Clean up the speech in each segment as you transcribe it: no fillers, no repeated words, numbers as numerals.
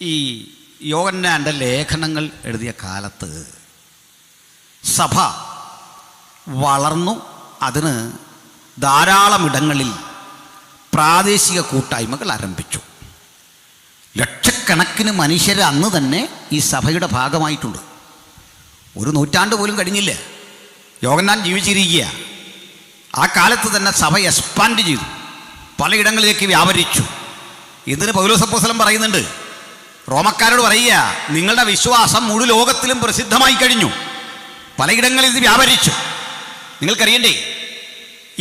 ഈ യോഹന്നാൻ്റെ ലേഖനങ്ങൾ എഴുതിയ കാലത്ത് സഭ വളർന്നു. അതിന് ധാരാളം ഇടങ്ങളിൽ പ്രാദേശിക കൂട്ടായ്മകൾ ആരംഭിച്ചു. ലക്ഷക്കണക്കിന് മനുഷ്യർ അന്ന് തന്നെ ഈ സഭയുടെ ഭാഗമായിട്ടുണ്ട്. ഒരു നൂറ്റാണ്ട് പോലും കഴിഞ്ഞില്ല, യോഹന്നാൻ ജീവിച്ചിരിക്കുക. ആ കാലത്ത് തന്നെ സഭ എക്സ്പാൻഡ് ചെയ്തു, പലയിടങ്ങളിലേക്ക് വ്യാപരിച്ചു. ഇതിന് പൗലോസ് അപ്പോസ്തലൻ പറയുന്നുണ്ട്, റോമക്കാരോട് പറയുക, നിങ്ങളുടെ വിശ്വാസം മുഴു ലോകത്തിലും പ്രസിദ്ധമായി കഴിഞ്ഞു, പലയിടങ്ങളിൽ ഇത് വ്യാപരിച്ചു. നിങ്ങൾക്കറിയണ്ടേ,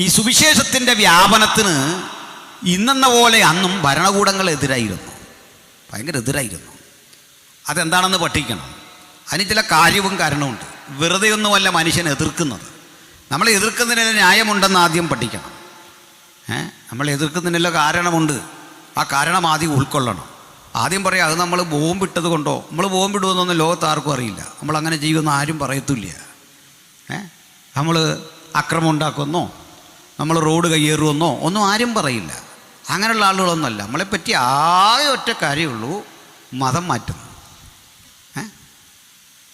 ഈ സുവിശേഷത്തിൻ്റെ വ്യാപനത്തിന് ഇന്നെന്ന പോലെ അന്നും ഭരണകൂടങ്ങൾ എതിരായിരുന്നു, ഭയങ്കര എതിരായിരുന്നു. അതെന്താണെന്ന് പഠിക്കണം. അതിന് ചില കാര്യവും കാരണമുണ്ട്. വെറുതെ ഒന്നുമല്ല മനുഷ്യനെ എതിർക്കുന്നത്. നമ്മളെ എതിർക്കുന്നതിന് ന്യായമുണ്ടെന്ന് ആദ്യം പഠിക്കണം. നമ്മൾ എതിർക്കുന്നതിനുള്ള കാരണമുണ്ട്, ആ കാരണം ആദ്യം ഉൾക്കൊള്ളണം. ആദ്യം പറയാം, അത് നമ്മൾ ബോംബിട്ടത് കൊണ്ടോ, നമ്മൾ ബോംബിടുമെന്നൊന്നും ലോകത്ത് ആർക്കും അറിയില്ല, നമ്മളങ്ങനെ ചെയ്യുമെന്ന് ആരും പറയത്തില്ല. നമ്മൾ അക്രമം ഉണ്ടാക്കുമെന്നോ നമ്മൾ റോഡ് കയ്യേറുമെന്നോ ഒന്നും ആരും പറയില്ല. അങ്ങനെയുള്ള ആളുകളൊന്നുമല്ല. നമ്മളെപ്പറ്റി ആകെ ഒറ്റ കാര്യമുള്ളൂ, മതം മാറ്റുന്നു.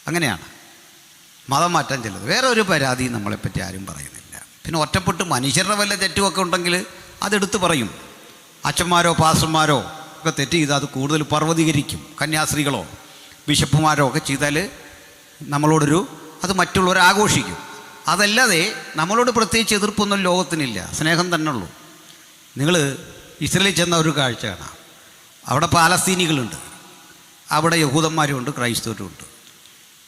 അങ്ങനെയാണ് മതം മാറ്റാൻ ചെല്ലുന്നത്. വേറെ ഒരു പരാതി നമ്മളെപ്പറ്റി ആരും പറയുന്നില്ല. പിന്നെ ഒറ്റപ്പെട്ട് മനുഷ്യരുടെ വല്ല തെറ്റുമൊക്കെ ഉണ്ടെങ്കിൽ അതെടുത്ത് പറയും. അച്ഛന്മാരോ പാസ്റ്റർമാരോ ഒക്കെ തെറ്റ് ചെയ്താൽ അത് കൂടുതൽ പർവ്വതീകരിക്കും. കന്യാസ്ത്രീകളോ ബിഷപ്പുമാരോ ഒക്കെ ചെയ്താൽ അത് മറ്റുള്ളവർ ആഘോഷിക്കും. അതല്ലാതെ നമ്മളോട് പ്രത്യേകിച്ച് എതിർപ്പൊന്നും ലോകത്തിനില്ല, സ്നേഹം തന്നെ ഉള്ളൂ. നിങ്ങൾ ഇസ്രയേലിൽ ചെന്ന ഒരു കാഴ്ച കാണാം. അവിടെ പാലസ്തീനികളുണ്ട്, അവിടെ യഹൂദന്മാരുമുണ്ട്, ക്രൈസ്തവരുമുണ്ട്.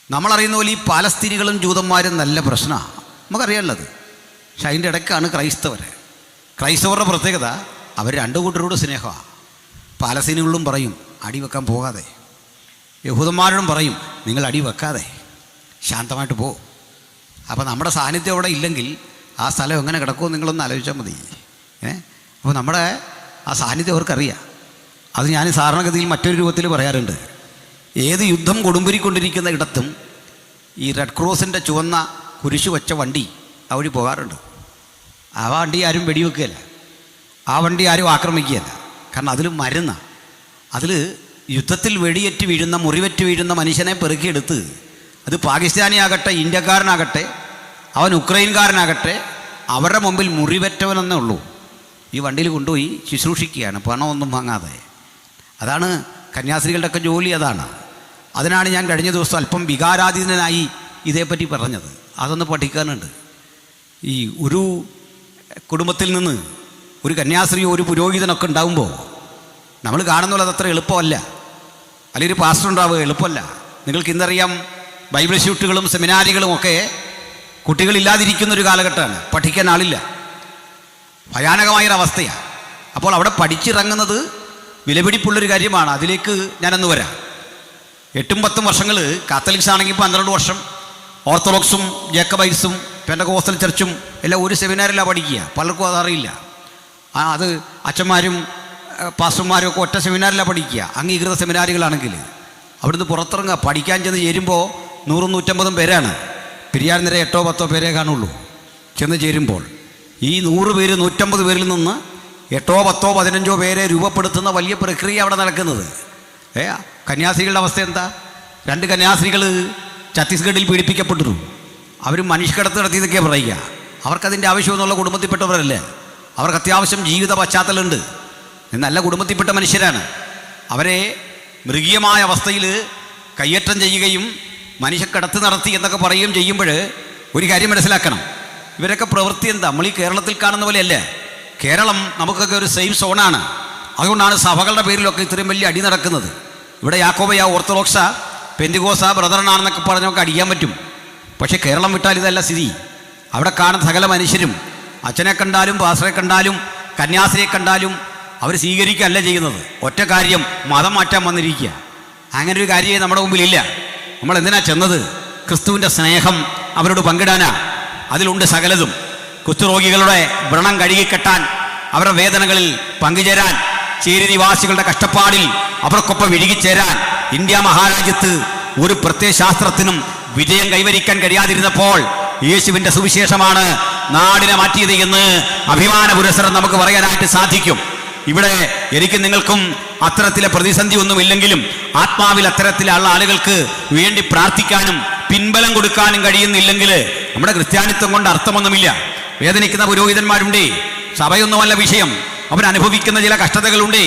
നമ്മളറിയുന്ന പോലെ ഈ പാലസ്തീനികളും ജൂതന്മാരും നല്ല പ്രശ്നമാണ്, നമുക്കറിയാനുള്ളത്. പക്ഷെ അതിൻ്റെ ഇടയ്ക്കാണ് ക്രൈസ്തവരുടെ പ്രത്യേകത, അവർ രണ്ടു കൂട്ടരോട് സ്നേഹമാണ്. പാലസ്തീനികളോടും പറയും അടി വെക്കാൻ പോകാതെ, യഹൂദന്മാരോടും പറയും നിങ്ങൾ അടി വെക്കാതെ ശാന്തമായിട്ട് പോകും. അപ്പോൾ നമ്മുടെ സാന്നിധ്യം അവിടെ ഇല്ലെങ്കിൽ ആ സ്ഥലം എങ്ങനെ കിടക്കുമോ നിങ്ങളൊന്ന് ആലോചിച്ചാൽ മതി. അപ്പോൾ നമ്മുടെ ആ സാന്നിധ്യം അവർക്കറിയാം. അത് ഞാൻ സാധാരണഗതിയിൽ മറ്റൊരു രൂപത്തിൽ പറയാറുണ്ട്. ഏത് യുദ്ധം കൊടുമ്പിരിക്കൊണ്ടിരിക്കുന്ന ഇടത്തും ഈ റെഡ് ക്രോസിൻ്റെ ചുവന്ന കുരിശു വെച്ച വണ്ടി ആ വഴി പോകാറുണ്ട്. ആ വണ്ടി ആരും വെടിവെക്കുകയല്ല, ആ വണ്ടി ആരും ആക്രമിക്കുകയല്ല. കാരണം അതിൽ മരുന്നാണ്. അതിൽ യുദ്ധത്തിൽ വെടിയേറ്റ് വീഴുന്ന, മുറിവേറ്റ് വീഴുന്ന മനുഷ്യനെ പെറുക്കിയെടുത്ത്, അത് പാകിസ്ഥാനിയാകട്ടെ ഇന്ത്യക്കാരനാകട്ടെ അവൻ ഉക്രൈൻകാരനാകട്ടെ, അവരുടെ മുമ്പിൽ മുറിവേറ്റവനെന്നേ ഉള്ളൂ, ഈ വണ്ടിയിൽ കൊണ്ടുപോയി ശുശ്രൂഷിക്കുകയാണ്, പണമൊന്നും വാങ്ങാതെ. അതാണ് കന്യാസ്ത്രീകളുടെയൊക്കെ ജോലി, അതാണ്. അതിനാണ് ഞാൻ കഴിഞ്ഞ ദിവസം അല്പം വികാരാധീനനായി ഇതേപ്പറ്റി പറഞ്ഞത്. അതൊന്ന് പഠിക്കാനുണ്ട്. ഈ ഒരു കുടുംബത്തിൽ നിന്ന് ഒരു കന്യാസ്ത്രീയോ ഒരു പുരോഹിതനൊക്കെ ഉണ്ടാകുമ്പോൾ നമ്മൾ കാണുന്നത് അതത്ര എളുപ്പമല്ല. അല്ലെങ്കിൽ ഒരു പാസ്റ്റർ ഉണ്ടാവുക എളുപ്പമല്ല. നിങ്ങൾക്ക് ഇന്നറിയാം, ബൈബിൾ ഷൂട്ടുകളും സെമിനാരികളും ഒക്കെ കുട്ടികളില്ലാതിരിക്കുന്നൊരു കാലഘട്ടമാണ്, പഠിക്കാൻ ആളില്ല, ഭയാനകമായൊരവസ്ഥയാണ്. അപ്പോൾ അവിടെ പഠിച്ചിറങ്ങുന്നത് വിലപിടിപ്പുള്ളൊരു കാര്യമാണ്. അതിലേക്ക് ഞാനൊന്ന് വരാം. 8-10 വർഷങ്ങൾ കാത്തലിക്സ് ആണെങ്കിൽ 12 വർഷം, ഓർത്തഡോക്സും ജേക്കബൈറ്റ്സും പെന്തക്കോസ്റ്റൽ ചർച്ചും എല്ലാം ഒരു സെമിനാറിലാണ് പഠിക്കുക. പലർക്കും അതറിയില്ല. അത് അച്ഛന്മാരും പാസ്റ്റർമാരും ഒക്കെ ഒറ്റ സെമിനാറിലാണ് പഠിക്കുക, അംഗീകൃത സെമിനാറുകളാണെങ്കിൽ. അവിടുന്ന് പുറത്തിറങ്ങുക, പഠിക്കാൻ ചെന്ന് ചേരുമ്പോൾ 100-150 പേരാണ്. പെരിയാർ നിര 8-10 പേരേ കാണുള്ളൂ. ചെന്ന് ചേരുമ്പോൾ ഈ 100 പേര് 150 പേരിൽ നിന്ന് 8-10-15 പേരെ രൂപപ്പെടുത്തുന്ന വലിയ പ്രക്രിയ അവിടെ നടക്കുന്നത്. കന്യാസ്ത്രീകളുടെ അവസ്ഥ എന്താ? 2 കന്യാസ്ത്രീകൾ ഛത്തീസ്ഗഡിൽ പീഡിപ്പിക്കപ്പെട്ടു. അവർ മനുഷ്യക്കടത്ത് നടത്തിയതൊക്കെയാണ് പറയുക. അവർക്കതിൻ്റെ ആവശ്യമൊന്നുള്ള കുടുംബത്തിൽപ്പെട്ടവരല്ലേ, അവർക്ക് അത്യാവശ്യം ജീവിത പശ്ചാത്തലമുണ്ട്, നല്ല കുടുംബത്തിൽപ്പെട്ട മനുഷ്യരാണ്. അവരെ മൃഗീയമായ അവസ്ഥയിൽ കയ്യേറ്റം ചെയ്യുകയും മനുഷ്യക്കടത്ത് നടത്തി എന്നൊക്കെ പറയുകയും ചെയ്യുമ്പോൾ ഒരു കാര്യം മനസ്സിലാക്കണം, ഇവരൊക്കെ പ്രവൃത്തി എന്താ? നമ്മൾ ഈ കേരളത്തിൽ കാണുന്ന പോലെയല്ല. കേരളം നമുക്കൊക്കെ ഒരു സേഫ് സോണാണ്. അതുകൊണ്ടാണ് സഭകളുടെ പേരിലൊക്കെ ഇത്രയും വലിയ അടി നടക്കുന്നത്. ഇവിടെ യാക്കോബയ, ഓർത്തഡോക്സ, പെന്തിക്കോസ, ബ്രദറിനാണെന്നൊക്കെ പറഞ്ഞൊക്കെ അടിക്കാൻ പറ്റും. പക്ഷേ കേരളം വിട്ടാൽ ഇതല്ല സ്ഥിതി. അവിടെ കാണുന്ന സകല മനുഷ്യരും അച്ഛനെ കണ്ടാലും പാസ്റ്ററെ കണ്ടാലും കന്യാസ്ത്രീയെ കണ്ടാലും അവർ സ്വീകരിക്കുകയല്ല ചെയ്യുന്നത്. ഒറ്റ കാര്യം, മതം മാറ്റാൻ വന്നിരിക്കുക. അങ്ങനെ ഒരു കാര്യമേ നമ്മുടെ മുമ്പിലില്ല. നമ്മൾ എന്തിനാ ചെന്നത്? ക്രിസ്തുവിൻ്റെ സ്നേഹം അവരോട് പങ്കിടാനാ. അതിലുണ്ട് സകലതും. കുഷ്ഠരോഗികളുടെ വ്രണം കഴുകിക്കെട്ടാൻ, അവരുടെ വേദനകളിൽ പങ്കുചേരാൻ, ചേരിനിവാസികളുടെ കഷ്ടപ്പാടിൽ അവർക്കൊപ്പം ഇഴുകിച്ചേരാൻ. ഇന്ത്യ മഹാരാജ്യത്ത് ഒരു പ്രത്യയശാസ്ത്രത്തിനും വിജയം കൈവരിക്കാൻ കഴിയാതിരുന്നപ്പോൾ യേശുവിൻ്റെ സുവിശേഷമാണ് നാടിനെ മാറ്റിയത് എന്ന് അഭിമാന പുരസ്സരം നമുക്ക് പറയാനായിട്ട് സാധിക്കും. ഇവിടെ എനിക്ക് നിങ്ങൾക്കും അത്തരത്തിലെ പ്രതിസന്ധി ഒന്നുമില്ലെങ്കിലും ആത്മാവിൽ അത്തരത്തിലുള്ള ആളുകൾക്ക് വേണ്ടി പ്രാർത്ഥിക്കാനും പിൻബലം കൊടുക്കാനും കഴിയുന്നില്ലെങ്കിൽ നമ്മുടെ ക്രിസ്ത്യാനിത്വം കൊണ്ട് അർത്ഥമൊന്നുമില്ല. വേദനിക്കുന്ന പുരോഹിതന്മാരുണ്ടേ, സഭയൊന്നുമല്ല വിഷയം, അവരനുഭവിക്കുന്ന ചില കഷ്ടതകളുണ്ടേ.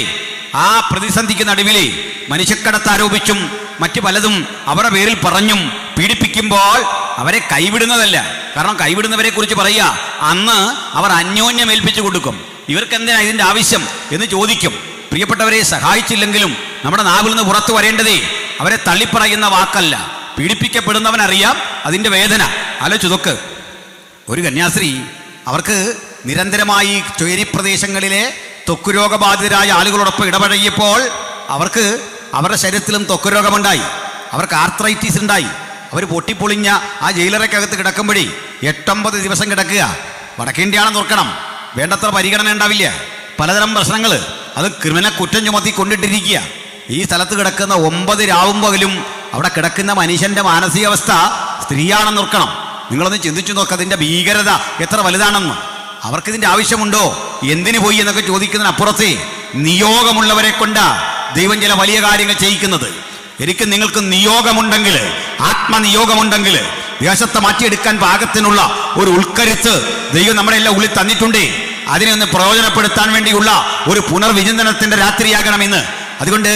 ആ പ്രതിസന്ധിക്ക് നടുവിലെ മനുഷ്യക്കടത്ത് ആരോപിച്ചും മറ്റു പലതും അവരുടെ പേരിൽ പറഞ്ഞും പീഡിപ്പിക്കുമ്പോൾ അവരെ കൈവിടുന്നതല്ല. കാരണം കൈവിടുന്നവരെ കുറിച്ച് പറയുക, അന്ന് അവർ അന്യോന്യം ഏൽപ്പിച്ചു കൊടുക്കും. ഇവർക്ക് എന്തിനാ ഇതിൻ്റെ ആവശ്യം എന്ന് ചോദിക്കും. പ്രിയപ്പെട്ടവരെ, സഹായിച്ചില്ലെങ്കിലും നമ്മുടെ നാവിൽ നിന്ന് പുറത്തു വരേണ്ടതേ അവരെ തള്ളിപ്പറയുന്ന വാക്കല്ല. പീഡിപ്പിക്കപ്പെടുന്നവനറിയാം അതിൻ്റെ വേദന. ആലോചിച്ചു നോക്ക്, ഒരു കന്യാസ്ത്രീ അവർക്ക് നിരന്തരമായി ചേരി പ്രദേശങ്ങളിലെ ത്വക്ക് രോഗബാധിതരായ ആളുകളോടൊപ്പം ഇടപഴകിയപ്പോൾ അവർക്ക് അവരുടെ ശരീരത്തിലും ത്വക്ക് രോഗമുണ്ടായി, അവർക്ക് ആർത്രൈറ്റിസ് ഉണ്ടായി. അവർ പൊട്ടിപ്പൊളിഞ്ഞ ആ ജയിലറയ്ക്കകത്ത് കിടക്കുമ്പോഴേ 8-9 ദിവസം കിടക്കുക. വടക്കേന്ത്യയാണെന്ന് ഓർക്കണം, വേണ്ടത്ര പരിഗണന ഉണ്ടാവില്ല, പലതരം പ്രശ്നങ്ങൾ, അത് ക്രിമിനൽ കുറ്റം ചുമത്തി കൊണ്ടിട്ടിരിക്കുക. ഈ സ്ഥലത്ത് കിടക്കുന്ന 9 രാവും പകലും അവിടെ കിടക്കുന്ന മനുഷ്യൻ്റെ മാനസികാവസ്ഥ സ്ത്രീയാണെന്ന് ഓർക്കണം. നിങ്ങളൊന്ന് ചിന്തിച്ചു നോക്ക്, അതിൻ്റെ ഭീകരത എത്ര വലുതാണെന്ന്. അവർക്കിതിൻ്റെ ആവശ്യമുണ്ടോ, എന്തിനു പോയി എന്നൊക്കെ ചോദിക്കുന്നതിനപ്പുറത്തെ നിയോഗമുള്ളവരെ കൊണ്ട് ദൈവം ചില വലിയ കാര്യങ്ങൾ ചെയ്യിക്കുന്നത്. എനിക്ക് നിങ്ങൾക്ക് നിയോഗമുണ്ടെങ്കിൽ, ആത്മനിയോഗമുണ്ടെങ്കിൽ ദേശത്തെ മാറ്റിയെടുക്കാൻ പാകത്തിനുള്ള ഒരു ഉൾക്കരുത്ത് ദൈവം നമ്മുടെ എല്ലാം ഉള്ളിൽ തന്നിട്ടുണ്ടേ. അതിനെ ഒന്ന് പ്രയോജനപ്പെടുത്താൻ വേണ്ടിയുള്ള ഒരു പുനർവിചിന്തനത്തിൻ്റെ രാത്രിയാകണമെന്ന്. അതുകൊണ്ട്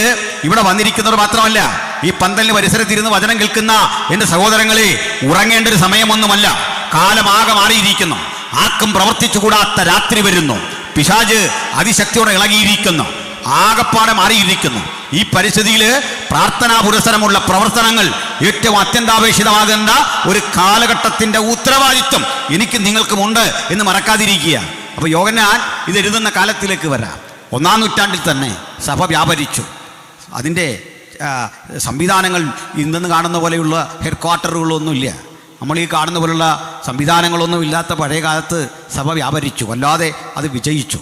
ഇവിടെ വന്നിരിക്കുന്നവർ മാത്രമല്ല, ഈ പന്തലിന് പരിസരത്തിരുന്ന് വചനം കേൾക്കുന്ന എൻ്റെ സഹോദരങ്ങളെ, ഉറങ്ങേണ്ട ഒരു സമയമൊന്നുമല്ല. കാലമാകെ മാറിയിരിക്കുന്നു. ആർക്കും പ്രവർത്തിച്ചുകൂടാത്ത രാത്രി വരുന്നു. പിശാച് അതിശക്തിയോടെ ഇളകിയിരിക്കുന്നു, ആകപ്പാടെ മാറിയിരിക്കുന്നു. ഈ പരിസ്ഥിതിയിൽ പ്രാർത്ഥനാ പുരസരമുള്ള പ്രവർത്തനങ്ങൾ ഏറ്റവും അത്യന്താപേക്ഷിതമാകേണ്ട ഒരു കാലഘട്ടത്തിൻ്റെ ഉത്തരവാദിത്വം എനിക്ക് നിങ്ങൾക്കുമുണ്ട് എന്ന് മറക്കാതിരിക്കുക. അപ്പോൾ യോഹന്നാൻ ഇത് എഴുതുന്ന കാലത്തിലേക്ക് വരാം. 1-ാം നൂറ്റാണ്ടിൽ തന്നെ സഭ വ്യാപരിച്ചു. അതിൻ്റെ സംവിധാനങ്ങൾ ഇന്നെന്ന് കാണുന്ന പോലെയുള്ള ഹെഡ് ക്വാർട്ടറുകളൊന്നുമില്ല. നമ്മൾ ഈ കാണുന്ന പോലുള്ള സംവിധാനങ്ങളൊന്നും ഇല്ലാത്ത പഴയ കാലത്ത് സഭ വ്യാപരിച്ചു, അല്ലാതെ അത് വിജയിച്ചു.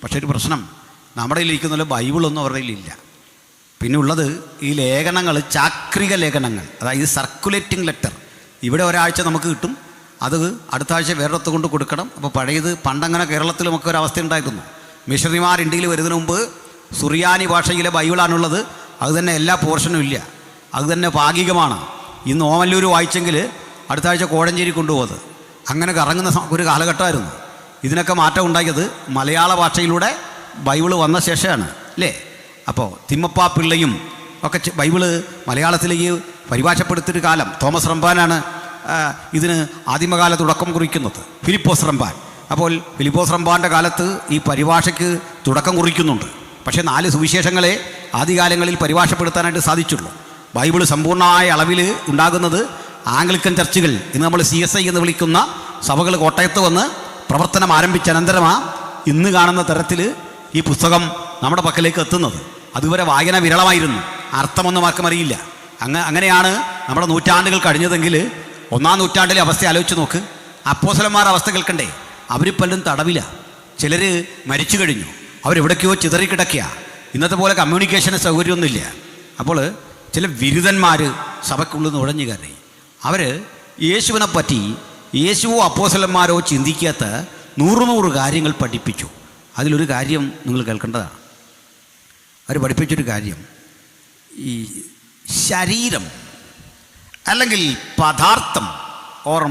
പക്ഷേ ഒരു പ്രശ്നം, നമ്മുടെ ഇരിക്കുന്ന ബൈബിളൊന്നും അവരുടെ ഇല്ല. പിന്നെ ഉള്ളത് ഈ ലേഖനങ്ങൾ, ചാക്രിക ലേഖനങ്ങൾ, അതായത് സർക്കുലേറ്റിംഗ് ലെറ്റർ. ഇവിടെ ഒരാഴ്ച നമുക്ക് കിട്ടും, അത് അടുത്ത ആഴ്ച വേറൊരിടത്ത് കൊണ്ട് കൊടുക്കണം. അപ്പോൾ പഴയത് പണ്ടങ്ങനെ കേരളത്തിൽ നമുക്ക് ഒരവസ്ഥ ഉണ്ടായിരുന്നു. മിഷണറിമാർ ഇന്ത്യയിൽ വരുന്നതിന് മുമ്പ് സുറിയാനി ഭാഷയിലെ ബൈബിളാണുള്ളത്. അത് തന്നെ എല്ലാ പോർഷനും ഇല്ല, അത് തന്നെ ഭാഗികമാണ്. ഇന്ന് ഓമല്ലൂർ വായിച്ചെങ്കിൽ അടുത്ത ആഴ്ച കോഴഞ്ചേരി കൊണ്ടുപോകുന്നത്. അങ്ങനെ കറങ്ങുന്ന ഒരു കാലഘട്ടമായിരുന്നു. ഇതിനൊക്കെ മാറ്റം ഉണ്ടാക്കിയത് മലയാള ഭാഷയിലൂടെ ബൈബിള് വന്ന ശേഷമാണ്, അല്ലേ? അപ്പോൾ തിമ്മപ്പാ പിള്ളയും ഒക്കെ ബൈബിള് മലയാളത്തിലേക്ക് പരിഭാഷപ്പെടുത്തിയൊരു കാലം. തോമസ് റമ്പാനാണ് ഇതിന് ആദിമകാല തുടക്കം കുറിക്കുന്നത്, ഫിലിപ്പോസ് റമ്പാൻ. അപ്പോൾ ഫിലിപ്പോസ് റമ്പാൻ്റെ കാലത്ത് ഈ പരിഭാഷയ്ക്ക് തുടക്കം കുറിക്കുന്നുണ്ട്. പക്ഷേ 4 സുവിശേഷങ്ങളെ ആദ്യകാലങ്ങളിൽ പരിഭാഷപ്പെടുത്താനായിട്ട് സാധിച്ചുള്ളൂ. ബൈബിള് സമ്പൂർണ്ണമായ അളവിൽ ഉണ്ടാകുന്നത് ആംഗ്ലിക്കൻ ചർച്ചുകൾ, ഇന്ന് നമ്മൾ CSI എന്ന് വിളിക്കുന്ന സഭകൾ കോട്ടയത്ത് വന്ന് പ്രവർത്തനം ആരംഭിച്ച അനന്തരമാണ് ഇന്ന് കാണുന്ന തരത്തിൽ ഈ പുസ്തകം നമ്മുടെ പക്കലേക്ക് എത്തുന്നത്. അതുവരെ വായന വിരളമായിരുന്നു, അർത്ഥമൊന്നും ആർക്കും അറിയില്ല. അങ്ങനെയാണ് നമ്മുടെ നൂറ്റാണ്ടുകൾ കഴിഞ്ഞതെങ്കിൽ 1-ാം നൂറ്റാണ്ടിലെ അവസ്ഥ ആലോചിച്ച് നോക്ക്. അപ്പോസ്തലന്മാർ അവസ്ഥ കേൾക്കണ്ടേ? അവർ പലരും തടവില, ചിലർ മരിച്ചു കഴിഞ്ഞു, അവരെവിടേക്കോ ചിതറിക്കിടക്കുക. ഇന്നത്തെ പോലെ കമ്മ്യൂണിക്കേഷന് സൗകര്യമൊന്നുമില്ല. അപ്പോൾ ചില ബിരുദന്മാർ സഭയ്ക്കുള്ളിൽ നുഴഞ്ഞു കയറി. അവർ യേശുവിനെ പറ്റി യേശുവോ അപ്പോസ്തലന്മാരോ ചിന്തിക്കാത്ത 100 കാര്യങ്ങൾ പഠിപ്പിച്ചു. അതിലൊരു കാര്യം നിങ്ങൾ കേൾക്കേണ്ടതാണ്. അവർ പഠിപ്പിച്ചൊരു കാര്യം, ഈ ശരീരം അല്ലെങ്കിൽ പദാർത്ഥം or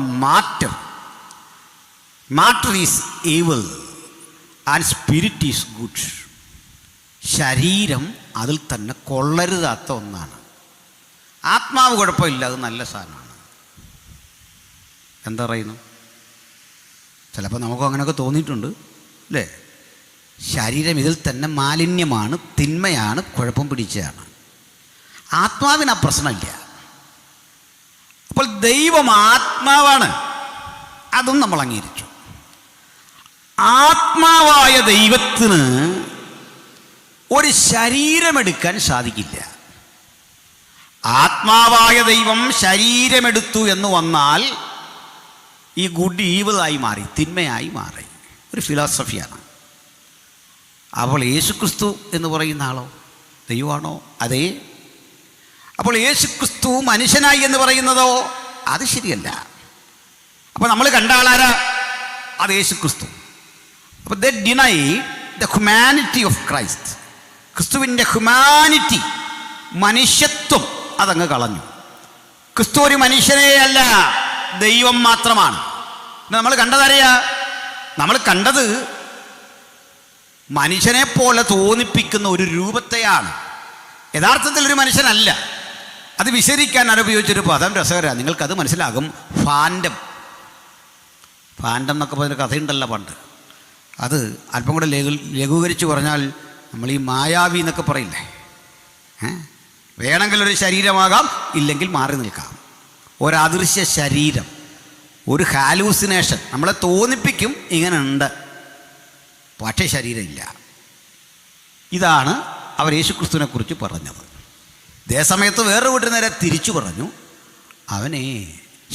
matter is evil and spirit is good. ശരീരം അതിൽ തന്നെ കൊള്ളരുതാത്ത ഒന്നാണ്. ആത്മാവ് കുഴപ്പമില്ല, അത് നല്ല സാധനമാണ്. എന്താ പറയുന്നു? ചിലപ്പോൾ നമുക്കും അങ്ങനെയൊക്കെ തോന്നിയിട്ടുണ്ട്, അല്ലേ? ശരീരം ഇതിൽ തന്നെ മാലിന്യമാണ്, തിന്മയാണ്, കുഴപ്പം പിടിച്ചതാണ്. ആത്മാവിന് ആ പ്രശ്നമില്ല. അപ്പോൾ ദൈവം ആത്മാവാണ്, അതും നമ്മൾ അംഗീകരിച്ചു. ആത്മാവായ ദൈവത്തിന് ഒരു ശരീരമെടുക്കാൻ സാധിക്കില്ല. ആത്മാവായ ദൈവം ശരീരമെടുത്തു എന്ന് വന്നാൽ ഈ ഗുഡ് ഈവിളായി മാറി, തിന്മയായി മാറി. ഒരു ഫിലോസഫിയാണ്. അപ്പോൾ യേശുക്രിസ്തു എന്ന് പറയുന്ന ആളോ ദൈവമാണോ? അതേ. അപ്പോൾ യേശുക്രിസ്തു മനുഷ്യനായി എന്ന് പറയുന്നതോ? അത് ശരിയല്ല. അപ്പോൾ നമ്മൾ കണ്ട ആളാരാ? അത് യേശുക്രിസ്തു. അപ്പോൾ they deny the humanity of Christ. ക്രിസ്തുവിൻ്റെ ഹ്യൂമാനിറ്റി, മനുഷ്യത്വം അതങ്ങ് കളഞ്ഞു. ക്രിസ്തു ഒരു മനുഷ്യനേ അല്ല, ദൈവം മാത്രമാണ്. നമ്മൾ കണ്ടതറിയാ, നമ്മൾ കണ്ടത് മനുഷ്യനെ പോലെ തോന്നിപ്പിക്കുന്ന ഒരു രൂപത്തെയാണ്. യഥാർത്ഥത്തിൽ ഒരു മനുഷ്യനല്ല. അത് വിശദീകരിക്കാൻ ഉപയോഗിച്ചൊരു പദം രസകരമാണ്, നിങ്ങൾക്കത് മനസ്സിലാകും. ഫാൻഡം എന്നൊക്കെ പറഞ്ഞൊരു കഥയുണ്ടല്ലോ പണ്ട്. അത് അല്പം കൂടെ ലഘൂകരിച്ച് പറഞ്ഞാൽ നമ്മൾ ഈ മായാവി എന്നൊക്കെ പറയില്ലേ, വേണമെങ്കിൽ ഒരു ശരീരമാകാം, ഇല്ലെങ്കിൽ മാറി നിൽക്കാം. ഒരദൃശ്യ ശരീരം, ഒരു ഹാലൂസിനേഷൻ, നമ്മളെ തോന്നിപ്പിക്കും ഇങ്ങനെ ഉണ്ട്, പക്ഷേ ശരീരമില്ല. ഇതാണ് അവർ യേശുക്രിസ്തുവിനെ കുറിച്ച് പറഞ്ഞത്. അതേസമയത്ത് വേറെ വീട്ടിൽ നേരെ തിരിച്ചു പറഞ്ഞു, അവനെ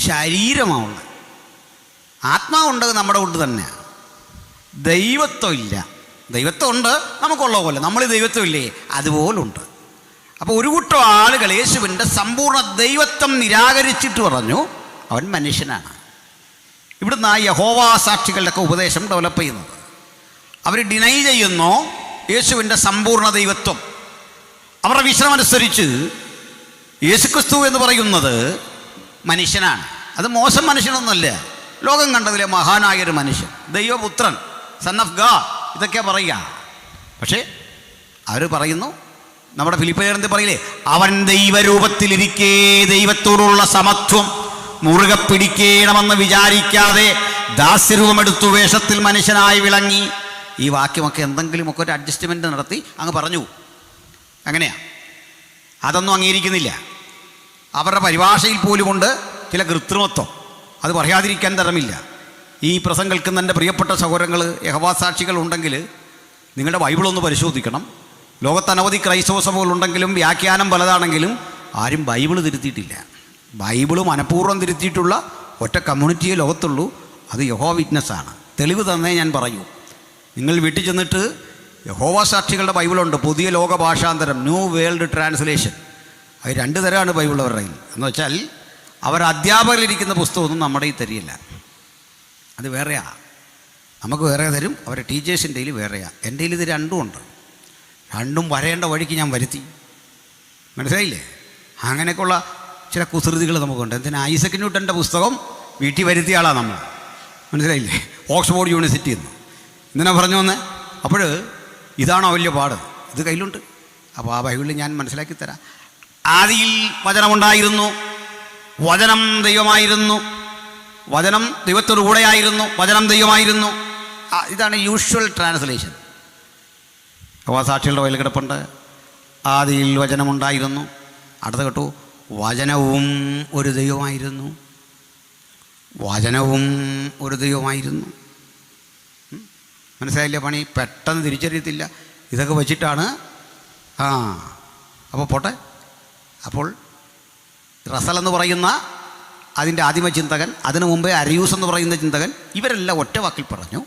ശരീരമാവുള്ളത്, ആത്മാവുണ്ട് നമ്മുടെ കൊണ്ട് തന്നെ, ദൈവത്വം ഇല്ല. ദൈവത്വം ഉണ്ട് നമുക്കുള്ള പോലെ, നമ്മൾ ദൈവത്വം ഇല്ലേ അതുപോലുണ്ട്. അപ്പോൾ ഒരു കൂട്ടം ആളുകൾ യേശുവിൻ്റെ സമ്പൂർണ്ണ ദൈവത്വം നിരാകരിച്ചിട്ട് പറഞ്ഞു അവൻ മനുഷ്യനാണ്. ഇവിടുന്ന് ആ യഹോവ സാക്ഷികളുടെയൊക്കെ ഉപദേശം ഡെവലപ്പ് ചെയ്യുന്നത്. അവർ ഡിനൈ ചെയ്യുന്നു യേശുവിൻ്റെ സമ്പൂർണ്ണ ദൈവത്വം. അവരുടെ വിഷയമനുസരിച്ച് യേശുക്രിസ്തു എന്ന് പറയുന്നത് മനുഷ്യനാണ്. അത് മോശം മനുഷ്യനൊന്നുമല്ല, ലോകം കണ്ടതിലെ മഹാനായൊരു മനുഷ്യൻ, ദൈവപുത്രൻ, സൺ ഓഫ് ഗാഡ്, ഇതൊക്കെ പറയുക. പക്ഷേ അവർ പറയുന്നു, നമ്മുടെ ഫിലിപ്പിയർ പറയില്ലേ, അവൻ ദൈവരൂപത്തിലിരിക്കേ ദൈവത്തോടുള്ള സമത്വം മുറുകെ പിടിക്കണമെന്ന് വിചാരിക്കാതെ ദാസ്യരൂപമെടുത്തു വേഷത്തിൽ മനുഷ്യനായി വിളങ്ങി. ഈ വാക്യമൊക്കെ എന്തെങ്കിലുമൊക്കെ ഒരു അഡ്ജസ്റ്റ്മെൻറ്റ് നടത്തി അങ്ങ് പറഞ്ഞു. അങ്ങനെയാ, അതൊന്നും അംഗീകരിക്കുന്നില്ല. അവരുടെ പരിഭാഷയിൽ പോലുമുണ്ട് ചില കൃത്രിമത്വം, അത് പറയാതിരിക്കാൻ തരമില്ല. ഈ പ്രസംഗം കേൾക്കുന്ന എൻ്റെ പ്രിയപ്പെട്ട സഹോദരങ്ങൾ, യഹോവ സാക്ഷികൾ ഉണ്ടെങ്കിൽ നിങ്ങളുടെ ബൈബിളൊന്ന് പരിശോധിക്കണം. ലോകത്ത് അനവധി ക്രൈസ്തവ സഭകളുണ്ടെങ്കിലും വ്യാഖ്യാനം പലതാണെങ്കിലും ആരും ബൈബിൾ തിരുത്തിയിട്ടില്ല. ബൈബിൾ മനഃപൂർവ്വം തിരുത്തിയിട്ടുള്ള ഒറ്റ കമ്മ്യൂണിറ്റിയെ ലോകത്തുള്ളൂ, അത് യഹോവ വിറ്റ്നസ്സാണ്. തെളിവ് തന്നേ ഞാൻ പറയൂ. നിങ്ങൾ വീട്ടിൽ ചെന്നിട്ട് യഹോവ സാക്ഷികളുടെ ബൈബിളുണ്ട്, പുതിയ ലോക ഭാഷാന്തരം, ന്യൂ വേൾഡ് ട്രാൻസ്ലേഷൻ. അത് 2 തരമാണ് ബൈബിൾ അവരുടെ കയ്യിൽ. എന്ന് വെച്ചാൽ അവർ അധ്യാപകരിരിക്കുന്ന പുസ്തകമൊന്നും നമ്മുടെ ഈ തരികയില്ല, അത് വേറെയാണ്. നമുക്ക് വേറെ തരും, അവരുടെ ടീച്ചേഴ്സിൻ്റെ കയ്യിൽ വേറെയാണ്. എൻ്റെ കയ്യിൽ ഇത് രണ്ടും ഉണ്ട്. രണ്ടും വരേണ്ട വഴിക്ക് ഞാൻ വരുത്തി. മനസ്സിലായില്ലേ? അങ്ങനെയൊക്കെയുള്ള ചില കുസൃതികൾ നമുക്കുണ്ട്. എന്തിനാ ഐസക് ന്യൂട്ടൻ്റെ പുസ്തകം വീട്ടിൽ വരുത്തിയ ആളാണ് നമ്മൾ. മനസ്സിലായില്ലേ? ഓക്സ്ഫോർഡ് യൂണിവേഴ്സിറ്റിയിൽ നിന്ന് എന്തിനാ പറഞ്ഞു വന്നേ? അപ്പോൾ ഇതാണോ വലിയ പാട്? ഇത് കയ്യിലുണ്ട്. അപ്പോൾ ആ ബൈബിളിൽ ഞാൻ മനസ്സിലാക്കി തരാം. ആദിയിൽ വചനമുണ്ടായിരുന്നു, വചനം ദൈവമായിരുന്നു, വചനം ദൈവത്തോടു കൂടെയായിരുന്നു, വചനം ദൈവമായിരുന്നു. ഇതാണ് യൂഷ്വൽ ട്രാൻസ്ലേഷൻ. സാക്ഷികളുടെ വയൽ കിടപ്പുണ്ട്. ആദിയിൽ വചനമുണ്ടായിരുന്നു. അടുത്ത കേട്ടു, വചനവും ഒരു ദൈവമായിരുന്നു, വചനവും ഒരു ദൈവമായിരുന്നു. മനസ്സിലായില്ല? പണി പെട്ടെന്ന് തിരിച്ചറിയത്തില്ല. ഇതൊക്കെ വെച്ചിട്ടാണ് അപ്പോൾ പോട്ടെ. അപ്പോൾ റസൽ എന്ന് പറയുന്ന അതിൻ്റെ ആദിമ ചിന്തകൻ, അതിനു മുമ്പേ അരിയൂസ് എന്ന് പറയുന്ന ചിന്തകൻ, ഇവരെല്ലാം ഒറ്റ വാക്കിൽ പറഞ്ഞു,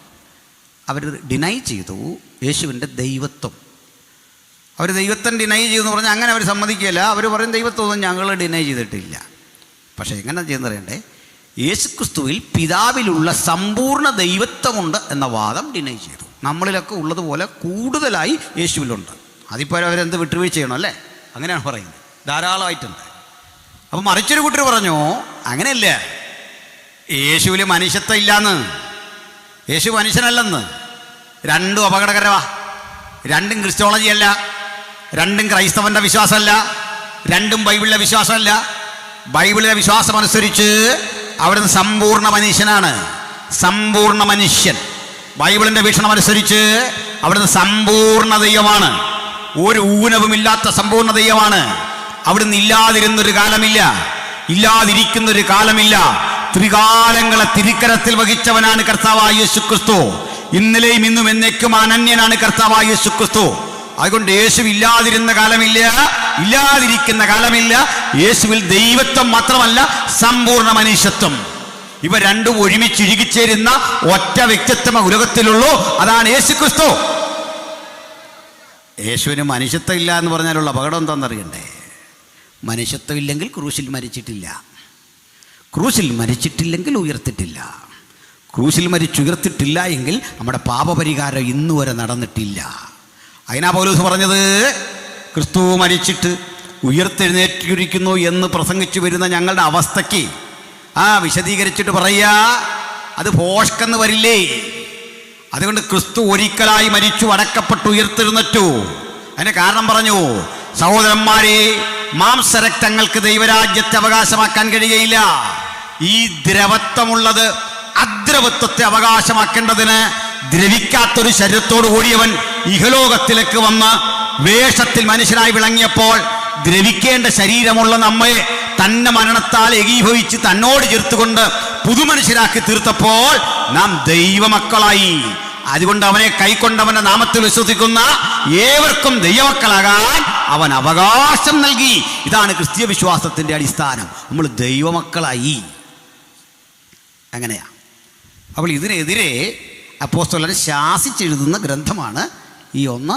അവർ ഡിനൈ ചെയ്തു യേശുവിൻ്റെ ദൈവത്വം. അവർ ദൈവത്വം ഡിനൈ ചെയ്തെന്ന് പറഞ്ഞാൽ അങ്ങനെ അവർ സമ്മതിക്കുകയില്ല. അവർ പറയും ദൈവത്വമൊന്നും ഞങ്ങൾ ഡിനൈ ചെയ്തിട്ടില്ല. പക്ഷേ എങ്ങനെ ചെയ്യുന്നറിയണ്ടേ? യേശുക്രിസ്തുവിൽ പിതാവിലുള്ള സമ്പൂർണ്ണ ദൈവത്വമുണ്ട് എന്ന വാദം ഡിനൈ ചെയ്തു. നമ്മളിലൊക്കെ ഉള്ളതുപോലെ കൂടുതലായി യേശുവിലുണ്ട്. അതിപ്പോൾ അവരെന്ത് വിട്ടുവീഴ്ച ചെയ്യണം അല്ലേ? അങ്ങനെയാണ് പറയുന്നത്, ധാരാളമായിട്ടുണ്ട്. അപ്പം മറിച്ചൊരു കൂട്ടർ പറഞ്ഞു, അങ്ങനെയല്ല, യേശുവിൽ മനുഷ്യത്വം ഇല്ലാന്ന്, യേശു മനുഷ്യനല്ലെന്ന്. രണ്ടും അപകടകരമാ. രണ്ടും ക്രിസ്തോളജി അല്ല, രണ്ടും ക്രൈസ്തവൻ്റെ വിശ്വാസമല്ല, രണ്ടും ബൈബിളിലെ വിശ്വാസമല്ല. ബൈബിളിലെ വിശ്വാസമനുസരിച്ച് അവിടുന്ന് സമ്പൂർണ്ണ മനുഷ്യനാണ്, സമ്പൂർണ്ണ മനുഷ്യൻ. ബൈബിളിൻ്റെ വീക്ഷണമനുസരിച്ച് അവിടുന്ന് സമ്പൂർണ്ണ ദൈവമാണ്, ഒരു ഊനവുമില്ലാത്ത സമ്പൂർണ്ണ ദൈവമാണ്. അവിടുന്ന് ഇല്ലാതിരുന്നൊരു കാലമില്ല, ഇല്ലാതിരിക്കുന്നൊരു കാലമില്ല. ത്രികാലങ്ങളെ തിരുക്കരത്തിൽ വഹിച്ചവനാണ് കർത്താവായ യേശുക്രിസ്തു. ഇന്നലെയും ഇന്നും എന്നേക്കും അനന്യനാണ് കർത്താവായ യേശുക്രിസ്തു. അതുകൊണ്ട് യേശു ഇല്ലാതിരുന്ന കാലമില്ല, ഇല്ലാതിരിക്കുന്ന കാലമില്ല. യേശുവിൽ ദൈവത്വം മാത്രമല്ല, സമ്പൂർണ്ണ മനുഷ്യത്വം. ഇവ രണ്ടും ഒരുമിച്ച് ഇഴുകിച്ചേരുന്ന ഒറ്റ വ്യക്തിത്വം ഉലകത്തിലുള്ളൂ, അതാണ് യേശുക്രിസ്തു. യേശുവിന് മനുഷ്യത്വം ഇല്ല എന്ന് പറഞ്ഞാലുള്ള അപകടം എന്താണെന്നറിയണ്ടേ? മനുഷ്യത്വം ഇല്ലെങ്കിൽ ക്രൂശിൽ മരിച്ചിട്ടില്ല, ക്രൂശിൽ മരിച്ചിട്ടില്ലെങ്കിൽ ഉയർത്തിട്ടില്ല, ക്രൂശിൽ മരിച്ചുയർത്തിട്ടില്ല എങ്കിൽ നമ്മുടെ പാപപരിഹാരം ഇന്നുവരെ നടന്നിട്ടില്ല. അതിനാ പൗലോസ് പറഞ്ഞത്, ക്രിസ്തു മരിച്ചിട്ട് ഉയർത്തെഴുന്നേറ്റിരിക്കുന്നു എന്ന് പ്രസംഗിച്ചു വരുന്ന ഞങ്ങളുടെ അവസ്ഥയ്ക്ക് വിശദീകരിച്ചിട്ട് പറയുക, അത് ഭോഷ്കെന്ന് വരില്ലേ. അതുകൊണ്ട് ക്രിസ്തു ഒരിക്കലായി മരിച്ചു, അടക്കപ്പെട്ടു, ഉയർത്തെഴുന്നേറ്റു. അതിന് കാരണം പറഞ്ഞു, സഹോദരന്മാരെ, മാംസരക്തങ്ങൾക്ക് ദൈവരാജ്യത്തെ അവകാശമാക്കാൻ കഴിയുകയില്ല. ഈ ദ്രവത്വമുള്ളത് അദ്രവത്വത്തെ അവകാശമാക്കേണ്ടതിന് ദ്രവിക്കാത്തൊരു ശരീരത്തോടു കൂടിയവൻ ഇഹലോകത്തിലേക്ക് വന്ന് വേഷത്തിൽ മനുഷ്യനായി വിളങ്ങിയപ്പോൾ ദ്രവിക്കേണ്ട ശരീരമുള്ള നമ്മെ തന്നെ മരണത്താൽ ഏകീഭവിച്ച് തന്നോട് ചേർത്തുകൊണ്ട് പുതുമനുഷ്യരാക്കി തീർത്തപ്പോൾ നാം ദൈവമക്കളായി. അതുകൊണ്ട് അവനെ കൈക്കൊണ്ടവന്റെ നാമത്തിൽ വിശ്വസിക്കുന്ന ഏവർക്കും ദൈവമക്കളാകാൻ അവൻ അവകാശം നൽകി. ഇതാണ് ക്രിസ്തീയ വിശ്വാസത്തിന്റെ അടിസ്ഥാനം. നമ്മൾ ദൈവമക്കളായി. അങ്ങനെയാ. അപ്പോൾ ഇതിനെതിരെ അപ്പോസ്തലൻ ശാസിച്ചെഴുതുന്ന ഗ്രന്ഥമാണ് ഈ 1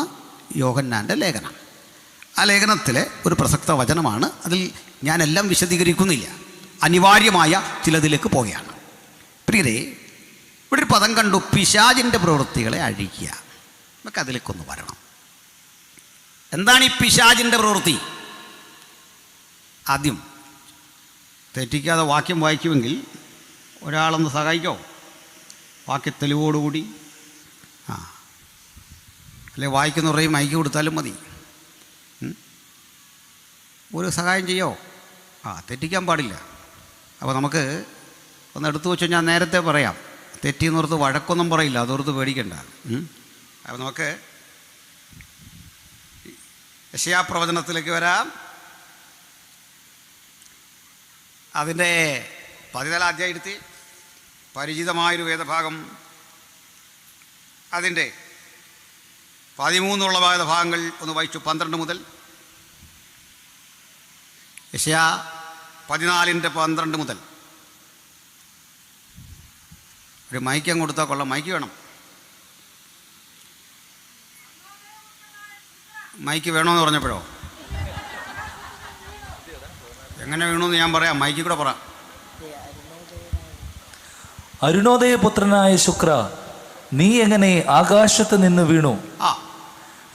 യോഹന്നാൻ്റെ ലേഖനം. ആ ലേഖനത്തിലെ ഒരു പ്രസക്ത വചനമാണ്. അതിൽ ഞാനെല്ലാം വിശദീകരിക്കുന്നില്ല, അനിവാര്യമായ ചിലതിലേക്ക് പോവുകയാണ്. പ്രിയരെ, ഇവിടെ ഒരു പദം കണ്ടു, പിശാചിൻ്റെ പ്രവൃത്തികളെ അഴിക്കുക. നമുക്ക് അതിലേക്കൊന്ന് വരണം. എന്താണ് ഈ പിശാചിൻ്റെ പ്രവൃത്തി? ആദ്യം തെറ്റിക്കാതെ വാക്യം വായിക്കുമെങ്കിൽ ഒരാളൊന്ന് സഹായിക്കോ? വാക്യ തെളിവോടുകൂടി. അല്ലെ വായിക്കുന്നവരെയും മൈക്ക് കൊടുത്താലും മതി. ഒരു സഹായം ചെയ്യോ? തെറ്റിക്കാൻ പാടില്ല. അപ്പോൾ നമുക്ക് ഒന്ന് എടുത്തു വെച്ച് ഞാൻ നേരത്തെ പറയാം. തെറ്റിയെന്നോർത്ത് വഴക്കൊന്നും പറയില്ല, അതോർത്ത് പേടിക്കണ്ട. അപ്പോൾ നമുക്ക് യെശയ്യാ പ്രവചനത്തിലേക്ക് വരാം. അതിൻ്റെ 14 അധ്യായത്തിൽ പരിചിതമായൊരു വേദഭാഗം, അതിൻ്റെ 13 വേദഭാഗങ്ങൾ ഒന്ന് വായിച്ചു. 12 മുതൽ യെശയ്യാ 14:12 മുതൽ. ഒരു മൈക്കം കൊടുത്താൽ കൊള്ളാം. മൈക്ക് വേണം. മൈക്ക് വേണമെന്ന് പറഞ്ഞപ്പോഴോ എങ്ങനെ വേണമെന്ന് ഞാൻ പറയാം. മൈക്കിൽ കൂടെ പറ. അരുണോദയപുത്രനായ ശുക്ര, നീ എങ്ങനെ ആകാശത്ത് നിന്ന് വീണു?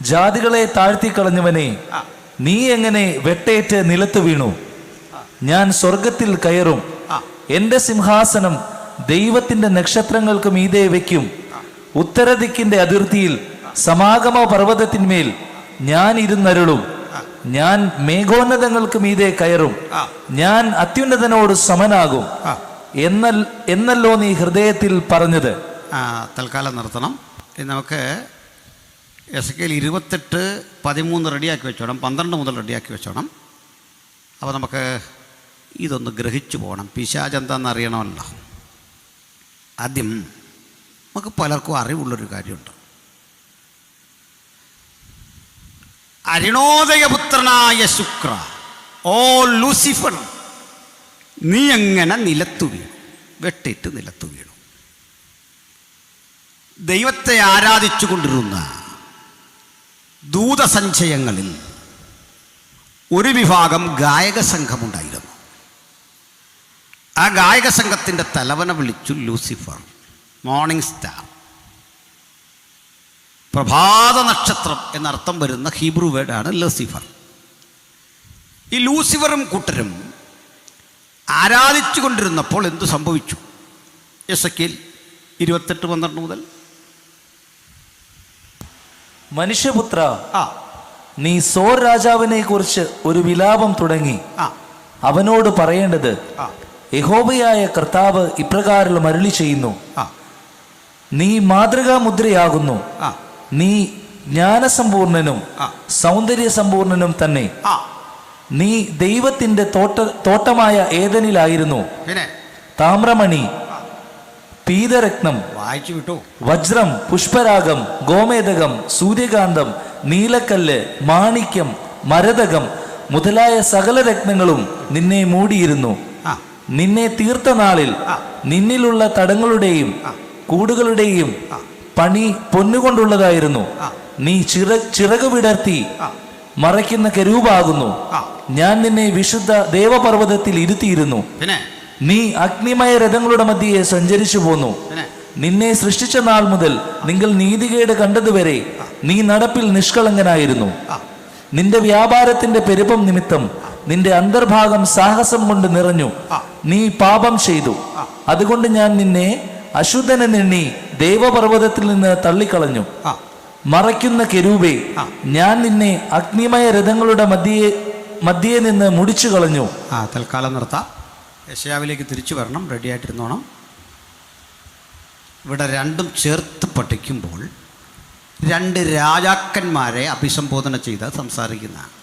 ജാതികളെ താഴ്ത്തിക്കളഞ്ഞവനെ, നീ എങ്ങനെ വെട്ടേറ്റ് നിലത്ത് വീണു? ഞാൻ സ്വർഗത്തിൽ കയറും, എന്റെ സിംഹാസനം ദൈവത്തിന്റെ നക്ഷത്രങ്ങൾക്ക് മീതെ വയ്ക്കും. ഉത്തരദിക്കിന്റെ അതിർത്തിയിൽ സമാഗമ പർവ്വതത്തിന്മേൽ ഞാൻ ഇരുന്നരുളും. ഞാൻ മേഘോന്നതങ്ങൾക്ക് മീതെ കയറും, ഞാൻ അത്യുന്നതനോട് സമനാകും എന്നല്ലോ നീ ഹൃദയത്തിൽ പറഞ്ഞത്. തൽക്കാലം നിർത്തണം. നമുക്ക് എസെക്കിയേൽ 28:13 റെഡിയാക്കി വെച്ചോണം. 12 മുതൽ റെഡിയാക്കി വെച്ചോണം. അപ്പോൾ നമുക്ക് ഇതൊന്ന് ഗ്രഹിച്ചു പോകണം. പിശാച് എന്താണെന്ന് അറിയണമല്ലോ. ആദ്യം നമുക്ക് പലർക്കും അറിവുള്ളൊരു കാര്യമുണ്ട്. അരുണോദയപുത്രനായ ശുക്ര, ഓ ലൂസിഫർ, നീ എങ്ങനെ നിലത്തു വീണു? വെട്ടിട്ട് നിലത്തു വീണു. ദൈവത്തെ ആരാധിച്ചു കൊണ്ടിരുന്ന ദൂതസഞ്ചയങ്ങളിൽ ഒരു വിഭാഗം ഗായക സംഘമുണ്ടായിരുന്നു. ആ ഗായക സംഘത്തിൻ്റെ തലവനെ വിളിച്ചു ലൂസിഫർ, മോർണിംഗ് സ്റ്റാർ, പ്രഭാത നക്ഷത്രം എന്നർത്ഥം വരുന്ന ഹീബ്രു വേർഡാണ് ലൂസിഫർ. ഈ ലൂസിഫറും കൂട്ടരും ആരാധിച്ചു കൊണ്ടിരുന്നപ്പോൾ എന്തു സംഭവിച്ചു? എസെക്കിയേൽ 28:12 മുതൽ. മനുഷ്യപുത്ര, നീ സോർ രാജാവിനെ കുറിച്ച് ഒരു വിലാപം തുടങ്ങി അവനോട് പറയേണ്ടത്, യഹോവയായ കർത്താവ് ഇപ്രകാരം അരുളി ചെയ്യുന്നു, നീ മാതൃകാ മുദ്രയാകുന്നു, നീ ജ്ഞാനസമ്പൂർണനും സൗന്ദര്യസമ്പൂർണനും തന്നെ. നീ ദൈവത്തിന്റെ തോട്ടമായ ഏദനിലായിരുന്നു. താമ്രമണി, പീതരത്നം, വായിച്ചു വിട്ടു, വജ്രം, പുഷ്പരാഗം, ഗോമേതകം, സൂര്യകാന്തം, നീലക്കല്ല്, മാണിക്യം, മരതകം മുതലായ സകല രത്നങ്ങളും നിന്നെ മൂടിയിരുന്നു. നിന്നെ തീർത്ത നാളിൽ നിന്നിലുള്ള തടങ്ങളുടെയും കൂടുകളുടെയും പണി പൊന്നുകൊണ്ടുള്ളതായിരുന്നു. നീ ചിറക് വിടർത്തി മറയ്ക്കുന്ന കെരൂബാകുന്നു. ഞാൻ നിന്നെ വിശുദ്ധ ദേവപർവ്വതത്തിൽ ഇരുത്തിയിരുന്നു. നീ അഗ്നിമയ രഥങ്ങളുടെ മധ്യയെ സഞ്ചരിച്ചു പോന്നു. നിന്നെ സൃഷ്ടിച്ച നാൾ മുതൽ നിങ്ങൾ നീതികേട് കണ്ടതുവരെ നീ നടപ്പിൽ നിഷ്കളങ്കനായിരുന്നു. നിന്റെ വ്യാപാരത്തിന്റെ പെരുപ്പം നിമിത്തം നിന്റെ അന്തർഭാഗം സാഹസം കൊണ്ട് നിറഞ്ഞു. നീ പാപം ചെയ്തു. അതുകൊണ്ട് ഞാൻ നിന്നെ അശുദ്ധനെണ്ണി ദേവപർവ്വതത്തിൽ നിന്ന് തള്ളിക്കളഞ്ഞു. മറയ്ക്കുന്ന കെരൂബേ, ഞാൻ നിന്നെ അഗ്നിമയ രഥങ്ങളുടെ മധ്യേ നിന്ന് മുടിച്ചു കളഞ്ഞു. തൽക്കാലം നിർത്താം. യെശയ്യാവിലേക്ക് തിരിച്ചു വരണം. റെഡി ആയിട്ടിരുന്നോണം. ഇവിടെ രണ്ടും ചേർത്ത് പഠിക്കുമ്പോൾ രണ്ട് രാജാക്കന്മാരെ അഭിസംബോധന ചെയ്ത് സംസാരിക്കുന്നതാണ്.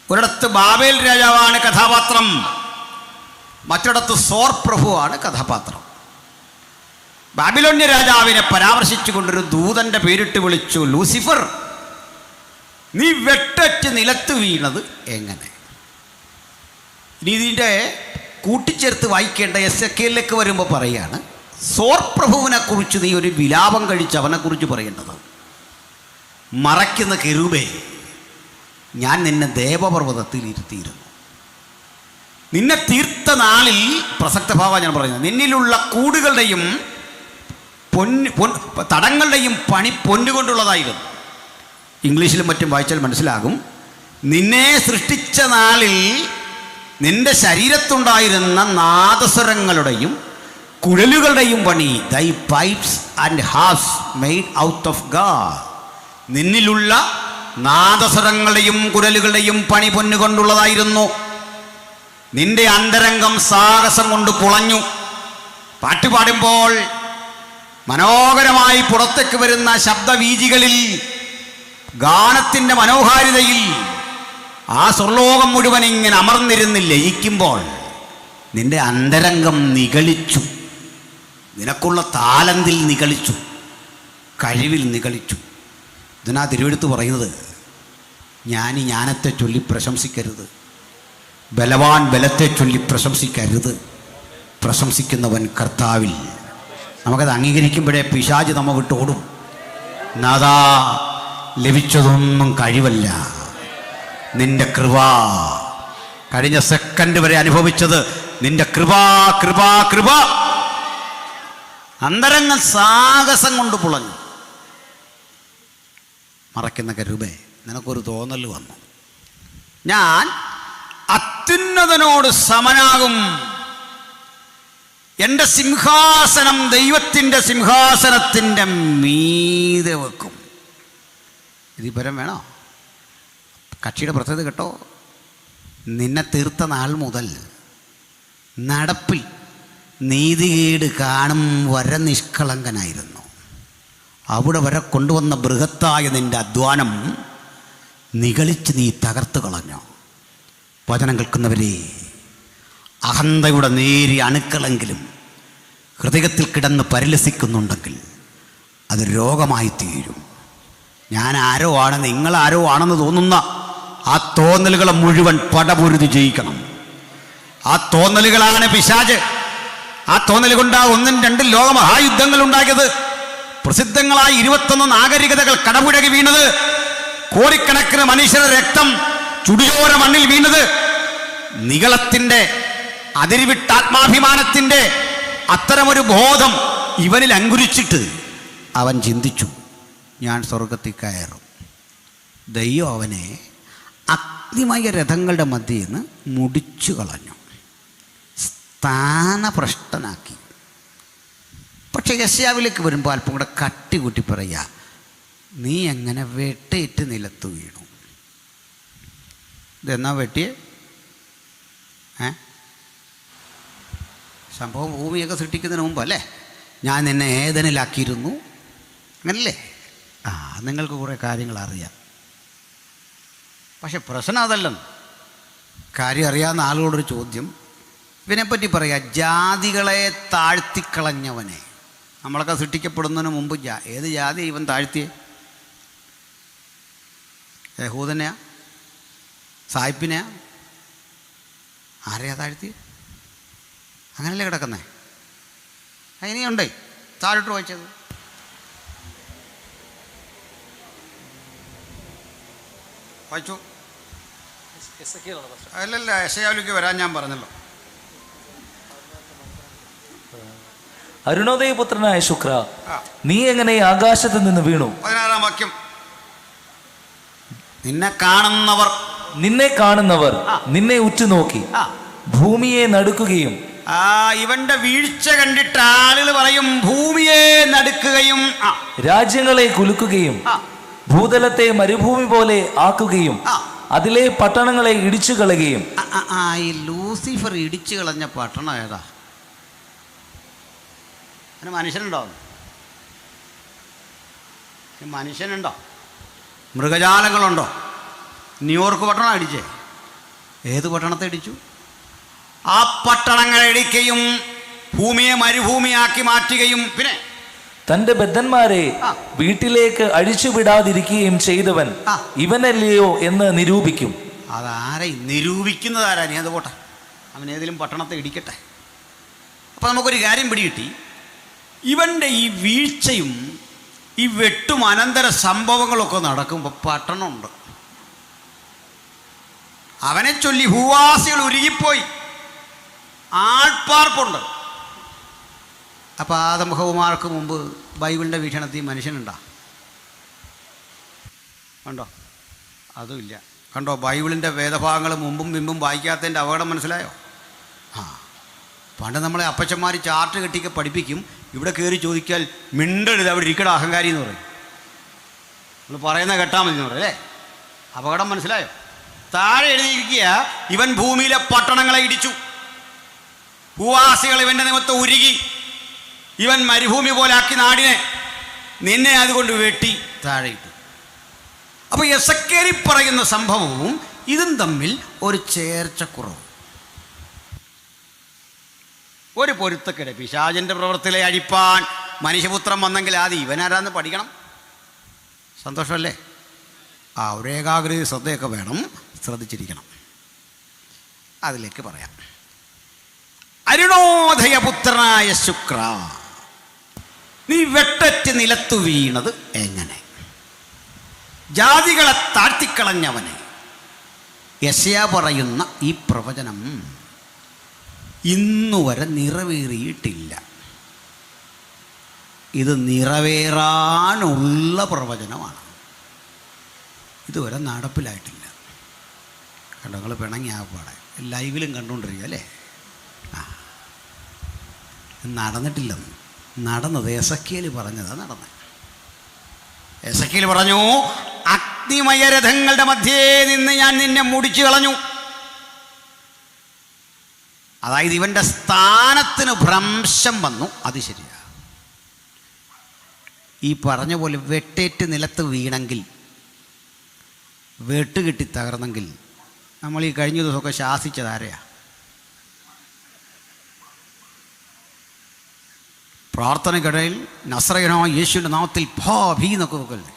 ഒരിടത്ത് ബാബേൽ രാജാവാണ് കഥാപാത്രം, മറ്റിടത്ത് സോർ പ്രഭുവാണ് കഥാപാത്രം. ബാബിലോണ്യ രാജാവിനെ പരാമർശിച്ചുകൊണ്ടൊരു ദൂതന്റെ പേരിട്ട് വിളിച്ചു, ലൂസിഫർ, നീ വെട്ടറ്റ് നിലത്ത് വീണത് എങ്ങനെ? ഇനി ഇതിൻ്റെ കൂട്ടിച്ചേർത്ത് വായിക്കേണ്ട എസെക്കിയേലിലേക്ക് വരുമ്പോൾ പറയുകയാണ്, സോർ പ്രഭുവിനെ കുറിച്ച് നീ ഒരു വിലാപം കഴിച്ച് അവനെക്കുറിച്ച് പറയേണ്ടത്. മറയ്ക്കുന്ന കെരൂബേ, ഞാൻ നിന്നെ ദേവപർവ്വതത്തിൽ ഇരുത്തിയിരുന്നു. നിന്നെ തീർത്ത നാളിൽ, പ്രസക്ത ഭാവം ഞാൻ പറയുന്നത്, നിന്നിലുള്ള കൂടുകളുടെയും തടങ്ങളുടെയും പണി പൊന്നുകൊണ്ടുള്ളതായിരുന്നു. ഇംഗ്ലീഷിലും മറ്റും വായിച്ചാൽ മനസ്സിലാകും. നിന്നെ സൃഷ്ടിച്ച നാളിൽ നിന്റെ ശരീരത്തുണ്ടായിരുന്ന നാദസ്വരങ്ങളുടെയും കുഴലുകളുടെയും പണി, the pipes and harps made out of God, നിന്നിലുള്ള നാദസ്വരങ്ങളുടെയും കുഴലുകളുടെയും പണി പൊന്നുകൊണ്ടുള്ളതായിരുന്നു. നിന്റെ അന്തരംഗം സാഹസം കൊണ്ട് കുളഞ്ഞു. പാട്ടുപാടുമ്പോൾ മനോഹരമായി പുറത്തേക്ക് വരുന്ന ശബ്ദവീജികളിൽ, ഗാനത്തിൻ്റെ മനോഹാരിതയിൽ ആ സ്വർലോകം മുഴുവൻ ഇങ്ങനെ അമർന്നിരുന്ന് ലയിക്കുമ്പോൾ നിന്റെ അന്തരംഗം നിഗളിച്ചു. നിനക്കുള്ള താലന്തിൽ നിഗളിച്ചു, കഴിവിൽ നിഗളിച്ചു. ഇതിനാ തിരുവെടുത്ത് പറയുന്നത്, ജ്ഞാനി ജ്ഞാനത്തെ ചൊല്ലി പ്രശംസിക്കരുത്, ബലവാൻ ബലത്തെ ചൊല്ലി പ്രശംസിക്കരുത്, പ്രശംസിക്കുന്നവൻ കർത്താവിൽ. നമുക്കത് അംഗീകരിക്കുമ്പോഴേ പിശാച് നമ്മ വിട്ടോടും. നാഥാ, ലഭിച്ചതൊന്നും കഴിവല്ല, നിന്റെ കൃപ. കഴിഞ്ഞ സെക്കൻഡ് വരെ അനുഭവിച്ചത് നിന്റെ കൃപ, കൃപ, കൃപ. അന്തരംഗം സാഹസം കൊണ്ട് പുളഞ്ഞു. മറയ്ക്കുന്ന കരൂബേ, നിനക്കൊരു തോന്നൽ വന്നു, ഞാൻ അത്യുന്നതനോട് സമനാകും, എൻ്റെ സിംഹാസനം ദൈവത്തിൻ്റെ സിംഹാസനത്തിൻ്റെ മീതെ വെക്കും. ഇതിൽ പരം വേണോ? കക്ഷിയുടെ പ്രത്യേകത കേട്ടോ. നിന്നെ തീർത്ത നാൾ മുതൽ നടപ്പിൽ നീതികേട് കാണും വരെ നിഷ്കളങ്കനായിരുന്നു. അവിടെ വരെ കൊണ്ടുവന്ന ബൃഹത്തായ നിൻ്റെ അധ്വാനം നിഗളിച്ച് നീ തകർത്ത് കളഞ്ഞു. വചനം കേൾക്കുന്നവരെ, അഹന്തയുടെ നേരിയ അണുക്കളെങ്കിലും ഹൃദയത്തിൽ കിടന്ന് പരിലസിക്കുന്നുണ്ടെങ്കിൽ അത് രോഗമായി തീരും. ഞാൻ ആരോ ആണ്, നിങ്ങളാരോ ആണെന്ന് തോന്നുന്ന ആ തോന്നലുകളെ മുഴുവൻ പടപൊരുതി ജയിക്കണം. ആ തോന്നലുകളാണ് പിശാച്. ആ തോന്നൽ കൊണ്ടാണ് 1, 2 ലോകമഹായുദ്ധങ്ങൾ ഉണ്ടാക്കിയത്. പ്രസിദ്ധങ്ങളായ 21 നാഗരികതകൾ കടപുഴകി വീണത്. കോടിക്കണക്കിന് മനുഷ്യരുടെ രക്തം ചുടിയോര മണ്ണിൽ വീണത്. നിഗളത്തിൻ്റെ അതിരിവിട്ട ആത്മാഭിമാനത്തിൻ്റെ അത്തരമൊരു ബോധം ഇവനിൽ അങ്കുരിച്ചിട്ട് അവൻ ചിന്തിച്ചു, ഞാൻ സ്വർഗത്തിൽ കയറും. ദൈവം അവനെ അഗ്നിമയ രഥങ്ങളുടെ മധ്യയിൽ നിന്ന് മുടിച്ചു കളഞ്ഞു, സ്ഥാനഭ്രഷ്ടനാക്കി. പക്ഷെ യെശയ്യാവിലേക്ക് വരുമ്പോൾ അല്പം കൂടെ കട്ടി കൂട്ടി പറയുക, നീ എങ്ങനെ വെട്ടേറ്റ് നിലത്ത് വീണു. ഇതെന്നാ വെട്ടിയേ? സംഭവം ഭൂമിയൊക്കെ സൃഷ്ടിക്കുന്നതിന് മുമ്പ് അല്ലേ? ഞാൻ നിന്നെ ഏദനിലാക്കിയിരുന്നു, അങ്ങനല്ലേ? നിങ്ങൾക്ക് കുറേ കാര്യങ്ങൾ അറിയാം. പക്ഷെ പ്രശ്നം അതല്ലെന്ന്. കാര്യം അറിയാവുന്ന ആളുകളോടൊരു ചോദ്യം, ഇവനെപ്പറ്റി പറയാം, ജാതികളെ താഴ്ത്തിക്കളഞ്ഞവനെ. നമ്മളൊക്കെ സൃഷ്ടിക്കപ്പെടുന്നതിന് മുമ്പ് ഏത് ജാതി ഇവൻ താഴ്ത്തിയേ? യഹൂദനെയാ? സായിപ്പിനെയാ? ആരെയാ താഴ്ത്തിയേ? അങ്ങനല്ലേ കിടക്കുന്നേ? ഇനിയുണ്ടേ താഴോട്ട് വായിച്ചത്. വായിച്ചു? അല്ലല്ല, യെശയ്യാവിലേക്ക് വരാൻ ഞാൻ പറഞ്ഞല്ലോ. അരുണോദയപുത്രനായ ശുക്ര, നീ എങ്ങനെ ആകാശത്ത് നിന്ന് വീണു? 16-ാം വാക്യം. നിന്നെ കാണുന്നവർ നിന്നെ ഉറ്റുനോക്കി ഭൂമിയെ നടുക്കുകയും. ഇവന്റെ വീഴ്ച കണ്ടിട്ട് ആളുകൾ പറയും ഭൂമിയെ നടുക്കുകയും, രാജ്യങ്ങളെ കുലുക്കുകയും ഭൂതലത്തെ മരുഭൂമി പോലെ ആക്കുകയും അതിലെ പട്ടണങ്ങളെ ഇടിച്ചു കളയുകയും. ഈ ലൂസിഫർ ഇടിച്ചു കളഞ്ഞ പട്ടണം ഏതാ? അതിന് മനുഷ്യനുണ്ടോ? മൃഗജാലങ്ങളുണ്ടോ? ന്യൂയോർക്ക് പട്ടണം ഇടിച്ചേ? ഏത് പട്ടണത്തെ ഇടിച്ചു? ആ പട്ടണങ്ങളെ ഇടിക്കുകയും ഭൂമിയെ മരുഭൂമിയാക്കി മാറ്റുകയും പിന്നെ തന്റെ ബദ്ധന്മാരെ വീട്ടിലേക്ക് അഴിച്ചുവിടാതിരിക്കുകയും ചെയ്തവൻ ഇവനല്ലയോ എന്ന് നിരൂപിക്കും. അതാരെ നിരൂപിക്കുന്നതാരാ? നീ അത് പോട്ടെ, അവൻ ഏതെങ്കിലും പട്ടണത്തെ ഇടിക്കട്ടെ. അപ്പം നമുക്കൊരു കാര്യം പിടികിട്ടി. ഇവൻ്റെ ഈ വീഴ്ചയും ഈ വെട്ടും അനന്തര സംഭവങ്ങളൊക്കെ നടക്കുമ്പോൾ പട്ടണമുണ്ട്. അവനെ ചൊല്ലി ഭൂവാസികൾ ഉരുകിപ്പോയി, ആൾപ്പാർപ്പുണ്ട്. അപ്പം ആദംഹവുമാർക്ക് മുമ്പ് ബൈബിളിൻ്റെ വീക്ഷണത്തിൽ മനുഷ്യനുണ്ടോ? കണ്ടോ? അതുമില്ല. കണ്ടോ? ബൈബിളിൻ്റെ വേദഭാഗങ്ങൾ മുമ്പും പിമ്പും വായിക്കാത്തതിൻ്റെ അപകടം മനസ്സിലായോ? പണ്ട് നമ്മളെ അപ്പച്ചന്മാർ ചാർട്ട് കെട്ടിയൊക്കെ പഠിപ്പിക്കും. ഇവിടെ കയറി ചോദിക്കാൽ മിണ്ടരുത്, അവിടെ ഇരിക്കട അഹങ്കാരി എന്ന് പറയും. നമ്മൾ പറയുന്ന കേട്ടാൽ മതി എന്ന് പറയും അല്ലേ? അപകടം മനസ്സിലായോ? താഴെ എഴുതിയിരിക്കുക, ഇവൻ ഭൂമിയിലെ പട്ടണങ്ങളെ ഇടിച്ചു, ഭൂവാസികൾ ഇവൻ്റെ നിമിത്തം ഉരുകി, ഇവൻ മരുഭൂമി പോലാക്കി നാടിനെ, നിന്നെ അതുകൊണ്ട് വെട്ടി താഴെ ഇട്ടു. അപ്പോൾ എസക്കേലി പറയുന്ന സംഭവവും ഇതും തമ്മിൽ ഒരു ചേർച്ചക്കുറവ്, ഒരു പൊരുത്തക്കേട്. പിശാചിൻ്റെ പ്രവൃത്തിയിലെ അഴിപ്പാൻ മനുഷ്യപുത്രൻ വന്നെങ്കിൽ ആദ്യം ഇവനാരാന്ന് പഠിക്കണം. സന്തോഷമല്ലേ? ഒരു ഏകാഗ്രത ശ്രദ്ധയൊക്കെ വേണം, ശ്രദ്ധിച്ചിരിക്കണം. അതിലേക്ക് പറയാം. അരുണോദയപുത്രനായ ശുക്ര, നീ വെട്ടറ്റ് നിലത്തു വീണത് എങ്ങനെ? ജാതികളെ താഴ്ത്തിക്കളഞ്ഞവനെ. യെശയ്യാ പറയുന്ന ഈ പ്രവചനം ഇന്നുവരെ നിറവേറിയിട്ടില്ല. ഇത് നിറവേറാനുള്ള പ്രവചനമാണ്. ഇതുവരെ നടപ്പിലായിട്ടില്ല. കണ്ടോ? നിങ്ങൾ പിണങ്ങി ആപ്പാടെ ലൈവിലും കണ്ടുകൊണ്ടിരിക്കുക അല്ലേ? നടന്നിട്ടില്ലെന്ന്. നടന്നത് എസക്കേൽ പറഞ്ഞതാണ് നടന്നത്. എസക്കേൽ പറഞ്ഞു, അഗ്നിമയ രഥങ്ങളുടെ മധ്യേ നിന്ന് ഞാൻ നിന്നെ മുടിച്ചു കളഞ്ഞു. അതായത് ഇവൻ്റെ സ്ഥാനത്തിന് ഭ്രംശം വന്നു. അത് ശരിയാ. ഈ പറഞ്ഞ പോലെ വെട്ടേറ്റ് നിലത്ത് വീണെങ്കിൽ, വെട്ടുകിട്ടി തകർന്നെങ്കിൽ നമ്മൾ ഈ കഴിഞ്ഞ ദിവസമൊക്കെ ശാസിച്ചതാരെയാ? പ്രാർത്ഥനയ്ക്കിടയിൽ നസ്രയനായ യേശുവിൻ്റെ നാമത്തിൽ ഭാഭി എന്നൊക്കെ വെക്കല്ലേ,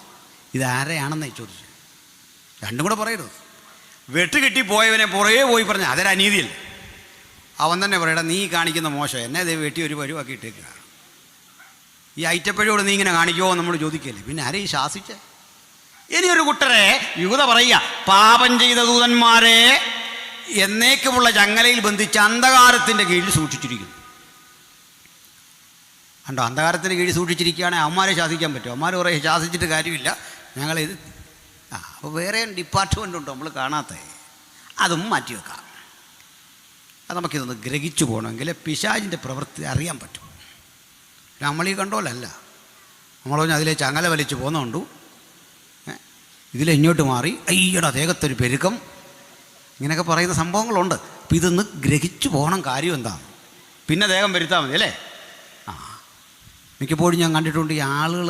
ഇതാരെയാണെന്ന് ചോദിച്ചു. രണ്ടും കൂടെ പറയരുത്. വെട്ടുകിട്ടി പോയവനെ പുറകെ പോയി പറഞ്ഞ അതൊരു അനീതിയല്ലേ? അവൻ തന്നെ പറയടാ, നീ കാണിക്കുന്ന മോശം, എന്നെ അതേ വെട്ടി ഒരു പരുവാക്കി ഇട്ടേക്കുക. ഈ ഐറ്റപ്പഴയോട് നീ ഇങ്ങനെ കാണിക്കുമോ നമ്മൾ ചോദിക്കല്ലേ? പിന്നെ ആരെയും ശാസിച്ചേ? ഇനിയൊരു കൂട്ടരെ യുവത പറയുക, പാപം ചെയ്ത ദൂതന്മാരെ എന്നേക്കുമുള്ള ചങ്ങലയിൽ ബന്ധിച്ച് അന്ധകാരത്തിൻ്റെ കീഴിൽ സൂക്ഷിച്ചിരിക്കുന്നു. കണ്ടോ? അന്ധകാരത്തിൻ്റെ കീഴിൽ സൂക്ഷിച്ചിരിക്കുകയാണെങ്കിൽ അവന്മാരെ ശാസിക്കാൻ പറ്റുമോ? അവന്മാർ പറയും ശാസിച്ചിട്ട് കാര്യമില്ല, ഞങ്ങളിത് അപ്പോൾ വേറെ ഡിപ്പാർട്ട്മെൻ്റ് ഉണ്ടോ നമ്മൾ കാണാത്ത? അതും മാറ്റി വെക്കാം. അത് നമുക്കിതൊന്ന് ഗ്രഹിച്ചു പോകണമെങ്കിൽ പിശാചിൻ്റെ പ്രവൃത്തി അറിയാൻ പറ്റും. നമ്മളീ കണ്ടോലല്ല. നമ്മൾ പറഞ്ഞാൽ അതിലെ ചങ്ങല വലിച്ച് പോകുന്നുണ്ടു, ഇതിലെ ഇങ്ങോട്ട് മാറി അയ്യടാ ദേഹത്തൊരു പെരുക്കം, ഇങ്ങനെയൊക്കെ പറയുന്ന സംഭവങ്ങളുണ്ട്. അപ്പം ഇതൊന്ന് ഗ്രഹിച്ചു പോകണം. കാര്യം എന്താണ്? പിന്നെ ദേഹം വരുത്താൽ മതി അല്ലേ? മിക്കപ്പോഴും ഞാൻ കണ്ടിട്ടുണ്ട് ഈ ആളുകൾ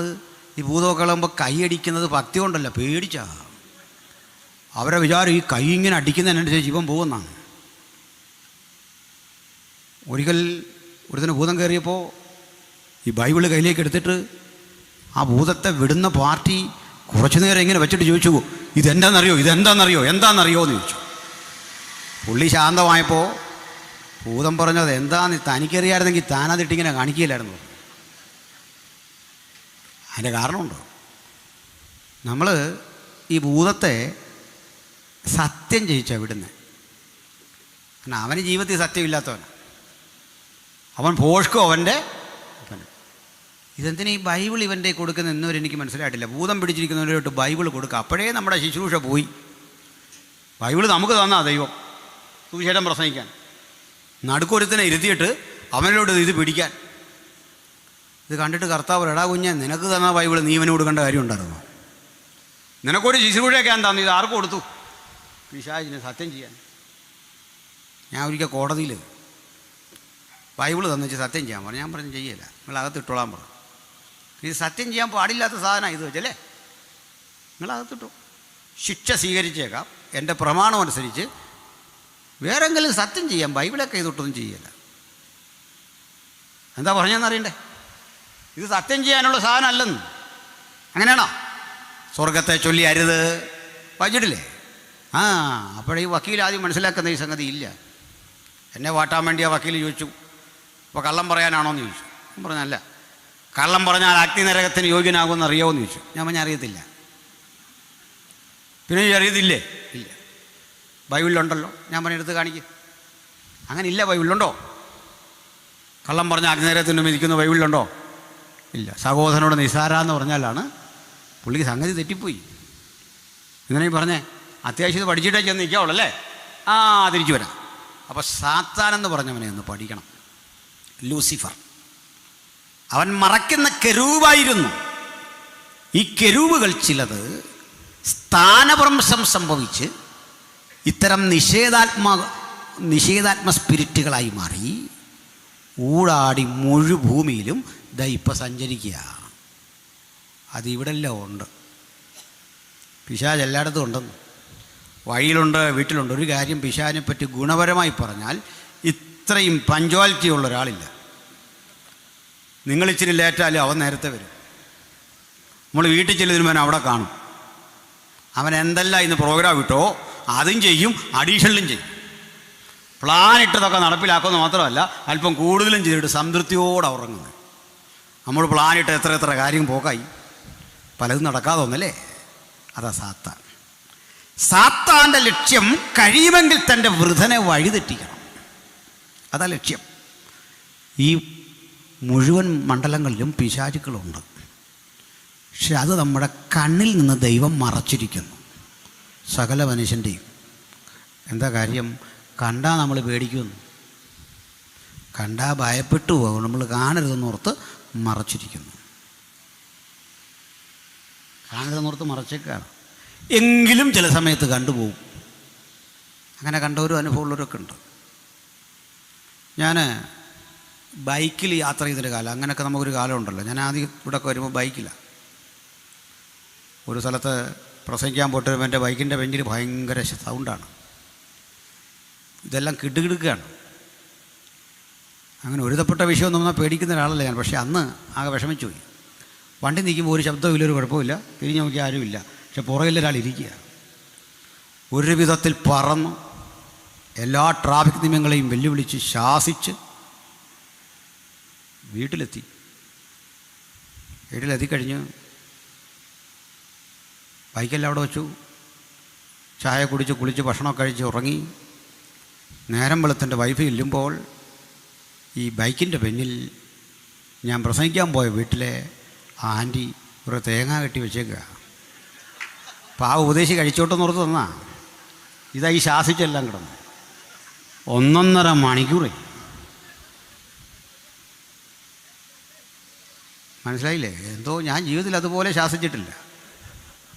ഈ ഭൂതമൊക്കെ കളയുമ്പോൾ കൈയടിക്കുന്നത് ഭക്തി കൊണ്ടല്ല, പേടിച്ചാ. അവരെ വിചാരം ഈ കൈ ഇങ്ങനെ അടിക്കുന്നതിനനുസരിച്ച് ജീവൻ പോകുന്നതാണ്. ഒരിക്കൽ ഒരുത്തന് ഭൂതം കയറിയപ്പോൾ ഈ ബൈബിള് കയ്യിലേക്ക് എടുത്തിട്ട് ആ ഭൂതത്തെ വിടുന്ന പാർട്ടി കുറച്ചു നേരം ഇങ്ങനെ വെച്ചിട്ട് ചോദിച്ചു, ഇതെന്താണെന്നറിയോ എന്താണെന്നറിയോ എന്ന് ചോദിച്ചു. പുള്ളി ശാന്തമായപ്പോൾ ഭൂതം പറഞ്ഞത് എന്താന്ന് തനിക്കറിയായിരുന്നെങ്കിൽ താനതിട്ടിങ്ങനെ കാണിക്കില്ലായിരുന്നു. അതിൻ്റെ കാരണമുണ്ടോ? നമ്മൾ ഈ ഭൂതത്തെ സത്യം ജയിച്ചാണ് വിടുന്നത്. കാരണം അവന് ജീവിതത്തിൽ സത്യമില്ലാത്തവനാണ്. അവൻ ഭോഷ്കോ അവൻ്റെ. ഇതെന്തിനാ ഈ ബൈബിൾ ഇവൻ്റെ കൊടുക്കുന്ന എന്നവരെ എനിക്ക് മനസ്സിലായിട്ടില്ല. ഭൂതം പിടിച്ചിരിക്കുന്നവരോട്ട് ബൈബിൾ കൊടുക്കുക. അപ്പോഴേ നമ്മുടെ ശുശ്രൂഷ പോയി. ബൈബിൾ നമുക്ക് തന്നാ ദൈവം സുവിശേഷം പ്രസംഗിക്കാൻ, നടുക്കൊരുത്തിനെ ഇരുത്തിയിട്ട് അവനോട് ഇത് പിടിക്കാൻ. ഇത് കണ്ടിട്ട് കർത്താവ്, എടാ കുഞ്ഞെ, നിനക്ക് തന്ന ബൈബിൾ നീ ഇവന് കൊടുക്കേണ്ട കാര്യം ഉണ്ടായിരുന്നോ? നിനക്കൊരു ശുശ്രൂഷയൊക്കെ ഞാൻ തന്നു, ഇത് ആർക്ക് കൊടുത്തു? പിശാചിന് സത്യം ചെയ്യാൻ. ഞാൻ ഒരിക്കൽ കോടതിയിൽ ബൈബിൾ തന്നിച്ച് സത്യം ചെയ്യാൻ പറഞ്ഞു. ഞാൻ പറഞ്ഞു ചെയ്യില്ല, നിങ്ങളകത്തിട്ടോളാൻ പറഞ്ഞു. ഇത് സത്യം ചെയ്യാൻ പാടില്ലാത്ത സാധനമാണ് ഇത് വെച്ചല്ലേ, നിങ്ങളകത്തിട്ടു, ശിക്ഷ സ്വീകരിച്ചേക്കാം, എൻ്റെ പ്രമാണം അനുസരിച്ച് വേറെങ്കിലും സത്യം ചെയ്യാം, ബൈബിളൊക്കെ ചെയ്തിട്ടൊന്നും ചെയ്യില്ല. എന്താ പറഞ്ഞതെന്നറിയണ്ടേ? ഇത് സത്യം ചെയ്യാനുള്ള സാധനം അല്ലെന്ന്. അങ്ങനെയാണോ? സ്വർഗത്തെ ചൊല്ലി അരുത് വായിച്ചിട്ടില്ലേ? അപ്പോഴീ വക്കീൽ ആദ്യം മനസ്സിലാക്കുന്ന ഈ സംഗതി ഇല്ല. എന്നെ വാട്ടാൻ വേണ്ടി ആ വക്കീൽ ചോദിച്ചു, അപ്പോൾ കള്ളം പറയാനാണോ എന്ന് ചോദിച്ചു. ഞാൻ പറഞ്ഞല്ല. കള്ളം പറഞ്ഞാൽ അഗ്നിനരകത്തിന് യോഗ്യനാകുമെന്ന് അറിയാമോ എന്ന് ചോദിച്ചു. ഞാൻ പറഞ്ഞാൽ അറിയത്തില്ല. പിന്നെ അറിയത്തില്ലേ? ഇല്ല. ബൈബിളിലുണ്ടല്ലോ. ഞാൻ പറഞ്ഞെടുത്ത് കാണിക്കുക. അങ്ങനെ ഇല്ല. ബൈബിളിലുണ്ടോ? കള്ളം പറഞ്ഞാൽ അഗ്നിനരകത്തിന് ഇരിക്കുന്ന ബൈബിളിലുണ്ടോ? ഇല്ല. സഹോദരനോട് നിസാര എന്ന് പറഞ്ഞാലാണ് പുള്ളിക്ക് സംഗതി തെറ്റിപ്പോയി. ഇങ്ങനെ പറഞ്ഞേ, അത്യാവശ്യം ഇത് പഠിച്ചിട്ടേ ചെന്ന് നിൽക്കാവുള്ളല്ലേ? തിരിച്ചു വരാം. അപ്പോൾ സാത്താനെന്ന് പറഞ്ഞവനെ ഒന്ന് പഠിക്കണം. ലൂസിഫർ, അവൻ മറയ്ക്കുന്ന കെരൂബായിരുന്നു. ഈ കെരൂബുകൾ ചിലത് സ്ഥാനഭ്രംശം സംഭവിച്ച് ഇത്തരം നിഷേധാത്മ സ്പിരിറ്റുകളായി മാറി ഊടാടി മുഴുഭൂമിയിലും ഇപ്പം സഞ്ചരിക്കുക. അതിവിടെല്ലാം ഉണ്ട്. പിശാച് എല്ലായിടത്തും ഉണ്ടെന്ന്. വഴിയിലുണ്ട്, വീട്ടിലുണ്ട്. ഒരു കാര്യം പിശാചിനെ പറ്റി ഗുണപരമായി പറഞ്ഞാൽ ഇത്രയും പഞ്ച്വാലിറ്റി ഉള്ള ഒരാളില്ല. നിങ്ങളിച്ചിരി ലേറ്റാലും അവൻ നേരത്തെ വരും. നമ്മൾ വീട്ടിൽ ചെല്ലുന്നതിന് അവിടെ കാണും. അവൻ എന്തെല്ലാം ഇന്ന് പ്രോഗ്രാം ഇട്ടോ അതും ചെയ്യും, അഡീഷണലും ചെയ്യും. പ്ലാൻ ഇട്ടതൊക്കെ നടപ്പിലാക്കുമെന്ന് മാത്രമല്ല, അല്പം കൂടുതലും ചെയ്തിട്ട് സംതൃപ്തിയോടെ ഉറങ്ങുന്നത്. നമ്മൾ പ്ലാനിട്ട് എത്ര കാര്യം പോക്കായി, പലതും നടക്കാതെ ഒന്നല്ലേ? അതാ സാത്താൻ. സാത്താൻ്റെ ലക്ഷ്യം കഴിയുമെങ്കിൽ തൻ്റെ വൃഥനെ വഴിതെറ്റിക്കണം. അതാ ലക്ഷ്യം. ഈ മുഴുവൻ മണ്ഡലങ്ങളിലും പിശാചുക്കളുണ്ട്. പക്ഷെ അത് നമ്മുടെ കണ്ണിൽ നിന്ന് ദൈവം മറച്ചിരിക്കുന്നു. സകല മനുഷ്യൻ്റെയും. എന്താ കാര്യം? കണ്ടാൽ നമ്മൾ പേടിക്കുന്നു, കണ്ടാൽ ഭയപ്പെട്ടു പോകും. നമ്മൾ കാണരുതെന്നോർത്ത് മറച്ചിരിക്കുന്നു. കാണരുതെന്നോർത്ത് മറച്ചേക്കാണ്. എങ്കിലും ചില സമയത്ത് കണ്ടുപോകും. അങ്ങനെ കണ്ടവരും അനുഭവമുള്ളവരൊക്കെ ഉണ്ട്. ഞാൻ ബൈക്കിൽ യാത്ര ചെയ്തൊരു കാലം, അങ്ങനെയൊക്കെ നമുക്കൊരു കാലം ഉണ്ടല്ലോ. ഞാൻ ആദ്യം ഇവിടെയൊക്കെ വരുമ്പോൾ ബൈക്കിലാണ്. ഒരു സ്ഥലത്ത് പ്രസംഗിക്കാൻ പോയിട്ട് വരുമ്പോൾ എൻ്റെ ബൈക്കിൻ്റെ ബെഞ്ചിൽ ഭയങ്കര സൗണ്ടാണ്. ഇതെല്ലാം കിടുകിടുക്കുകയാണ്. അങ്ങനെ ഒരുതപ്പെട്ട വിഷയമൊന്നും നമ്മൾ പേടിക്കുന്ന ഒരാളല്ല ഞാൻ. പക്ഷേ അന്ന് ആകെ വിഷമിച്ചു പോയി. വണ്ടി നിൽക്കുമ്പോൾ ഒരു ശബ്ദമില്ല, ഒരു കുഴപ്പമില്ല, തിരിഞ്ഞു നോക്കിയാൽ ആരുമില്ല. പക്ഷെ പുറകിൽ ഒരാൾ ഇരിക്കുക. ഒരു വിധത്തിൽ പറന്നു എല്ലാ ട്രാഫിക് നിയമങ്ങളെയും വെല്ലുവിളിച്ച് ശാസിച്ച് വീട്ടിലെത്തിക്കഴിഞ്ഞ് ബൈക്കെല്ലാം അവിടെ വെച്ചു. ചായ കുടിച്ച് കുളിച്ച് ഭക്ഷണമൊക്കെ കഴിച്ച് ഉറങ്ങി. നേരം വെളുത്തിൻ്റെ വൈഫ് ഇല്ലുമ്പോൾ ഈ ബൈക്കിൻ്റെ പിന്നിൽ ഞാൻ പ്രസംഗിക്കാൻ പോയ വീട്ടിലെ ആൻറ്റി ഒരു തേങ്ങ കെട്ടി വെച്ചേക്കുക. അപ്പോൾ ആ ഉപദേശി കഴിച്ചോട്ടെന്ന് ഓർത്ത് തന്നാ. ഇതായി ശാസിച്ചെല്ലാം കിടന്നു. 1.5 മണിക്കൂർ. മനസ്സിലായില്ലേ? എന്തോ ഞാൻ ജീവിതത്തിൽ അതുപോലെ ശാസിച്ചിട്ടില്ല.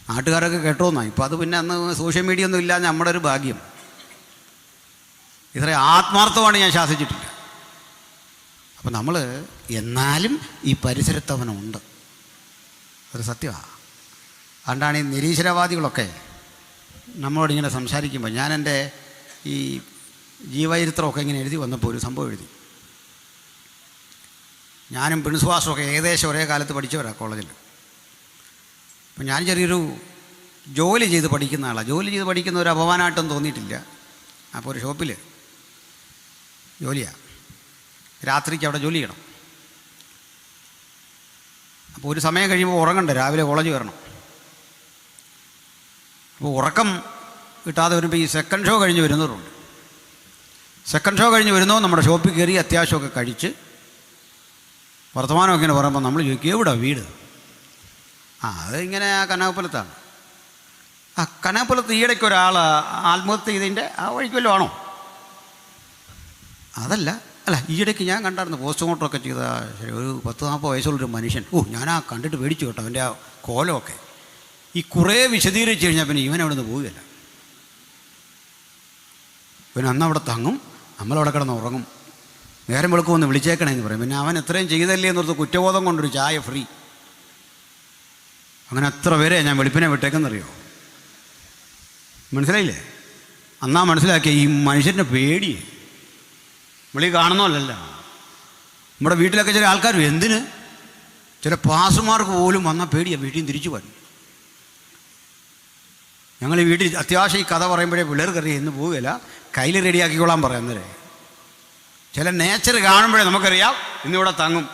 നാട്ടുകാരൊക്കെ കേട്ടോന്നാ. ഇപ്പോൾ അത് പിന്നെ അന്ന് സോഷ്യൽ മീഡിയ ഒന്നും ഇല്ലാതെ നമ്മുടെ ഒരു ഭാഗ്യം. ഇത്ര ആത്മാർത്ഥമാണ് ഞാൻ ശാസിച്ചിട്ടില്ല. അപ്പം നമ്മൾ എന്നാലും ഈ പരിസരത്തവനുണ്ട്. ഒരു സത്യമാണ്. അതുകൊണ്ടാണ് ഈ നിരീശ്വരവാദികളൊക്കെ നമ്മളോടിങ്ങനെ സംസാരിക്കുമ്പോൾ, ഞാൻ എൻ്റെ ഈ ജീവചരിത്രമൊക്കെ ഇങ്ങനെ എഴുതി വന്നപ്പോൾ ഒരു സംഭവം എഴുതി. ഞാനും പ്രിൻസുവാസമൊക്കെ ഏകദേശം ഒരേ കാലത്ത് പഠിച്ചവരാണ് കോളേജിൽ. അപ്പം ഞാൻ ചെറിയൊരു ജോലി ചെയ്ത് പഠിക്കുന്ന ആളാണ്. ജോലി ചെയ്ത് പഠിക്കുന്ന ഒരു അപമാനമായിട്ടൊന്നും തോന്നിയിട്ടില്ല. അപ്പോൾ ഒരു ഷോപ്പിൽ ജോലിയാണ്. രാത്രിക്ക് അവിടെ ജോലി ചെയ്യണം. അപ്പോൾ ഒരു സമയം കഴിയുമ്പോൾ ഉറങ്ങണ്ടേ, രാവിലെ കോളേജ് വരണം. അപ്പോൾ ഉറക്കം കിട്ടാതെ വരുമ്പോൾ ഈ സെക്കൻഡ് ഷോ കഴിഞ്ഞ് വരുന്നവരുണ്ട്. സെക്കൻഡ് ഷോ കഴിഞ്ഞ് വരുന്നോ നമ്മുടെ ഷോപ്പിൽ കയറി അത്യാവശ്യമൊക്കെ കഴിച്ച് വർത്തമാനം ഇങ്ങനെ പറയുമ്പോൾ നമ്മൾ ചോദിക്കും എവിടെ വീട്? അത് ഇങ്ങനെ ആ കനകപ്പുലത്താണ്. ആ കനകപ്പുലത്ത് ഈയിടയ്ക്ക് ഒരാൾ ആത്മഹത്യ ചെയ്തതിൻ്റെ ആ വഴിക്ക് ആണോ? അതല്ല. ഈയിടയ്ക്ക് ഞാൻ കണ്ടായിരുന്നു പോസ്റ്റ്മോർട്ടമൊക്കെ ചെയ്ത ശരി ഒരു 10-40 വയസ്സുള്ളൊരു മനുഷ്യൻ. ഞാൻ ആ കണ്ടിട്ട് പേടിച്ചു കേട്ടോ, അവൻ്റെ ആ കോലമൊക്കെ. ഈ കുറേ വിശദീകരിച്ച് കഴിഞ്ഞാൽ പിന്നെ ഇവൻ അവിടെ നിന്ന് പോവുകയല്ല. പിന്നെ അന്ന് അവിടെ തങ്ങും, നമ്മളവിടെ കിടന്ന് ഉറങ്ങും. നേരം വെളുക്കുമെന്ന് വിളിച്ചേക്കണേന്ന് പറയും. പിന്നെ അവൻ എത്രയും ചെയ്തല്ലേ എന്നോർത്ത് കുറ്റബോധം കൊണ്ടൊരു ചായ ഫ്രീ. അങ്ങനെ എത്ര പേരെ ഞാൻ വെളുപ്പിനെ വിട്ടേക്കെന്നറിയോ? മനസ്സിലായില്ലേ? അന്നാ മനസ്സിലാക്കിയ ഈ മനുഷ്യൻ്റെ പേടി വിളി കാണുന്നതല്ല. നമ്മുടെ വീട്ടിലൊക്കെ ചില ആൾക്കാർ എന്തിന് ചില പാസുമാർക്ക് പോലും വന്നാൽ പേടിയാണ് വീട്ടിൽ നിന്ന് തിരിച്ചു പോകാൻ. ഞങ്ങൾ ഈ വീട്ടിൽ അത്യാവശ്യം ഈ കഥ പറയുമ്പോഴേ പിള്ളേർ കയറി എന്ന് പോവുകയില്ല, കയ്യിൽ റെഡിയാക്കിക്കോളാൻ പറയുന്നവരെ. ചില നേച്ചർ കാണുമ്പോഴേ നമുക്കറിയാം ഇന്നിവിടെ തങ്ങും.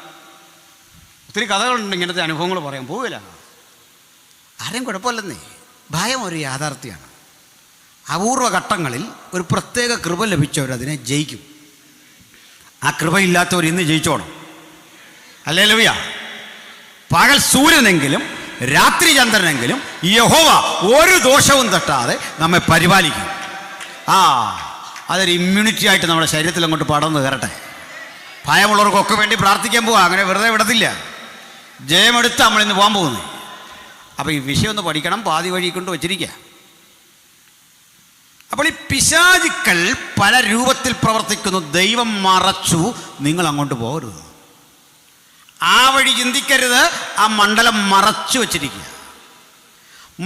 ഒത്തിരി കഥകളുണ്ട് ഇങ്ങനത്തെ അനുഭവങ്ങൾ പറയാൻ പോവില്ല. ആരെയും കുഴപ്പമില്ലെന്നേ. ഭയം ഒരു യാഥാർത്ഥ്യമാണ്. അപൂർവ ഘട്ടങ്ങളിൽ ഒരു പ്രത്യേക കൃപ ലഭിച്ചവരതിനെ ജയിക്കും. ആ കൃപയില്ലാത്തവർ ഇന്ന് ജയിച്ചോണം. ഹല്ലേലൂയ. പകൽ സൂര്യനെങ്കിലും രാത്രി ചന്ദ്രനെങ്കിലും യഹോവ ഒരു ദോഷവും തട്ടാതെ നമ്മെ പരിപാലിക്കും. അതൊരു ഇമ്മ്യൂണിറ്റി ആയിട്ട് നമ്മുടെ ശരീരത്തിൽ അങ്ങോട്ട് പടർന്ന് കയറട്ടെ. ഭയമുള്ളവർക്കൊക്കെ വേണ്ടി പ്രാർത്ഥിക്കാൻ പോവാം. അങ്ങനെ വെറുതെ വിടത്തില്ല. ജയമെടുത്ത് നമ്മളിന്ന് പോകാൻ പോകുന്നത്. അപ്പോൾ ഈ വിഷയം ഒന്ന് പഠിക്കണം. പാതി വഴി കൊണ്ട് വച്ചിരിക്കുക. അപ്പോൾ ഈ പിശാചുക്കൾ പല രൂപത്തിൽ പ്രവർത്തിക്കുന്നു. ദൈവം മറച്ചു, നിങ്ങൾ അങ്ങോട്ട് പോകരുത്. ആ വഴി ചിന്തിക്കരുത്. ആ മണ്ഡലം മറച്ചു വച്ചിരിക്കുക.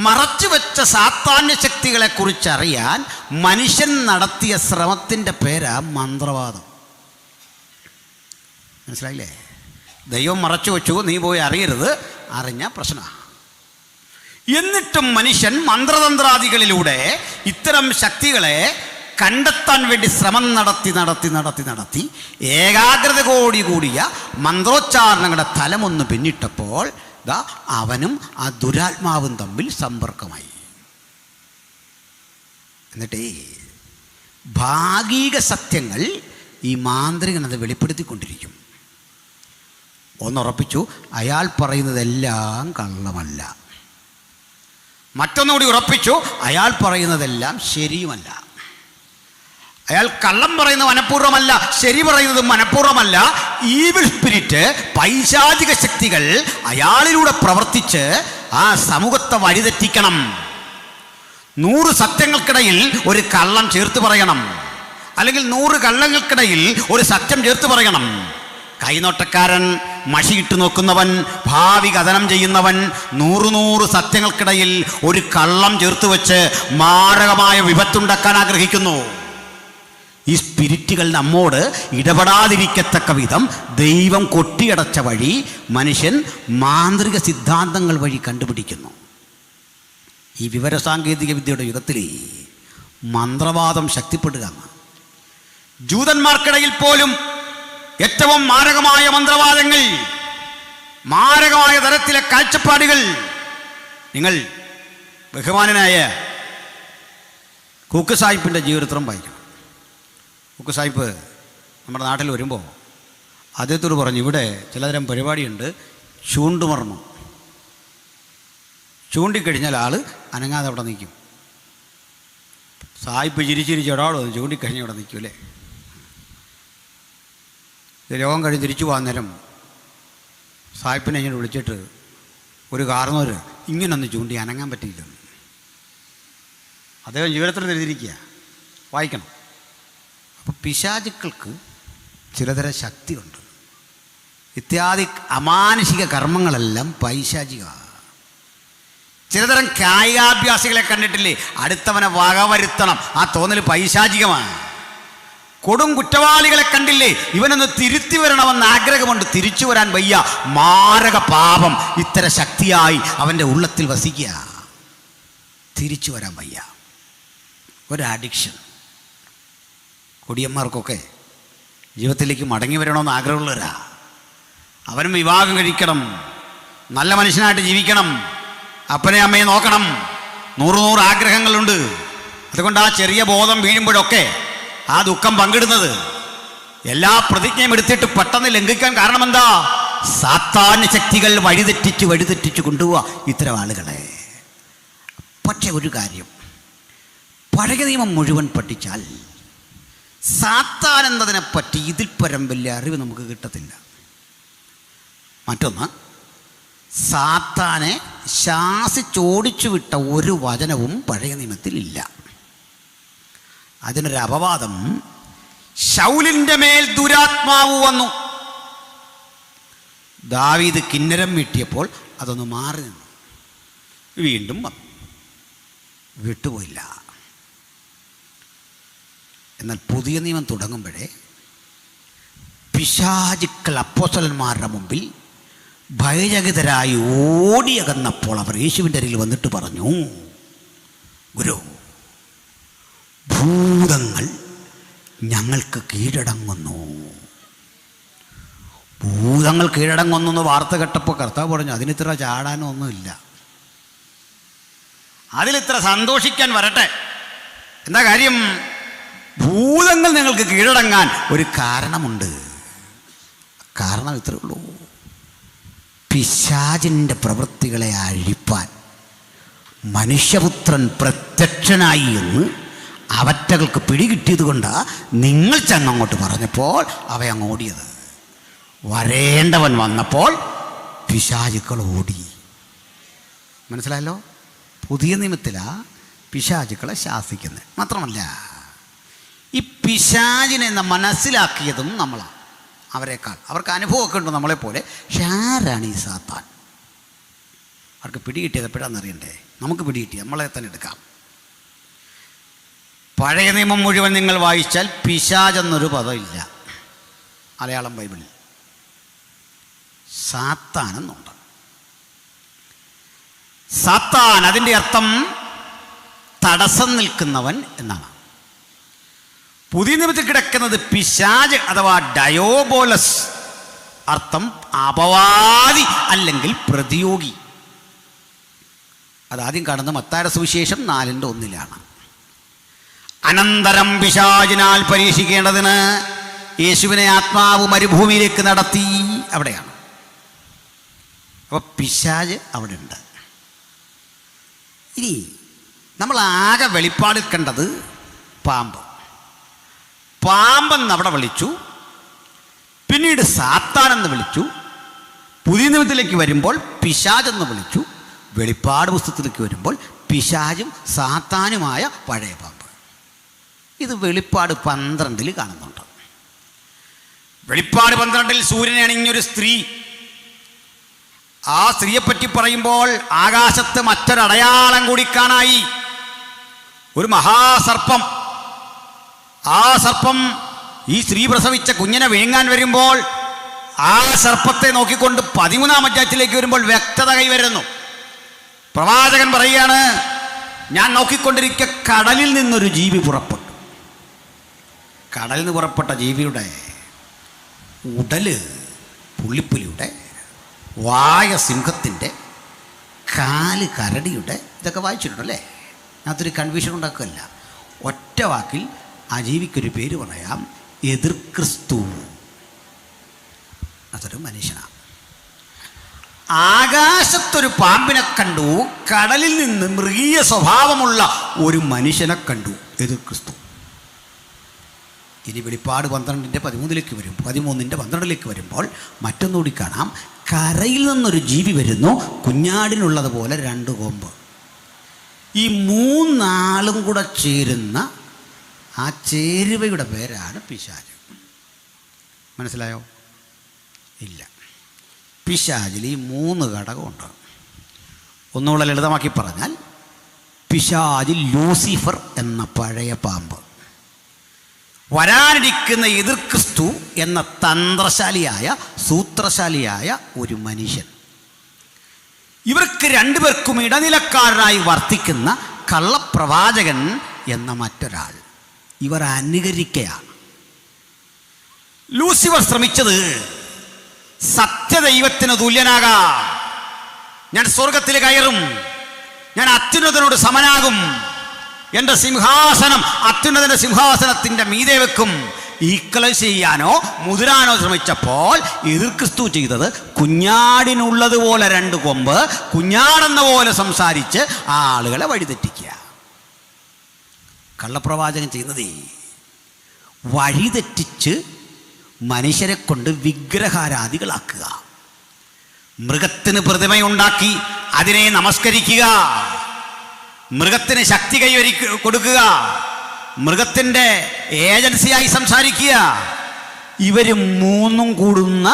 മറച്ചു വെച്ച സാത്താന്യ ശക്തികളെ കുറിച്ചറിയാൻ മനുഷ്യൻ നടത്തിയ ശ്രമത്തിൻ്റെ പേരാ മന്ത്രവാദം. മനസ്സിലായില്ലേ? ദൈവം മറച്ചു വെച്ചു, നീ പോയി അറിയരുത്, അറിഞ്ഞ പ്രശ്നമാണ്. എന്നിട്ടും മനുഷ്യൻ മന്ത്രതന്ത്രാദികളിലൂടെ ഇത്തരം ശക്തികളെ കണ്ടെത്താൻ വേണ്ടി ശ്രമം നടത്തി ഏകാഗ്രത കൂടിയ മന്ത്രോച്ചാരണങ്ങളുടെ തലമൊന്ന് പിന്നിട്ടപ്പോൾ അവനും ആ ദുരാത്മാവും തമ്മിൽ സമ്പർക്കമായി. എന്നിട്ടേ ഭാഗിക സത്യങ്ങൾ ഈ മാന്ത്രികനത് വെളിപ്പെടുത്തിക്കൊണ്ടിരിക്കും. ഒന്നുറപ്പിച്ചു, അയാൾ പറയുന്നതെല്ലാം കള്ളമല്ല. മറ്റൊന്നുകൂടി ഉറപ്പിച്ചു, അയാൾ പറയുന്നതെല്ലാം ശരിയുമല്ല. അയാൾ കള്ളം പറയുന്നത് മനഃപൂർവ്വമല്ല, ശരി പറയുന്നത് മനഃപൂർവ്വമല്ല. ഈവിൾ സ്പിരിറ്റ്, പൈശാചിക ശക്തികൾ അയാളിലൂടെ പ്രവർത്തിച്ച് ആ സമൂഹത്തെ വഴിതെറ്റിക്കണം. 100 സത്യങ്ങൾക്കിടയിൽ ഒരു കള്ളം ചേർത്ത് പറയണം, അല്ലെങ്കിൽ 100 കള്ളങ്ങൾക്കിടയിൽ ഒരു സത്യം ചേർത്ത് പറയണം. കൈനോട്ടക്കാരൻ, മഷിയിട്ട് നോക്കുന്നവൻ, ഭാവി കഥനം ചെയ്യുന്നവൻ 100 സത്യങ്ങൾക്കിടയിൽ ഒരു കള്ളം ചേർത്ത് വെച്ച് മാരകമായ വിപത്തുണ്ടാക്കാൻ ആഗ്രഹിക്കുന്നു. ഈ സ്പിരിറ്റുകൾ നമ്മോട് ഇടപെടാതിരിക്കത്തക്ക വിധം ദൈവം കൊട്ടിയടച്ച വഴി മനുഷ്യൻ മാന്ത്രിക സിദ്ധാന്തങ്ങൾ വഴി കണ്ടുപിടിക്കുന്നു. ഈ വിവരസാങ്കേതിക വിദ്യയുടെ യുഗത്തിൽ മന്ത്രവാദം ശക്തിപ്പെടുക. ജൂതന്മാർക്കിടയിൽ പോലും ഏറ്റവും മാരകമായ മന്ത്രവാദങ്ങൾ, മാരകമായ തരത്തിലെ കാഴ്ചപ്പാടുകൾ. നിങ്ങൾ ബഹുമാനനായ കുക്ക് സാഹിബിൻ്റെ ജീവിതത്തിലും വായിക്കണം. കുക്ക് സാഹിബ് നമ്മുടെ നാട്ടിൽ വരുമ്പോൾ അദ്ദേഹത്തോട് പറഞ്ഞു, ഇവിടെ ചിലതരം പരിപാടിയുണ്ട്, ചൂണ്ടുമർമ്മം. ചൂണ്ടിക്കഴിഞ്ഞാൽ ആൾ അനങ്ങാതെ അവിടെ നിൽക്കും. സാഹിബ് ചിരിച്ചിരിച്ചൊരാളോ ചൂണ്ടിക്കഴിഞ്ഞാൽ അവിടെ നിൽക്കും അല്ലേ. രോഗം കഴിഞ്ഞ് തിരിച്ചു പോകാൻ നേരം സാഹിബിനെ ഇങ്ങനെ വിളിച്ചിട്ട് ഒരു കാരണവർ ഇങ്ങനൊന്ന് ചൂണ്ടി അനങ്ങാൻ പറ്റിയില്ലെന്ന് അദ്ദേഹം ജീവിതത്തിൽ എഴുതിയിരിക്കുക. വായിക്കണം. അപ്പോൾ പിശാചുക്കൾക്ക് ചിലതരം ശക്തിയുണ്ട്. ഇത്യാദി അമാനുഷിക കർമ്മങ്ങളെല്ലാം പൈശാചിക. ചിലതരം കായികാഭ്യാസികളെ കണ്ടിട്ടില്ലേ, അടുത്തവനെ വകവരുത്തണം, ആ തോന്നൽ പൈശാചികമാണ്. കൊടും കുറ്റവാളികളെ കണ്ടില്ലേ, ഇവനൊന്ന് തിരുത്തി വരണമെന്ന് ആഗ്രഹമുണ്ട്, തിരിച്ചു വരാൻ വയ്യ, മാരക പാപം ഇത്തരം ശക്തിയായി അവൻ്റെ ഉള്ളത്തിൽ വസിക്കുക. തിരിച്ചു വരാൻ വയ്യ, ഒരു അഡിക്ഷൻ. കൊടിയന്മാർക്കൊക്കെ ജീവിതത്തിലേക്ക് മടങ്ങി വരണമെന്ന് ആഗ്രഹമുള്ളവരാ. അവനും വിവാഹം കഴിക്കണം, നല്ല മനുഷ്യനായിട്ട് ജീവിക്കണം, അപ്പനെ അമ്മയെ നോക്കണം, 100 ആഗ്രഹങ്ങളുണ്ട്. അതുകൊണ്ട് ആ ചെറിയ ബോധം വീഴുമ്പോഴൊക്കെ ആ ദുഃഖം പങ്കിടുന്നത്. എല്ലാ പ്രതിജ്ഞയും എടുത്തിട്ട് പെട്ടെന്ന് ലംഘിക്കാൻ കാരണം എന്താ? സാത്താന്യ ശക്തികൾ വഴിതെറ്റിച്ച് കൊണ്ടുപോവാ ഇത്തരം ആളുകളെ. പക്ഷെ ഒരു കാര്യം, പഴയ നിയമം മുഴുവൻ പഠിച്ചാൽ സാത്താൻ എന്നതിനെപ്പറ്റി ഇതിൽ പരം വലിയ അറിവ് നമുക്ക് കിട്ടത്തില്ല. മറ്റൊന്ന്, സാത്താനെ ശാസിച്ചോടിച്ചു വിട്ട ഒരു വചനവും പഴയ നിയമത്തിലില്ല. അതിനൊരു അപവാദം, ശൗലിൻ്റെ മേൽ ദുരാത്മാവ് വന്നു. ദാവീദ് കിന്നരം മീട്ടിയപ്പോൾ അതൊന്ന് മാറി നിന്നു, വീണ്ടും വന്നു, വിട്ടുപോയില്ല. എന്നാൽ പുതിയ നിയമം തുടങ്ങുമ്പോഴേ പിശാചുക്കൾ അപ്പോസ്തലന്മാരുടെ മുമ്പിൽ ഭയചകിതരായി ഓടിയകന്നപ്പോൾ അവർ യേശുവിൻ്റെ അരികിൽ വന്നിട്ട് പറഞ്ഞു, ഗുരു, ഭൂതങ്ങൾ ഞങ്ങൾക്ക് കീഴടങ്ങുന്നു. ഭൂതങ്ങൾ കീഴടങ്ങുന്നു എന്ന് വാർത്ത കേട്ടപ്പോൾ കർത്താവ് പറഞ്ഞു, അതിനിത്ര ചാടാനോ ഒന്നുമില്ല, അതിലിത്ര സന്തോഷിക്കാൻ വരട്ടെ. എന്താ കാര്യം? ഭൂതങ്ങൾ നിങ്ങൾക്ക് കീഴടങ്ങാൻ ഒരു കാരണമുണ്ട്. കാരണം ഇത്രേ ഉള്ളൂ, പിശാചിൻ്റെ പ്രവൃത്തികളെ അഴിപ്പാൻ മനുഷ്യപുത്രൻ പ്രത്യക്ഷനായി എന്ന് അവറ്റകൾക്ക് പിടികിട്ടിയത് കൊണ്ടാണ് നിങ്ങൾ ചെന്നങ്ങോട്ട് പറഞ്ഞപ്പോൾ അവയങ്ങ് ഓടിയത്. വരേണ്ടവൻ വന്നപ്പോൾ പിശാചുക്കൾ ഓടി. മനസ്സിലായല്ലോ? പുതിയ നിയമത്തിലാണ് പിശാചുക്കളെ ശാസിക്കുന്നത്. മാത്രമല്ല, ഈ പിശാചിനെ മനസ്സിലാക്കിയതും നമ്മളാണ് അവരെക്കാൾ. അവർക്ക് അനുഭവമൊക്കെ ഉണ്ട് നമ്മളെപ്പോലെ. പക്ഷെ ആരാണ് ഈ സാത്താൻ? അവർക്ക് പിടികിട്ടിയത് എപ്പോഴാണെന്ന് അറിയണ്ടേ? നമുക്ക് പിടികിട്ടി, നമ്മളെ തന്നെ എടുക്കാം. പഴയ നിയമം മുഴുവൻ നിങ്ങൾ വായിച്ചാൽ പിശാചെന്നൊരു പദമില്ല മലയാളം ബൈബിളിൽ. സാത്താനെന്നുണ്ട്. സാത്താൻ അതിൻ്റെ അർത്ഥം തടസ്സം നിൽക്കുന്നവൻ എന്നാണ്. പുതിയ നിയമത്തിൽ കിടക്കുന്നത് പിശാച് അഥവാ ഡയോബോലസ്, അർത്ഥം അപവാദി അല്ലെങ്കിൽ പ്രതിയോഗി. അതാദ്യം കാണുന്ന മത്തായിയുടെ സുവിശേഷം 4:1. അനന്തരം പിശാചിനാൽ പരീക്ഷിക്കേണ്ടതിന് യേശുവിനെ ആത്മാവ് മരുഭൂമിയിലേക്ക് നടത്തി. അവിടെയാണ്. അപ്പോൾ പിശാച് അവിടെ ഉണ്ട്. ഇനി നമ്മൾ ആകെ വെളിപ്പാടിൽ കണ്ടത് പാമ്പ്. പാമ്പെന്ന് അവിടെ വിളിച്ചു, പിന്നീട് സാത്താനെന്ന് വിളിച്ചു. പുതിയ നിയമത്തിലേക്ക് വരുമ്പോൾ പിശാചെന്ന് വിളിച്ചു. വെളിപ്പാട് പുസ്തകത്തിലേക്ക് വരുമ്പോൾ പിശാചും സാത്താനുമായ പഴയ പാമ്പ്. ഇത് വെളിപ്പാട് 12 കാണുന്നുണ്ട്. വെളിപ്പാട് 12 സൂര്യനെ അണിഞ്ഞൊരു സ്ത്രീ. ആ സ്ത്രീയെപ്പറ്റി പറയുമ്പോൾ ആകാശത്ത് മറ്റൊരടയാളം കൂടി കാണായി. ഒരു മഹാസർപ്പം. ആ സർപ്പം ഈ സ്ത്രീ പ്രസവിച്ച കുഞ്ഞിനെ വിഴുങ്ങാൻ വരുമ്പോൾ ആ സർപ്പത്തെ നോക്കിക്കൊണ്ട് 13-ാം അധ്യായത്തിലേക്ക് വരുമ്പോൾ വ്യക്തത കൈവരുന്നു. പ്രവാചകൻ പറയുകയാണ്, ഞാൻ നോക്കിക്കൊണ്ടിരിക്കെ കടലിൽ നിന്നൊരു ജീവി പുറപ്പെട്ടു. കടലിൽ നിന്ന് പുറപ്പെട്ട ജീവിയുടെ ഉടല് പുള്ളിപ്പുലിയുടെ, വായ സിംഹത്തിൻ്റെ, കാല് കരടിയുടെ. ഇതൊക്കെ വായിച്ചിട്ടുണ്ടല്ലേ? അതിനകത്തൊരു കൺഫ്യൂഷൻ ഉണ്ടാക്കുകയല്ല. ഒറ്റ വാക്കിൽ ആ ജീവിക്കൊരു പേര് പറയാം, എതിർക്രിസ്തു. അതൊരു മനുഷ്യനാണ്. ആകാശത്തൊരു പാമ്പിനെ കണ്ടു, കടലിൽ നിന്ന് മൃഗീയ സ്വഭാവമുള്ള ഒരു മനുഷ്യനെ കണ്ടു, എതിർക്രിസ്തു. ഇനി വെളിപ്പാട് 12:13 വരും, 13:12 വരുമ്പോൾ മറ്റൊന്നുകൂടി കാണാം. കരയിൽ നിന്നൊരു ജീവി വരുന്നു, കുഞ്ഞാടിനുള്ളതുപോലെ 2 കൊമ്പ്. ഈ 3 ആളും കൂടെ ചേരുന്ന ആ ചേരുവയുടെ പേരാണ് പിശാച്. മനസ്സിലായോ? ഇല്ല. പിശാചിൽ ഈ 3 ഘടകമുണ്ട്. ഒന്നുകൂടെ ലളിതമാക്കി പറഞ്ഞാൽ, പിശാചിൽ ലൂസിഫർ എന്ന പഴയ പാമ്പ്, വരാനിരിക്കുന്ന എതിർക്രിസ്തു എന്ന തന്ത്രശാലിയായ സൂത്രശാലിയായ ഒരു മനുഷ്യൻ. ഇവർക്ക് 2 പേർക്കും ഇടനിലക്കാരനായി വർത്തിക്കുന്ന കള്ളപ്രവാചകൻ എന്ന മറ്റൊരാൾ. ഇവർ അനുകരിക്കുകയാണ്. ലൂസിഫർ ശ്രമിച്ചത് സത്യദൈവത്തിന് തുല്യനാകാം, ഞാൻ സ്വർഗത്തിൽ കയറും, ഞാൻ അത്യുന്നതനോട് സമനാകും, എൻ്റെ സിംഹാസനം അത്യുന്നതൻ്റെ സിംഹാസനത്തിൻ്റെ മീതെ വെക്കും ഈക്വലൈസ് ചെയ്യാനോ മുതിരാനോ ശ്രമിച്ചപ്പോൾ എതിർ ക്രിസ്തു ചെയ്തത് കുഞ്ഞാടിനുള്ളതുപോലെ 2 കൊമ്പ്, കുഞ്ഞാടെന്ന പോലെ സംസാരിച്ച് ആളുകളെ വഴിതെറ്റിക്കുക. കള്ളപ്രവാചകൻ ചെയ്യുന്നതേ വഴിതെറ്റിച്ച് മനുഷ്യരെ കൊണ്ട് വിഗ്രഹാരാധികളാക്കുക. മൃഗത്തിന് പ്രതിമയുണ്ടാക്കി അതിനെ നമസ്കരിക്കുക, മൃഗത്തിന് ശക്തി കൊടുക്കുക, മൃഗത്തിൻ്റെ ഏജൻസിയായി സംസാരിക്കുക. ഇവർ 3 കൂടുന്ന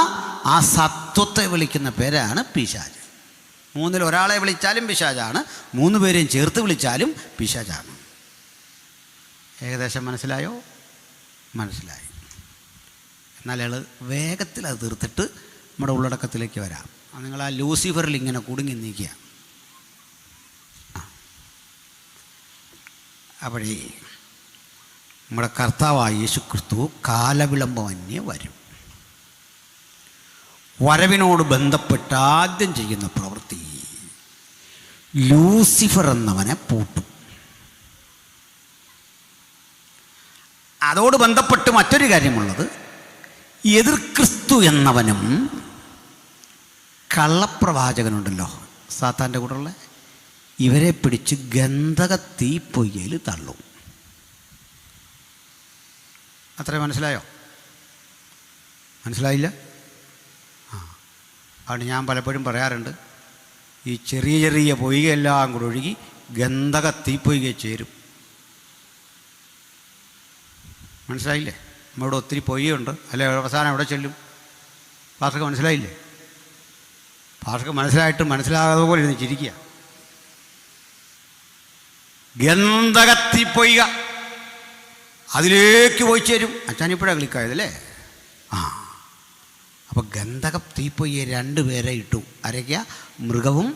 ആ സത്വത്തെ വിളിക്കുന്ന പേരാണ് പിശാച്. 3-ൽ ഒരാളെ വിളിച്ചാലും പിശാചാണ്, 3 പേരെയും ചേർത്ത് വിളിച്ചാലും പിശാചാണ്. ഏകദേശം മനസ്സിലായോ? മനസ്സിലായി. എന്നാൽ വേഗത്തിൽ അത് തീർത്തിട്ട് നമ്മുടെ ഉള്ളടക്കത്തിലേക്ക് വരാം. നിങ്ങൾ ആ ലൂസിഫറിൽ ഇങ്ങനെ കുടുങ്ങി നീക്കുക. അപ്പോഴേ നമ്മുടെ കർത്താവായ യേശുക്രിസ്തു കാലവിളംബമന്യേ വരും. വരവിനോട് ബന്ധപ്പെട്ട് ആദ്യം ചെയ്യുന്ന പ്രവൃത്തി ലൂസിഫർ എന്നവനെ പൂട്ടും. അതോട് ബന്ധപ്പെട്ട് മറ്റൊരു കാര്യമുള്ളത്, എതിർ ക്രിസ്തു എന്നവനും കള്ളപ്രവാചകനുണ്ടല്ലോ സാത്താൻ്റെ കൂടെയുള്ള, ഇവരെ പിടിച്ച് ഗന്ധക തീപ്പൊയ്യയിൽ തള്ളും. അത്രയും മനസ്സിലായോ? മനസ്സിലായില്ല? അതുകൊണ്ട് ഞാൻ പലപ്പോഴും പറയാറുണ്ട്, ഈ ചെറിയ ചെറിയ പൊയ്കയെല്ലാം കൂടെ ഒഴുകി ഗന്ധക തീപ്പൊയ്കയെ ചേരും. മനസ്സിലായില്ലേ? നമ്മളിവിടെ ഒത്തിരി പൊയ്യുണ്ട്, അല്ലെ? അവസാനം എവിടെ ചെല്ലും? പാർഷക്ക് മനസ്സിലായില്ലേ? പാർഷക്ക് മനസ്സിലായിട്ട് മനസ്സിലാകാതെ പോലെ ഇരുന്ന് ചിരിക്കുക. ഗന്ധകത്തിപ്പൊയ്ക അതിലേക്ക് പോയി ചേരും. അച്ഛനിപ്പോഴാണ് ക്ലിക്കായതല്ലേ? അപ്പോൾ ഗന്ധക തീപ്പൊയ്യെ 2 പേരെ ഇട്ടു. ആരൊക്കെയാ? മൃഗവും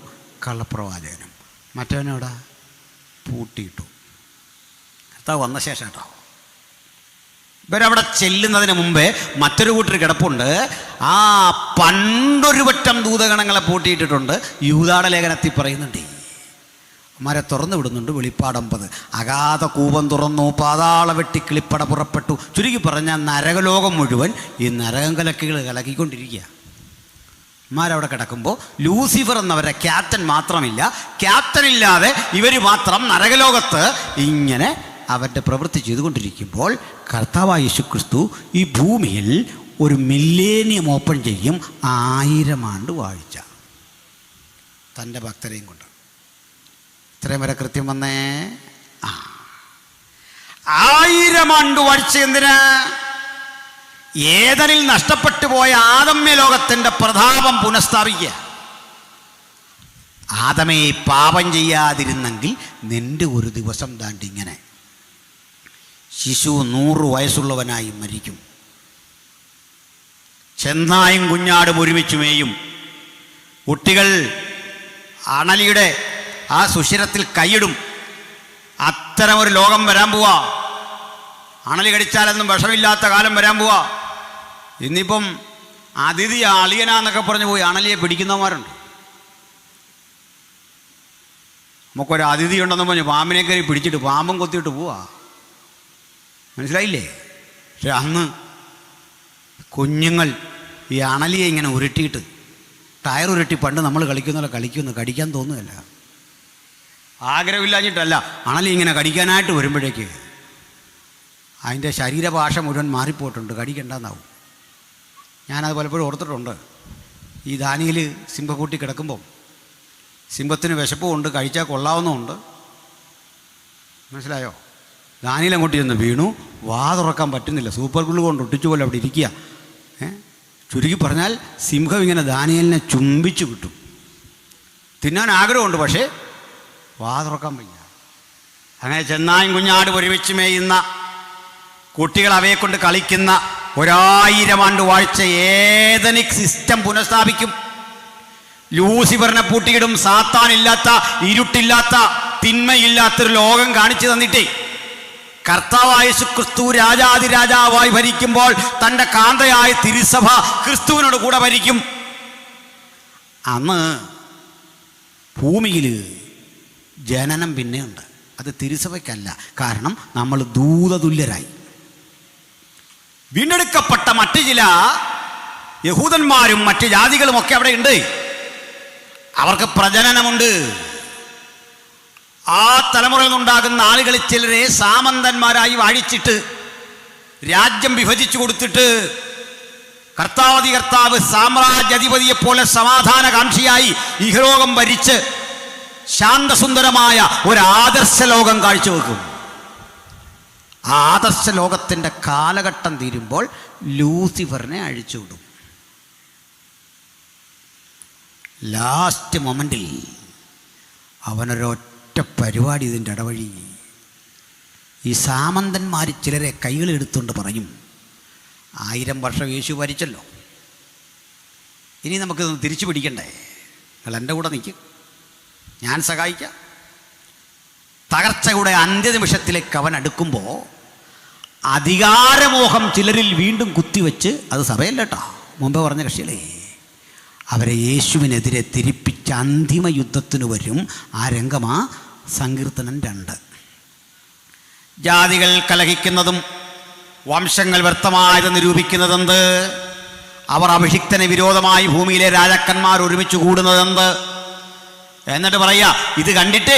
കള്ളപ്രവാചകനും. മറ്റവനോടാ പൂട്ടിയിട്ടു. കർത്താവ് വന്ന ശേഷം കേട്ടോ. ഇവരവിടെ ചെല്ലുന്നതിന് മുമ്പേ മറ്റൊരു കൂട്ടർ കിടപ്പുണ്ട്. ആ പണ്ടൊരു വട്ടം ദൂതഗണങ്ങളെ പൂട്ടിയിട്ടിട്ടുണ്ട്. യൂദായുടെ ലേഖനത്തിൽ പറയുന്നുണ്ട്, മരെ തുറന്നു വിടുന്നുണ്ട്. വെളിപ്പാട് 50. അഗാധ കൂപം തുറന്നു, പാതാള വെട്ടി കിളിപ്പട പുറപ്പെട്ടു. ചുരുക്കി പറഞ്ഞാൽ നരകലോകം മുഴുവൻ ഈ നരകം കലക്കിക്കൊണ്ടിരിക്കുക. മാരവിടെ കിടക്കുമ്പോൾ ലൂസിഫർ എന്നവരെ ക്യാപ്റ്റൻ മാത്രമില്ല, ക്യാപ്റ്റൻ ഇല്ലാതെ ഇവർ മാത്രം നരകലോകത്ത് ഇങ്ങനെ അവരുടെ പ്രവൃത്തി ചെയ്തുകൊണ്ടിരിക്കുമ്പോൾ കർത്താവായ യേശുക്രിസ്തു ഈ ഭൂമിയിൽ ഒരു മില്ലേനിയം ഓപ്പൺ ചെയ്യും. 1000 ആണ്ട് വാഴ്ച തൻ്റെ ഭക്തരെയും കൊണ്ട്. ഇത്രയും വരെ കൃത്യം വന്നേ. 1000 ആണ്ട് വാഴ്ച എന്തിന്? ഏദനിൽ നഷ്ടപ്പെട്ടു പോയ ആദമ്യ ലോകത്തിൻ്റെ പ്രതാപം പുനഃസ്ഥാപിക്കുക. ആദമേ പാപം ചെയ്യാതിരുന്നെങ്കിൽ നിന്റെ ഒരു ദിവസം ഇങ്ങനെ ശിശു 100 വയസ്സുള്ളവനായി മരിക്കും. ചെന്നായും കുഞ്ഞാടും ഒരുമിച്ച് മേയും. കുട്ടികൾ അണലിയുടെ ആ സുഷിരത്തിൽ കൈയിടും. അത്തരമൊരു ലോകം വരാൻ പോവാ. അണലി കടിച്ചാലൊന്നും വിഷമില്ലാത്ത കാലം വരാൻ പോവാ. ഇന്നിപ്പം അതിഥി അളിയനാന്നൊക്കെ പറഞ്ഞു പോയി അണലിയെ പിടിക്കുന്നവന്മാരുണ്ട്. നമുക്കൊരു അതിഥി ഉണ്ടെന്ന് പറഞ്ഞ് പാമ്പിനെ കയറി പിടിച്ചിട്ട് പാമ്പും കൊത്തിയിട്ട് പോവാ. മനസ്സിലായില്ലേ? പക്ഷെ അന്ന് കുഞ്ഞുങ്ങൾ ഈ അണലിയെ ഇങ്ങനെ ഉരുട്ടിയിട്ട് ടയർ ഉരുട്ടി പണ്ട് നമ്മൾ കളിക്കുന്നല്ലോ കടിക്കാൻ തോന്നുകയല്ല. ആഗ്രഹമില്ലാഞ്ഞിട്ടല്ല, അണലി ഇങ്ങനെ കടിക്കാനായിട്ട് വരുമ്പോഴേക്ക് അതിൻ്റെ ശരീരഭാഷ മുഴുവൻ മാറിപ്പോയിട്ടുണ്ട്. കടിക്കണ്ടെന്നാവും. ഞാനത് പലപ്പോഴും ഓർത്തിട്ടുണ്ട്. ഈ ദാനിയേൽ സിംഹക്കൂട്ടി കിടക്കുമ്പം സിംഹത്തിന് വിശപ്പുമുണ്ട്, കഴിച്ചാൽ കൊള്ളാവുന്നതുണ്ട്. മനസ്സിലായോ? ദാനിയേൽ അങ്ങോട്ട് ചെന്ന് വീണു. വാ തുറക്കാൻ പറ്റുന്നില്ല. സൂപ്പർ ഗ്ലൂ കൊണ്ട് ഒട്ടിച്ചു പോലെ അവിടെ ഇരിക്കുക. ചുരുക്കി പറഞ്ഞാൽ സിംഹം ഇങ്ങനെ ദാനിയേലിനെ ചുംബിച്ചു കിട്ടും. തിന്നാൻ ആഗ്രഹമുണ്ട്, പക്ഷേ വാ തുറക്കാൻ വയ്യ. അങ്ങനെ ചെന്നായും കുഞ്ഞാട് ഒരുമിച്ച് മേയുന്ന കുട്ടികൾ അവയെ കൊണ്ട് കളിക്കുന്ന 1000 ആണ്ട് വാഴ്ച ഏദനിക് സിസ്റ്റം പുനഃസ്ഥാപിക്കും. ലൂസിഫറിനെ പൂട്ടിയിടും. സാത്താനില്ലാത്ത, ഇരുട്ടില്ലാത്ത, തിന്മയില്ലാത്തൊരു ലോകം കാണിച്ചു തന്നിട്ടേ കർത്താവായ യേശുക്രിസ്തു രാജാതിരാജാവായി ഭരിക്കുമ്പോൾ തൻ്റെ കാന്തയായ തിരുസഭ ക്രിസ്തുവിനോട് കൂടെ ഭരിക്കും. അന്ന് ഭൂമിയിൽ ജനനം പിന്നെയുണ്ട്. അത് തിരുസഭയ്ക്കല്ല. കാരണം നമ്മൾ ദൂതതുല്യരായി. വീണ്ടെടുക്കപ്പെട്ട മറ്റു ചില യഹൂദന്മാരും മറ്റ് ജാതികളും ഒക്കെ അവിടെ ഉണ്ട്. അവർക്ക് പ്രജനനമുണ്ട്. ആ തലമുറയിൽ നിന്നുണ്ടാകുന്ന ആളുകളിൽ ചിലരെ സാമന്തന്മാരായി വാഴിച്ചിട്ട് രാജ്യം വിഭജിച്ചു കൊടുത്തിട്ട് കർത്താവ് സാമ്രാജ്യാധിപതിയെ പോലെ സമാധാനകാംക്ഷിയായി ഇഹലോകം ഭരിച്ച് ശാന്തസുന്ദരമായ ഒരു ആദർശ ലോകം കാഴ്ചവെക്കും. ആ ആദർശ ലോകത്തിൻ്റെ കാലഘട്ടം തീരുമ്പോൾ ലൂസിഫറിനെ അഴിച്ചുവിടും. ലാസ്റ്റ് മൊമെന്റിൽ അവനൊരൊറ്റ പരിപാടി ഇതിൻ്റെ ഇടവഴി. ഈ സാമന്തന്മാർ ചിലരെ കൈകളെടുത്തുകൊണ്ട് പറയും, 1000 വർഷം യേശു ഭരിച്ചല്ലോ, ഇനി നമുക്കിതൊന്ന് തിരിച്ചു പിടിക്കണ്ടേ, നിങ്ങൾ എൻ്റെ കൂടെ നിൽക്കും, ഞാൻ സഹായിക്കാം. തകർച്ചയുടെ അന്ത്യനിമിഷത്തിലേക്ക് അവൻ അടുക്കുമ്പോൾ അധികാരമോഹം ചിലരിൽ വീണ്ടും കുത്തിവെച്ച്, അത് സഭയല്ല കേട്ടോ, മുമ്പേ പറഞ്ഞ കക്ഷികളെ, അവരെ യേശുവിനെതിരെ തിരിപ്പിച്ച അന്തിമ യുദ്ധത്തിന് വരും. ആ രംഗമാ സങ്കീർത്തനം 2. ജാതികൾ കലഹിക്കുന്നതും വംശങ്ങൾ വ്യർത്ഥമായത് നിരൂപിക്കുന്നതെന്ത്? അവർ അഭിഷിക്തന് വിരോധമായി ഭൂമിയിലെ രാജാക്കന്മാർ ഒരുമിച്ച് കൂടുന്നതെന്ത്? എന്നിട്ട് പറയാ, ഇത് കണ്ടിട്ട്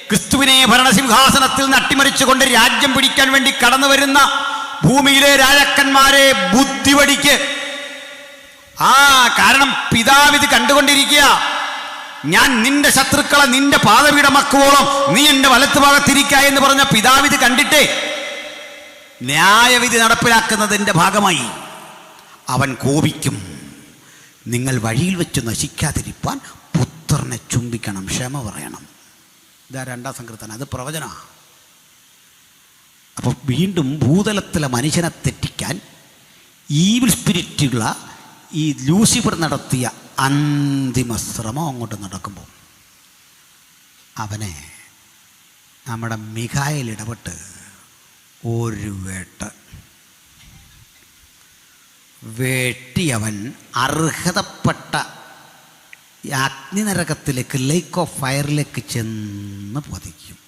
ക്രിസ്തുവിനെ ഭരണസിംഹാസനത്തിൽ നിന്ന് അട്ടിമറിച്ചുകൊണ്ട് രാജ്യം പിടിക്കാൻ വേണ്ടി കടന്നു വരുന്ന ഭൂമിയിലെ രാജാക്കന്മാരെ ബുദ്ധി പഠിക്ക്. കാരണം പിതാവ് ഇത് കണ്ടുകൊണ്ടിരിക്കുക. ഞാൻ നിന്റെ ശത്രുക്കളെ നിന്റെ പാദപീഠമാക്കുവോളം നീ എൻ്റെ വലത്തുഭാഗത്തിരിക്ക എന്ന് പറഞ്ഞ പിതാവ് ഇത് കണ്ടിട്ടേ ന്യായവിധി നടപ്പിലാക്കുന്നതിൻ്റെ ഭാഗമായി അവൻ കോപിക്കും. നിങ്ങൾ വഴിയിൽ വെച്ച് നശിക്കാതിരിപ്പാൻ പുത്രനെ ചുംബിക്കണം, ക്ഷമ പറയണം. ഇതാ 2-ാം സങ്കീർത്തനം, അത് പ്രവചനമാണ്. അപ്പോൾ വീണ്ടും ഭൂതലത്തിലെ മനുഷ്യനെ തെറ്റിക്കാൻ ഈവിൽ സ്പിരിറ്റുള്ള ഈ ലൂസിഫർ നടത്തിയ അന്തിമ ശ്രമം അങ്ങോട്ട് നടക്കുമ്പോൾ അവനെ നമ്മുടെ മിഖായേൽ ഇടപെട്ട് ഒരു വെട്ടി അവൻ അർഹതപ്പെട്ട അഗ്നിനരകത്തിലേക്ക്, ലേക്ക് ഓഫ് ഫയറിലേക്ക് ചെന്ന് പതിക്കും.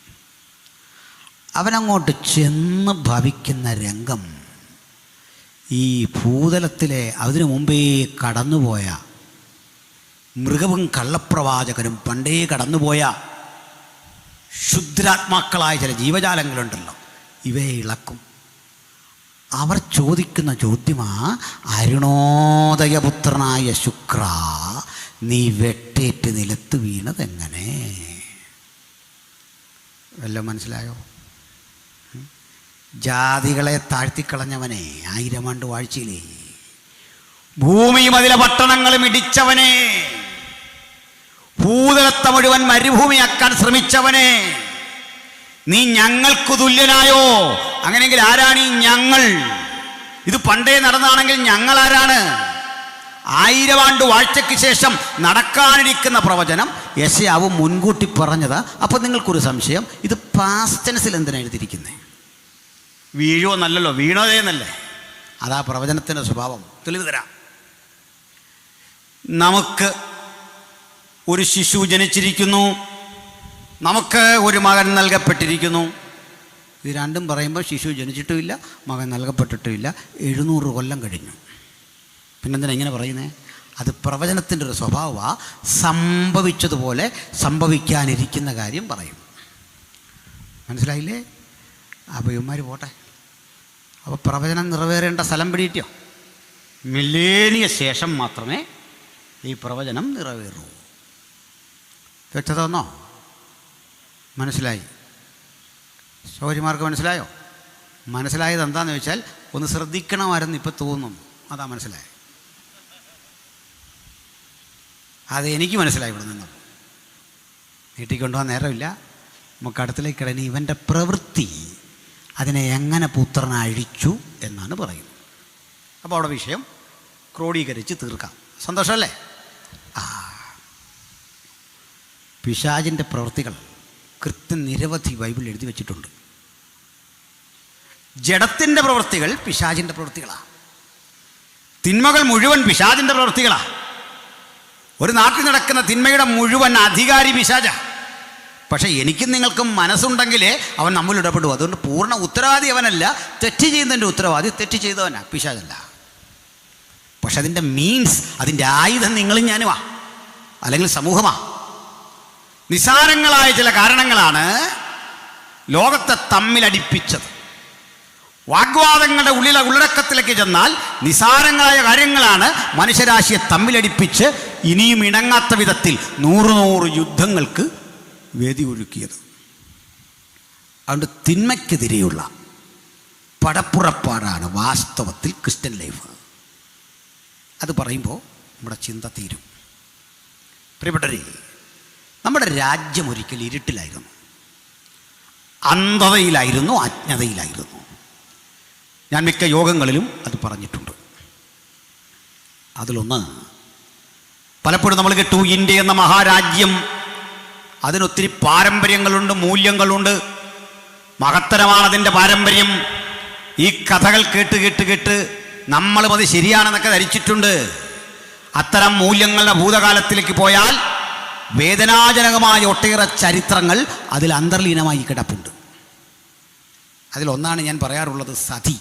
അവനങ്ങോട്ട് ചെന്ന് ഭവിക്കുന്ന രംഗം ഈ ഭൂതലത്തിലെ അതിനു മുമ്പേ കടന്നുപോയ മൃഗവും കള്ളപ്രവാചകനും പണ്ടേ കടന്നുപോയ ക്ഷുദ്രാത്മാക്കളായ ചില ജീവജാലങ്ങളുണ്ടല്ലോ, ഇവയെ ഇളക്കും. അവർ ചോദിക്കുന്ന ചോദ്യമാ, അരുണോദയപുത്രനായ ശുക്ര, നീ വെട്ടേറ്റ് നിലത്ത് വീണതെങ്ങനെ? വല്ലതും മനസ്സിലായോ? ജാതികളെ താഴ്ത്തിക്കളഞ്ഞവനെ, 1000 ആണ്ട് വാഴ്ചയിലേ, ഭൂമിയും അതിലെ പട്ടണങ്ങളും ഇടിച്ചവനെ, ഭൂതലത്തെ മുഴുവൻ മരുഭൂമിയാക്കാൻ ശ്രമിച്ചവനെ, നീ ഞങ്ങൾക്ക് തുല്യനായോ? അങ്ങനെയെങ്കിൽ ആരാണ് ഈ ഞങ്ങൾ? ഇത് പണ്ടേ നടന്നാണെങ്കിൽ ഞങ്ങൾ ആരാണ്? 1000 ആണ്ട് വാഴ്ചയ്ക്ക് ശേഷം നടക്കാനിരിക്കുന്ന പ്രവചനം യെശയ്യാവ് മുൻകൂട്ടി പറഞ്ഞതാ. അപ്പോൾ നിങ്ങൾക്കൊരു സംശയം, ഇത് പാസ്റ്റ് ടെൻസിൽ എന്തിനാണ് എഴുതിയിരിക്കുന്നത്? വീഴുവോ നല്ലല്ലോ, വീണതേ എന്നല്ലേ. അതാ പ്രവചനത്തിൻ്റെ സ്വഭാവം. തെളിവ് തരാം. നമുക്ക് ഒരു ശിശു ജനിച്ചിരിക്കുന്നു, നമുക്ക് ഒരു മകൻ നൽകപ്പെട്ടിരിക്കുന്നു. ഇത് രണ്ടും പറയുമ്പോൾ ശിശു ജനിച്ചിട്ടുമില്ല, മകൻ നൽകപ്പെട്ടിട്ടുമില്ല. 700 കൊല്ലം കഴിഞ്ഞു. പിന്നെന്തിനാ ഇങ്ങനെ പറയുന്നത്? അത് പ്രവചനത്തിൻ്റെ ഒരു സ്വഭാവമാണ്. സംഭവിച്ചതുപോലെ സംഭവിക്കാനിരിക്കുന്ന കാര്യം പറയും. മനസ്സിലായില്ലേ? അപ്പോൾ ഇവന്മാർ പോട്ടെ. അപ്പോൾ പ്രവചനം നിറവേറേണ്ട സ്ഥലം പിടിയിട്ടോ? മില്ലേനിയ ശേഷം മാത്രമേ ഈ പ്രവചനം നിറവേറൂ. വ്യക്തതന്നോ? മനസ്സിലായി? സഹോദരിമാർക്ക് മനസ്സിലായോ? മനസ്സിലായത് എന്താണെന്ന് ചോദിച്ചാൽ ഒന്ന് ശ്രദ്ധിക്കണമായിരുന്നു, ഇപ്പോൾ തോന്നുന്നു. അതാ മനസ്സിലായി. അത് എനിക്ക് മനസ്സിലായി. ഇവിടെ നിന്ന് നീട്ടിക്കൊണ്ടുപോകാൻ നേരമില്ല. നമുക്ക് അടുത്തിലേക്ക് കിടന്ന് ഇവൻ്റെ പ്രവൃത്തി അതിനെ എങ്ങനെ പുത്രൻ അഴിച്ചു എന്നാണ് പറയുന്നത്. അപ്പോൾ അവിടെ വിഷയം ക്രോഡീകരിച്ച് തീർക്കാം. സന്തോഷമല്ലേ? പിശാചിൻ്റെ പ്രവൃത്തികൾ കൃത്യം നിരവധി ബൈബിളിൽ എഴുതി വച്ചിട്ടുണ്ട്. ജഡത്തിൻ്റെ പ്രവൃത്തികൾ പിശാചിൻ്റെ പ്രവൃത്തികളാണ്. തിന്മകൾ മുഴുവൻ പിശാചിൻ്റെ പ്രവൃത്തികളാണ്. ഒരു നാട്ടിൽ നടക്കുന്ന തിന്മയുടെ മുഴുവൻ അധികാരി പിശാച. പക്ഷേ എനിക്കും നിങ്ങൾക്കും മനസ്സുണ്ടെങ്കിലേ അവൻ നമ്മിൽ ഇടപെടും. അതുകൊണ്ട് പൂർണ്ണ ഉത്തരവാദി അവനല്ല, തെറ്റ് ചെയ്യുന്നതിൻ്റെ ഉത്തരവാദി തെറ്റ് ചെയ്തവനാ, പിശാചല്ല. പക്ഷെ അതിൻ്റെ മീൻസ്, അതിൻ്റെ ആയുധം നിങ്ങളും ഞാനുമാ, അല്ലെങ്കിൽ സമൂഹമാ. നിസ്സാരങ്ങളായ ചില കാരണങ്ങളാണ് ലോകത്തെ തമ്മിലടിപ്പിച്ചത്. വാഗ്വാദങ്ങളുടെ ഉള്ളടക്കത്തിലേക്ക് ചെന്നാൽ നിസ്സാരങ്ങളായ കാര്യങ്ങളാണ് മനുഷ്യരാശിയെ തമ്മിലടിപ്പിച്ച് ഇനിയും ഇണങ്ങാത്ത വിധത്തിൽ 100 യുദ്ധങ്ങൾക്ക് വേദി ഒരുക്കിയത്. അതുകൊണ്ട് തിന്മയ്ക്കെതിരെയുള്ള പടപ്പുറപ്പാടാണ് വാസ്തവത്തിൽ ക്രിസ്ത്യൻ ലൈഫ്. അത് പറയുമ്പോൾ നമ്മുടെ ചിന്ത തീരും. പ്രിയപ്പെട്ടവരെ, നമ്മുടെ രാജ്യം ഒരിക്കൽ ഇരുട്ടിലായിരുന്നു, അന്ധതയിലായിരുന്നു, അജ്ഞതയിലായിരുന്നു. ഞാൻ മിക്ക യോഗങ്ങളിലും അത് പറഞ്ഞിട്ടുണ്ട്. അതിലൊന്ന്, പലപ്പോഴും നമ്മൾ കേട്ടു ഇന്ത്യ എന്ന മഹാരാജ്യം, അതിനൊത്തിരി പാരമ്പര്യങ്ങളുണ്ട്, മൂല്യങ്ങളുണ്ട്, മഹത്തരമാണ് അതിൻ്റെ പാരമ്പര്യം. ഈ കഥകൾ കേട്ട് കേട്ട് കേട്ട് നമ്മളും അത് ശരിയാണെന്നൊക്കെ ധരിച്ചിട്ടുണ്ട്. അത്തരം മൂല്യങ്ങളുടെ ഭൂതകാലത്തിലേക്ക് പോയാൽ വേദനാജനകമായ ഒട്ടേറെ ചരിത്രങ്ങൾ അതിൽ അന്തർലീനമായി കിടപ്പുണ്ട്. അതിലൊന്നാണ് ഞാൻ പറയാറുള്ളത് സതി,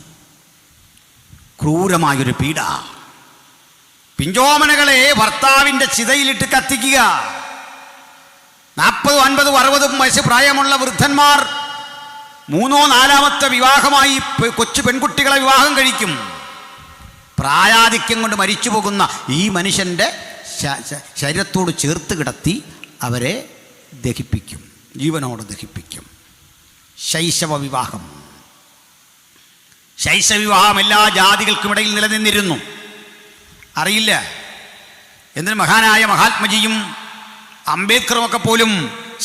ക്രൂരമായൊരു പീഡ. പിഞ്ചോമനകളെ ഭർത്താവിൻ്റെ ചിതയിലിട്ട് കത്തിക്കുക. 40, 50, 60 വയസ്സ് പ്രായമുള്ള വൃദ്ധന്മാർ 3, 4 വിവാഹമായി കൊച്ചു പെൺകുട്ടികളെ വിവാഹം കഴിക്കും. പ്രായാധിക്യം കൊണ്ട് മരിച്ചു പോകുന്ന ഈ മനുഷ്യൻ്റെ ശരീരത്തോട് ചേർത്ത് കിടത്തി അവരെ ദഹിപ്പിക്കും, ജീവനോട് ദഹിപ്പിക്കും. ശൈശവ വിവാഹം എല്ലാ ജാതികൾക്കുമിടയിൽ നിലനിന്നിരുന്നു. അറിയില്ല എന്തിന് മഹാനായ മഹാത്മജിയും അംബേദ്കറുമൊക്കെ പോലും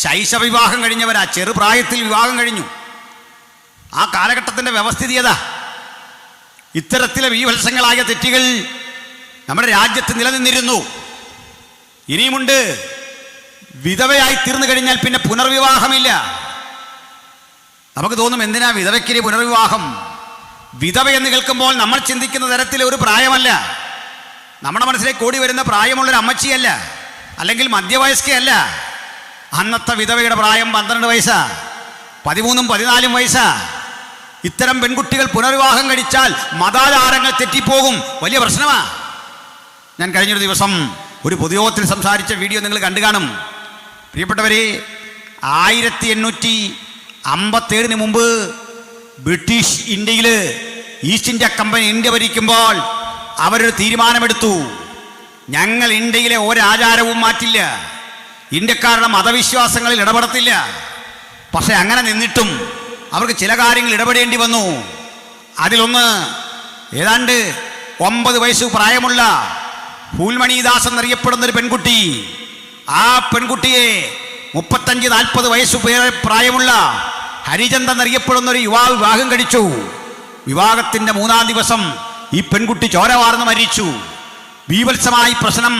ശൈശവ വിവാഹം കഴിഞ്ഞവരാ, ചെറുപ്രായത്തിൽ വിവാഹം കഴിഞ്ഞു. ആ കാലഘട്ടത്തിൻ്റെ വ്യവസ്ഥിതി ഏതാ? ഇത്തരത്തിലെ വീവത്സങ്ങളായ തെറ്റുകൾ നമ്മുടെ രാജ്യത്ത് നിലനിന്നിരുന്നു. ഇനിയുമുണ്ട്. വിധവയായി തീർന്നു കഴിഞ്ഞാൽ പിന്നെ പുനർവിവാഹമില്ല. നമുക്ക് തോന്നും എന്തിനാ വിധവയ്ക്ക് പുനർവിവാഹം? വിധവ എന്ന് കേൾക്കുമ്പോൾ നമ്മൾ ചിന്തിക്കുന്ന തരത്തിലെ ഒരു പ്രായമല്ല. നമ്മുടെ മനസ്സിലേക്ക് ഓടി വരുന്ന പ്രായമുള്ളൊരു അമ്മച്ചിയല്ല, അല്ലെങ്കിൽ മധ്യവയസ്കയല്ല. അന്നത്തെ വിധവയുടെ പ്രായം 12 വയസ്സാ, 13, 14 വയസ്സാ. ഇത്തരം പെൺകുട്ടികൾ പുനർവിവാഹം കഴിച്ചാൽ മതാചാരങ്ങൾ തെറ്റിപ്പോകും, വലിയ പ്രശ്നമാണ്. ഞാൻ കഴിഞ്ഞൊരു ദിവസം ഒരു പൊതുയോഗത്തിൽ സംസാരിച്ച വീഡിയോ നിങ്ങൾ കണ്ടു കാണും. പ്രിയപ്പെട്ടവരെ, 1857 മുമ്പ് ബ്രിട്ടീഷ് ഇന്ത്യയിൽ ഈസ്റ്റ് ഇന്ത്യ കമ്പനി ഇന്ത്യ ഭരിക്കുമ്പോൾ അവരൊരു തീരുമാനമെടുത്തു. ഞങ്ങൾ ഇന്ത്യയിലെ ഒരാചാരവും മാറ്റില്ല, ഇന്ത്യക്കാരുടെ മതവിശ്വാസങ്ങളിൽ ഇടപെടത്തില്ല. പക്ഷെ അങ്ങനെ നിന്നിട്ടും അവർക്ക് ചില കാര്യങ്ങൾ ഇടപെടേണ്ടി വന്നു. അതിലൊന്ന്, ഏതാണ്ട് 9 വയസ്സ് പ്രായമുള്ള ഫൂൽമണിദാസ് എന്നറിയപ്പെടുന്നൊരു പെൺകുട്ടി, ആ പെൺകുട്ടിയെ 35-40 വയസ്സ് പ്രായമുള്ള ഹരിചന്ദ് എന്നറിയപ്പെടുന്നൊരു യുവാവ് വിവാഹം കഴിച്ചു. വിവാഹത്തിൻ്റെ 3-ാം ദിവസം ഈ പെൺകുട്ടി ചോര വാർന്ന് മരിച്ചു. ബീഭത്സമായി പ്രശ്നം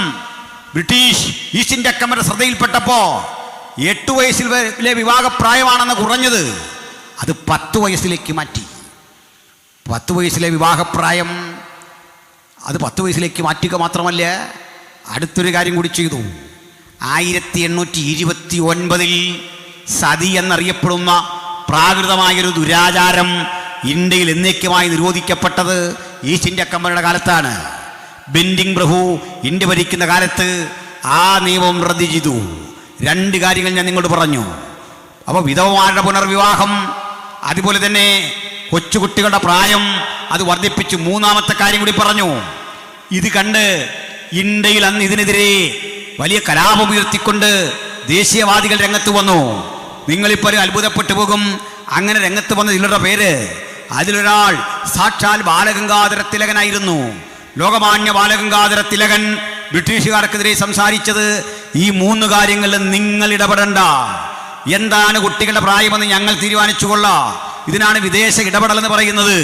ബ്രിട്ടീഷ് ഈസ്റ്റ് ഇന്ത്യ കമ്പനി ശ്രദ്ധയിൽപ്പെട്ടപ്പോൾ 8 വയസ്സിലെ വിവാഹപ്രായമാണെന്ന് കുറഞ്ഞത് അത് 10 വയസ്സിലേക്ക് മാറ്റി. 10 വയസ്സിലെ വിവാഹപ്രായം അത് 10 വയസ്സിലേക്ക് മാറ്റുക മാത്രമല്ല, അടുത്തൊരു കാര്യം കൂടി ചെയ്തു. 1829 സതി എന്നറിയപ്പെടുന്ന പ്രാകൃതമായൊരു ദുരാചാരം ഇന്ത്യയിൽ എന്നേക്കുമായി നിരോധിക്കപ്പെട്ടത് ഈസ്റ്റ് ഇന്ത്യ കമ്പനിയുടെ കാലത്താണ്. ബെൻഡിങ് പ്രഭു ഇന്ത്യ ഭരിക്കുന്ന കാലത്ത് ആ നിയമം റദ്ദ് ചെയ്തു. 2 കാര്യങ്ങൾ ഞാൻ നിങ്ങളോട് പറഞ്ഞു. അപ്പോൾ വിധവമാരുടെ പുനർവിവാഹം, അതുപോലെ തന്നെ കൊച്ചുകുട്ടികളുടെ പ്രായം അത് വർദ്ധിപ്പിച്ചു. 3-ാമത്തെ കാര്യം കൂടി പറഞ്ഞു. ഇത് കണ്ട് ഇന്ത്യയിൽ അന്ന് ഇതിനെതിരെ വലിയ കലാപം ഉയർത്തിക്കൊണ്ട് ദേശീയവാദികൾ രംഗത്ത് വന്നു. നിങ്ങളിപ്പോൾ അത്ഭുതപ്പെട്ടു പോകും. അങ്ങനെ രംഗത്ത് വന്ന ചിലരുടെ പേര്, അതിലൊരാൾ സാക്ഷാൽ ബാലഗംഗാധര തിലകനായിരുന്നു. ലോകമാന്യ ബാലഗംഗാധര തിലകൻ ബ്രിട്ടീഷുകാർക്കെതിരെ സംസാരിച്ചത് ഈ 3 കാര്യങ്ങളിൽ നിങ്ങൾ ഇടപെടണ്ട. എന്താണ് കുട്ടികളുടെ പ്രായമെന്ന് ഞങ്ങൾ തീരുമാനിച്ചു കൊള്ളാം. ഇതിനാണ് വിദേശ ഇടപെടൽ എന്ന് പറയുന്നത്.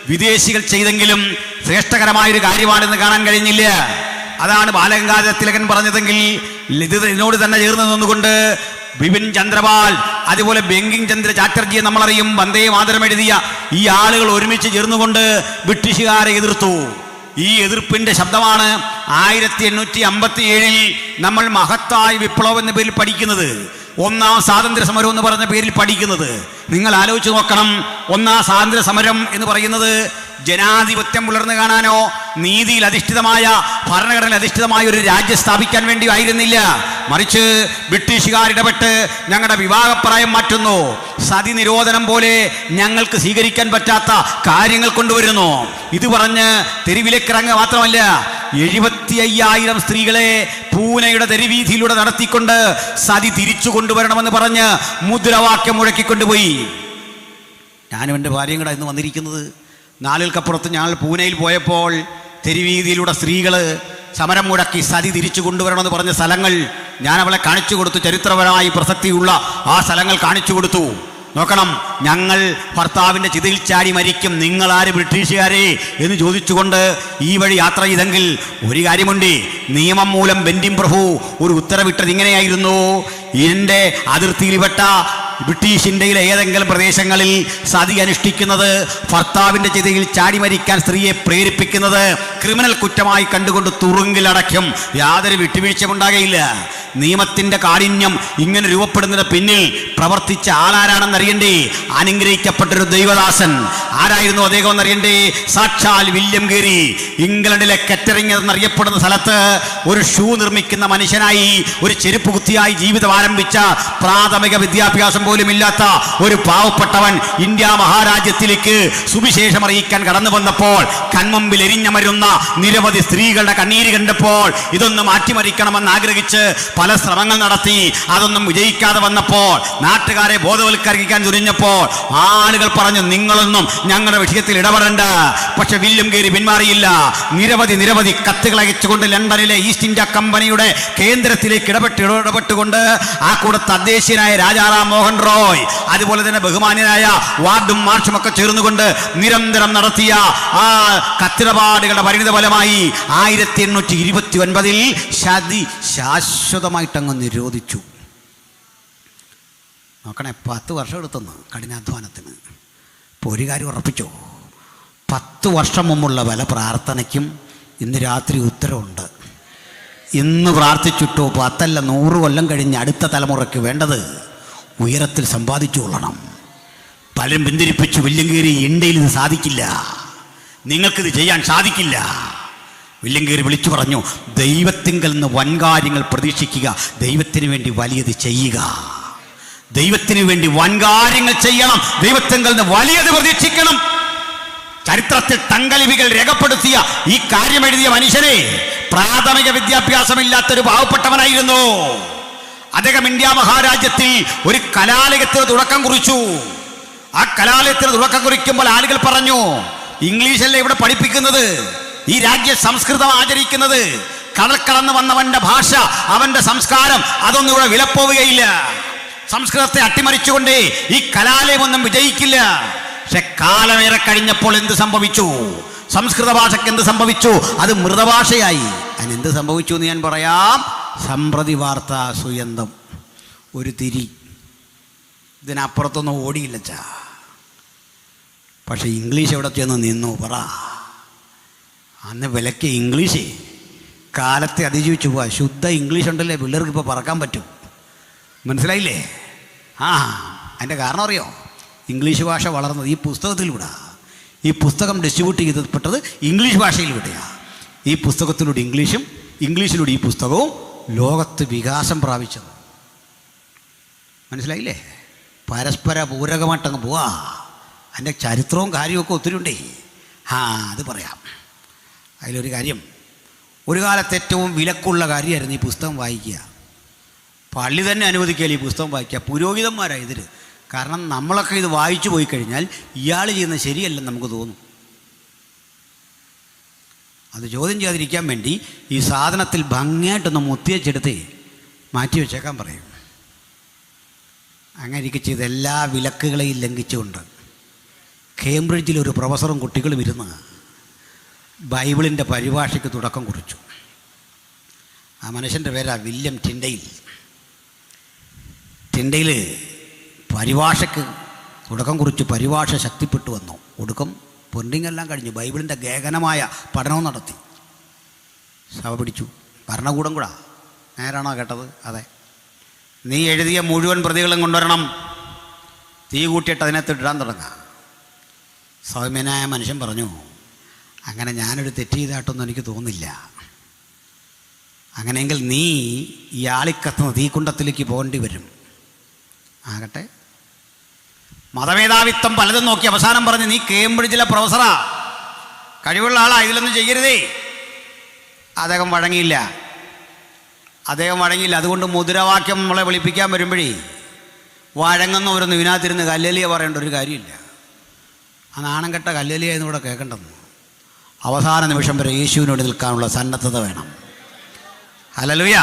വിദേശികൾ ചെയ്തെങ്കിലും ശ്രേഷ്ഠകരമായൊരു കാര്യമാണെന്ന് കാണാൻ കഴിഞ്ഞില്ല. അതാണ് ബാലഗംഗാധര തിലകൻ പറഞ്ഞതെങ്കിൽ ഇതിനോട് തന്നെ ചേർന്ന് നിന്നുകൊണ്ട് ബിപിൻ ചന്ദ്രപാൽ, അതുപോലെ ബങ്കിം ചന്ദ്ര ചാറ്റർജിയെ നമ്മളറിയും, വന്ദേ മാതരം എഴുതിയ ഈ ആളുകൾ ഒരുമിച്ച് ചേർന്നുകൊണ്ട് ബ്രിട്ടീഷുകാരെ എതിർത്തു. ഈ എതിർപ്പിന്റെ ശബ്ദമാണ് 1857 നമ്മൾ മഹത്തായ വിപ്ലവം എന്ന പേരിൽ പഠിക്കുന്നത്. ഒന്നാം സ്വാതന്ത്ര്യ സമരം എന്ന് പറഞ്ഞ പേരിൽ പഠിക്കുന്നത്. നിങ്ങൾ ആലോചിച്ച് നോക്കണം, ഒന്നാം സ്വാതന്ത്ര്യ സമരം എന്ന് പറയുന്നത് ജനാധിപത്യം പുലർന്നു കാണാനോ നീതിയിൽ അധിഷ്ഠിതമായ ഭരണഘടനയിൽ അധിഷ്ഠിതമായ ഒരു രാജ്യം സ്ഥാപിക്കാൻ വേണ്ടി ആയിരുന്നില്ല. മറിച്ച് ബ്രിട്ടീഷുകാർ ഇടപെട്ട് ഞങ്ങളുടെ വിവാഹപ്രായം മാറ്റുന്നു, സതി നിരോധനം പോലെ ഞങ്ങൾക്ക് സ്വീകരിക്കാൻ പറ്റാത്ത കാര്യങ്ങൾ കൊണ്ടുവരുന്നു. ഇത് പറഞ്ഞ് തെരുവിലേക്കിറങ്ങുക മാത്രമല്ല, 75,000 സ്ത്രീകളെ പൂനെയുടെ തെരുവീതിയിലൂടെ നടത്തിക്കൊണ്ട് സതി തിരിച്ചു കൊണ്ടുവരണമെന്ന് പറഞ്ഞ് മുദ്രാവാക്യം മുഴക്കിക്കൊണ്ടുപോയി. ഞാനും എൻ്റെ ഭാര്യയും കൂടെ ഇന്ന് വന്നിരിക്കുന്നത്. നാളുകൾക്കപ്പുറത്ത് ഞങ്ങൾ പൂനെയിൽ പോയപ്പോൾ തെരുവീതിയിലൂടെ സ്ത്രീകൾ സമരം മുടക്കി സതി തിരിച്ചു കൊണ്ടുവരണമെന്ന് പറഞ്ഞ സ്ഥലങ്ങൾ ഞാൻ അവളെ കാണിച്ചു കൊടുത്തു. ചരിത്രപരമായി പ്രസക്തിയുള്ള ആ സ്ഥലങ്ങൾ കാണിച്ചു കൊടുത്തു. നോക്കണം, ഞങ്ങൾ ഭർത്താവിൻ്റെ ചിതയിൽ ചാടി മരിക്കും, നിങ്ങളാര് ബ്രിട്ടീഷുകാരെ എന്ന് ചോദിച്ചുകൊണ്ട് ഈ വഴി യാത്ര ചെയ്തെങ്കിൽ ഒരു കാര്യമുണ്ട്, നിയമം മൂലം ബെന്റിം പ്രഭു ഒരു ഉത്തരവിട്ടത് ഇങ്ങനെയായിരുന്നു: എൻ്റെ അതിർത്തിയിൽപ്പെട്ട ബ്രിട്ടീഷ് ഇന്ത്യയിലെ ഏതെങ്കിലും പ്രദേശങ്ങളിൽ സതി അനുഷ്ഠിക്കുന്നത്, ഭർത്താവിൻ്റെ ചിതയിൽ ചാടി മരിക്കാൻ സ്ത്രീയെ പ്രേരിപ്പിക്കുന്നത് ക്രിമിനൽ കുറ്റമായി കണ്ടുകൊണ്ട് തുറുങ്കിലടയ്ക്കും. യാതൊരു വിട്ടുവീഴ്ചയും ഉണ്ടാകയില്ല. നിയമത്തിൻ്റെ കാഠിന്യം ഇങ്ങനെ രൂപപ്പെടുന്നതിന് പിന്നിൽ പ്രവർത്തിച്ച ആളാരാണെന്നറിയണ്ടേ? അനുഗ്രഹിക്കപ്പെട്ടൊരു ദൈവദാസൻ. ആരായിരുന്നു അദ്ദേഹം എന്നറിയണ്ടേ? സാക്ഷാൽ വില്യം ഗേരി. ഇംഗ്ലണ്ടിലെ കെറ്ററിംഗ് എന്നറിയപ്പെടുന്ന സ്ഥലത്ത് ഒരു ഷൂ നിർമ്മിക്കുന്ന മനുഷ്യനായി, ഒരു ചെരുപ്പ് കുത്തിയായി ജീവിതം ആരംഭിച്ച, പ്രാഥമിക വിദ്യാഭ്യാസം പോലും ഇല്ലാത്ത ഒരു പാവപ്പെട്ടവൻ ഇന്ത്യ മഹാരാജ്യത്തിലേക്ക് സുവിശേഷം അറിയിക്കാൻ കടന്നു വന്നപ്പോൾ കൺമുമ്പിൽ എരിഞ്ഞമരുന്ന നിരവധി സ്ത്രീകളുടെ കണ്ണീര് കണ്ടപ്പോൾ ഇതൊന്ന് മാറ്റിമറിക്കണമെന്ന് ആഗ്രഹിച്ച് പല ശ്രമങ്ങൾ നടത്തി. അതൊന്നും വിജയിക്കാതെ വന്നപ്പോൾ, നാട്ടുകാരെ ബോധവൽക്കരിക്കാൻ തുനിഞ്ഞപ്പോൾ ആളുകൾ പറഞ്ഞു, നിങ്ങളൊന്നും ഞങ്ങളുടെ വിഷയത്തിൽ ഇടപെടണ്ട. പക്ഷെ വില്യം ഗേരി പിന്മാറിയില്ല. നിരവധി കത്തുകൾ അയച്ചുകൊണ്ട് ലണ്ടനിലെ ഈസ്റ്റ് ഇന്ത്യ കമ്പനിയുടെ കേന്ദ്രത്തിലേക്ക് ഇടപെട്ടുകൊണ്ട് ആ കൂടെ തദ്ദേശീയനായ രാജാറാം മോഹൻ റോയ്, അതുപോലെ തന്നെ ബഹുമാന്യനായ വാർഡും മാർച്ചും ഒക്കെ ചേർന്നുകൊണ്ട് നിരന്തരം നടത്തിയ ആ കത്തിടപാടുകളുടെ പരിണിത ഫലമായി 1829 സതി ശാശ്വതമായിട്ടങ്ങ് നിരോധിച്ചു. നോക്കണേ, 10 വർഷം എടുത്തെന്ന് കഠിനാധ്വാനത്തിന്. ഇപ്പോൾ ഒരു കാര്യം ഉറപ്പിച്ചോ, 10 വർഷം മുമ്പുള്ള പല പ്രാർത്ഥനയ്ക്കും ഇന്ന് രാത്രി ഉത്തരവുണ്ട്. ഇന്ന് പ്രാർത്ഥിച്ചിട്ടോ 10 അല്ല 100 കൊല്ലം കഴിഞ്ഞ് അടുത്ത തലമുറയ്ക്ക് വേണ്ടത് ഉയരത്തിൽ സമ്പാദിച്ചു കൊള്ളണം. പലരും പിന്തിരിപ്പിച്ചു, വില്യം ഗേരി ഇന്ത്യയിൽ ഇത് സാധിക്കില്ല, നിങ്ങൾക്കിത് ചെയ്യാൻ സാധിക്കില്ല. വില്യം ഗേരി വിളിച്ചു പറഞ്ഞു, ദൈവത്തിങ്കൽ നിന്ന് വൻകാര്യങ്ങൾ പ്രതീക്ഷിക്കുക, ദൈവത്തിന് വേണ്ടി വലിയത് ചെയ്യുക. ദൈവത്തിന് വേണ്ടി വൻകാര്യങ്ങൾ ചെയ്യണം, ദൈവത്തിങ്കൽ നിന്ന് വലിയത് പ്രതീക്ഷിക്കണം. ചരിത്രത്തിൽ തങ്കലിപികൾ രേഖപ്പെടുത്തിയ ഈ കാര്യം എഴുതിയ മനുഷ്യനെ പ്രാഥമിക വിദ്യാഭ്യാസമില്ലാത്തൊരു പാവപ്പെട്ടവനായിരുന്നു. അദ്ദേഹം ഇന്ത്യ മഹാരാജ്യത്തിൽ ഒരു കലാലയത്തിന് തുടക്കം കുറിച്ചു. ആ കലാലയത്തിന് തുടക്കം കുറിക്കുമ്പോൾ ആളുകൾ പറഞ്ഞു, ഇംഗ്ലീഷല്ലേ ഇവിടെ പഠിപ്പിക്കുന്നത്, ഈ രാജ്യ സംസ്കൃതം ആചരിക്കുന്നത്, കടൽ കടന്നു വന്നവന്റെ ഭാഷ, അവന്റെ സംസ്കാരം, അതൊന്നും ഇവിടെ വിലപ്പോവുകയില്ല. സംസ്കൃതത്തെ അട്ടിമറിച്ചുകൊണ്ട് ഈ കലാലയമൊന്നും വിജയിക്കില്ല. പക്ഷെ കാലമേറെ കഴിഞ്ഞപ്പോൾ എന്ത് സംഭവിച്ചു? സംസ്കൃത ഭാഷയ്ക്ക് എന്ത് സംഭവിച്ചു? അത് മൃതഭാഷയായി. അതിനെന്ത് സംഭവിച്ചു എന്ന് ഞാൻ പറയാം. സമ്പ്രതി വാർത്ത സുയന്തം, ഒരു തിരി, ഇതിനപ്പുറത്തൊന്നും ഓടിയില്ല. പക്ഷെ ഇംഗ്ലീഷ് എവിടെ ചെന്ന് നിന്നു പറ? അന്ന് വിലക്ക് ഇംഗ്ലീഷ് കാലത്തെ അതിജീവിച്ചു പോവാ. ശുദ്ധ ഇംഗ്ലീഷ് ഉണ്ടല്ലേ പിള്ളേർക്ക് ഇപ്പോൾ പറക്കാൻ പറ്റും. മനസ്സിലായില്ലേ? അതിൻ്റെ കാരണം അറിയോ? ഇംഗ്ലീഷ് ഭാഷ വളർന്നത് ഈ പുസ്തകത്തിലൂടെ. ഈ പുസ്തകം ഡിസ്ട്രിബ്യൂട്ട് ചെയ്തപ്പെട്ടത് ഇംഗ്ലീഷ് ഭാഷയിലൂടെയാണ്. ഈ പുസ്തകത്തിലൂടെ ഇംഗ്ലീഷും, ഇംഗ്ലീഷിലൂടെ ഈ പുസ്തകവും ലോകത്ത് വികാസം പ്രാപിച്ചത്. മനസ്സിലായില്ലേ? പരസ്പര പൂരകമായിട്ടങ്ങ് പോവാ. അതിൻ്റെ ചരിത്രവും കാര്യമൊക്കെ ഒത്തിരി ഉണ്ടേ. അത് പറയാം. അതിലൊരു കാര്യം, ഒരു കാലത്ത് ഏറ്റവും വിലക്കുള്ള കാര്യമായിരുന്നു ഈ പുസ്തകം വായിക്കുക. പള്ളി തന്നെ അനുവദിക്കുകയില്ല ഈ പുസ്തകം വായിക്കുക. പുരോഹിതന്മാരാണ് ഇതിൽ. കാരണം നമ്മളൊക്കെ ഇത് വായിച്ചു പോയി കഴിഞ്ഞാൽ ഇയാൾ ചെയ്യുന്നത് ശരിയല്ലെന്ന് നമുക്ക് തോന്നും. അത് ചോദ്യം ചെയ്യാതിരിക്കാൻ വേണ്ടി ഈ സാധനത്തിൽ ഭംഗിയായിട്ടൊന്ന് മുത്തിവെച്ചെടുത്ത് മാറ്റി വെച്ചേക്കാൻ പറയും. അങ്ങനെയൊക്കെ ചെയ്ത് എല്ലാ വിലക്കുകളെയും ലംഘിച്ചുകൊണ്ട് കേംബ്രിഡ്ജിൽ ഒരു പ്രൊഫസറും കുട്ടികളും ഇരുന്ന് ബൈബിളിൻ്റെ പരിഭാഷയ്ക്ക് തുടക്കം കുറിച്ചു. ആ മനുഷ്യൻ്റെ പേരാ വില്യം ടിൻഡെയിൽ. ടിൻഡെയിൽ പരിഭാഷയ്ക്ക് തുടക്കം കുറിച്ച് പരിഭാഷ ശക്തിപ്പെട്ടു വന്നു. ഒടുക്കം പ്രിൻറ്റിംഗ് എല്ലാം കഴിഞ്ഞു. ബൈബിളിൻ്റെ ഗഹനമായ പഠനവും നടത്തി. സഭ പിടിച്ചു. ഭരണകൂടം കൂടാ. നേരാണോ കേട്ടത്? അതെ. നീ എഴുതിയ മുഴുവൻ പ്രതികളും കൊണ്ടുവരണം. തീ കൂട്ടിയിട്ട് അതിനകത്ത് ഇടാൻ തുടങ്ങാം. സൗമ്യനായ മനുഷ്യൻ പറഞ്ഞു, അങ്ങനെ ഞാനൊരു തെറ്റ് ചെയ്തായിട്ടൊന്നും എനിക്ക് തോന്നുന്നില്ല. അങ്ങനെയെങ്കിൽ നീ ഈ ആളിക്കത്തുന്ന തീക്കുണ്ടത്തിലേക്ക് പോകേണ്ടി വരും. ആകട്ടെ, മതമേധാവിത്വം പലതും നോക്കി അവസാനം പറഞ്ഞ്, നീ കേംബ്രിഡ്ജിലെ പ്രൊഫസറാ, കഴിവുള്ള ആളാ, ഇതിലൊന്നും ചെയ്യരുതേ. അദ്ദേഹം വഴങ്ങിയില്ല. അതുകൊണ്ട് മുദ്രാവാക്യം നമ്മളെ വിളിപ്പിക്കാൻ വരുമ്പോഴേ വഴങ്ങുന്നവരൊന്നും ഇതിനകത്തിരുന്ന് കല്ലേലിയ പറയേണ്ട ഒരു കാര്യമില്ല. ആ നാണം കെട്ട കല്ലേലിയ എന്നിവിടെ കേൾക്കേണ്ടെന്ന്. അവസാന നിമിഷം വരെ യേശുവിനോട് നിൽക്കാനുള്ള സന്നദ്ധത വേണം. ഹല്ലേലൂയ.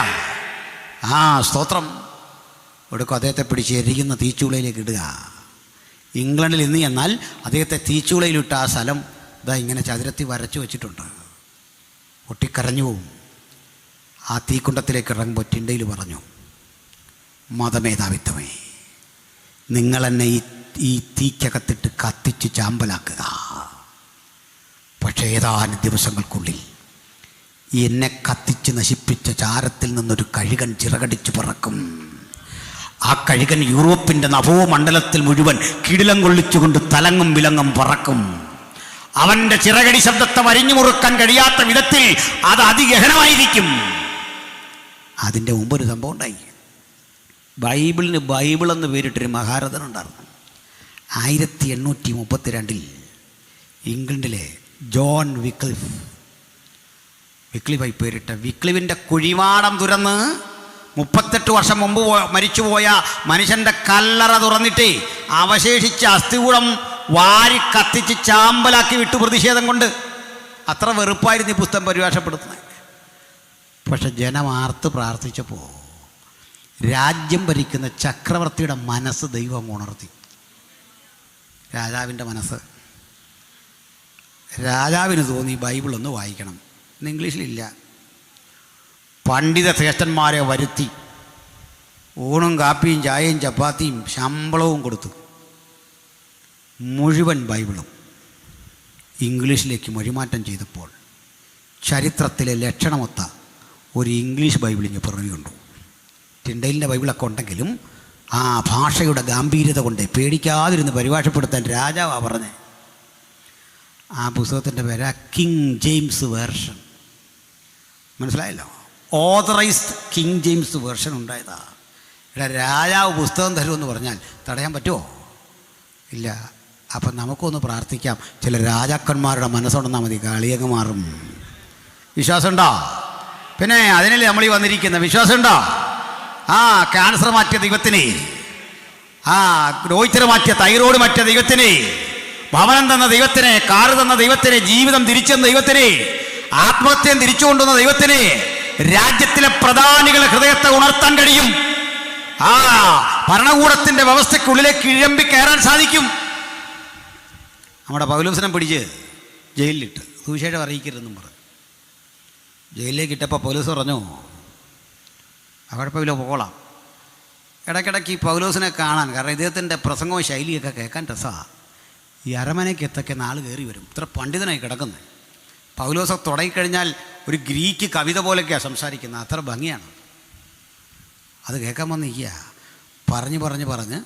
സ്തോത്രം. ഒടുക്കം അദ്ദേഹത്തെ പിടിച്ച് എരിയുന്ന തീച്ചൂളയിലേക്ക് ഇടുക. ഇംഗ്ലണ്ടിൽ ഇന്ന് എന്നാൽ അദ്ദേഹത്തെ തീച്ചൂളയിലിട്ട ആ സ്ഥലം ഇതാ ഇങ്ങനെ ചതുരത്തി വരച്ചു വെച്ചിട്ടുണ്ട്. ഒട്ടിക്കരഞ്ഞു പോവും. ആ തീക്കുണ്ടത്തിലേക്ക് ഇറങ്ങുമ്പോൾ ടിണ്ടയിൽ പറഞ്ഞു, മതമേധാവിത്വമേ, നിങ്ങളെന്നെ ഈ തീക്കകത്തിട്ട് കത്തിച്ച് ചാമ്പലാക്കുക. പക്ഷേ ഏതാനും ദിവസങ്ങൾക്കുള്ളിൽ എന്നെ കത്തിച്ച് നശിപ്പിച്ച ചാരത്തിൽ നിന്നൊരു കഴുകൻ ചിറകടിച്ചു പറക്കും. ആ കഴുകൻ യൂറോപ്പിൻ്റെ നഭോമണ്ഡലത്തിൽ മുഴുവൻ കിടിലം കൊള്ളിച്ചുകൊണ്ട് തലങ്ങും വിലങ്ങും പറക്കും. അവൻ്റെ ചിറകടി ശബ്ദത്തെ വരിഞ്ഞു മുറുക്കാൻ കഴിയാത്ത വിധത്തിൽ അത് അതിഗഹനമായിരിക്കും. അതിൻ്റെ മുമ്പൊരു സംഭവം ഉണ്ടായി. ബൈബിളിന് ബൈബിളെന്ന് പേരിട്ടൊരു മഹാരഥനുണ്ടായിരുന്നു. 1832 ഇംഗ്ലണ്ടിലെ ജോൺ വിക്ലിഫായി പേരിട്ട വിക്ലിവിൻ്റെ കുഴിമാടം തുറന്ന് 38 വർഷം മുമ്പ് മരിച്ചുപോയ മനുഷ്യൻ്റെ കല്ലറ തുറന്നിട്ടേ അവശേഷിച്ച അസ്ഥികൂടം വാരി കത്തിച്ച് ചാമ്പലാക്കി വിട്ടു പ്രതിഷേധം കൊണ്ട്. അത്ര വെറുപ്പായിരുന്നു ഈ പുസ്തകം പരിഭാഷപ്പെടുത്തുന്നത്. പക്ഷെ ജനം ആർത്ത് പ്രാർത്ഥിച്ചപ്പോൾ രാജ്യം ഭരിക്കുന്ന ചക്രവർത്തിയുടെ മനസ്സ് ദൈവം ഉണർത്തി. രാജാവിൻ്റെ മനസ്സ്. രാജാവിന് തോന്നി ബൈബിളൊന്ന് വായിക്കണം. ഇന്ന് ഇംഗ്ലീഷിലില്ല. പണ്ഡിത ശ്രേഷ്ഠന്മാരെ വരുത്തി ഊണും കാപ്പിയും ചായയും ചപ്പാത്തിയും ശമ്പളവും കൊടുത്തു മുഴുവൻ ബൈബിളും ഇംഗ്ലീഷിലേക്ക് മൊഴിമാറ്റം ചെയ്തപ്പോൾ ചരിത്രത്തിലെ ലക്ഷണമൊത്ത ഒരു ഇംഗ്ലീഷ് ബൈബിളിന് പിറവി കൊണ്ടു. ടിൻഡലിൻ്റെ ബൈബിളൊക്കെ ഉണ്ടെങ്കിലും ആ ഭാഷയുടെ ഗാംഭീര്യത കൊണ്ട് പേടിക്കാതിരുന്ന് പരിഭാഷപ്പെടുത്താൻ രാജാവാണ് പറഞ്ഞത്. ആ പുസ്തകത്തിൻ്റെ പേര് കിങ് ജെയിംസ് വേർഷൻ. മനസ്സിലായല്ലോ? ഓതറൈസ്ഡ് കിങ് ജെയിംസ് വേർഷൻ ഉണ്ടായതാ. ഇവിടെ രാജാവ് പുസ്തകം തരുമെന്ന് പറഞ്ഞാൽ തടയാൻ പറ്റുമോ? ഇല്ല. അപ്പം നമുക്കൊന്ന് പ്രാർത്ഥിക്കാം. ചില രാജാക്കന്മാരുടെ മനസ്സുണ്ടെന്നാൽ മതി, കളിയൊക്കെ മാറും. വിശ്വാസമുണ്ടോ? പിന്നെ അതിനല്ലേ നമ്മൾ ഈ വന്നിരിക്കുന്ന. വിശ്വാസമുണ്ടോ? ക്യാൻസർ മാറ്റിയ ദൈവത്തിന്, രോഹിച്ചർ മാറ്റിയ തൈറോയ്ഡ് മാറ്റിയ ദൈവത്തിന്, ഭവനം തന്ന ദൈവത്തിന്, കാറ് തന്ന ദൈവത്തിന്, ജീവിതം തിരിച്ചെന്ന ദൈവത്തിന്, ആത്മഹത്യം തിരിച്ചുകൊണ്ടുവന്ന ദൈവത്തിന് രാജ്യത്തിലെ പ്രധാനികളെ ഹൃദയത്തെ ഉണർത്താൻ കഴിയും. ഭരണകൂടത്തിൻ്റെ വ്യവസ്ഥയ്ക്കുള്ളിലേക്ക് ഇഴമ്പി കയറാൻ സാധിക്കും. നമ്മുടെ പൗലോസിനെ പിടിച്ച് ജയിലിലിട്ട് സുവിശേഷം അറിയിക്കരുതെന്നും പറഞ്ഞു. ജയിലിലേക്ക് ഇട്ടപ്പോൾ പൗലോസ് പറഞ്ഞു, കുഴപ്പമില്ല, പോകോളാം. ഇടയ്ക്കിടയ്ക്ക് ഈ പൗലോസിനെ കാണാൻ, കാരണം ഇദ്ദേഹത്തിൻ്റെ പ്രസംഗവും ശൈലിയൊക്കെ കേൾക്കാൻ രസമാണ്. ഈ അരമനയ്ക്ക് എത്തൊക്കെ നാൾ കയറി വരും. ഇത്ര പണ്ഡിതനായി കിടക്കുന്നത്. പൗലോസ് തുടങ്ങിക്കഴിഞ്ഞാൽ ഒരു ഗ്രീക്ക് കവിത പോലെയൊക്കെയാണ് സംസാരിക്കുന്നത്. അത്ര ഭംഗിയാണ്. അത് കേൾക്കാൻ വന്നിരിക്കുക. പറഞ്ഞ്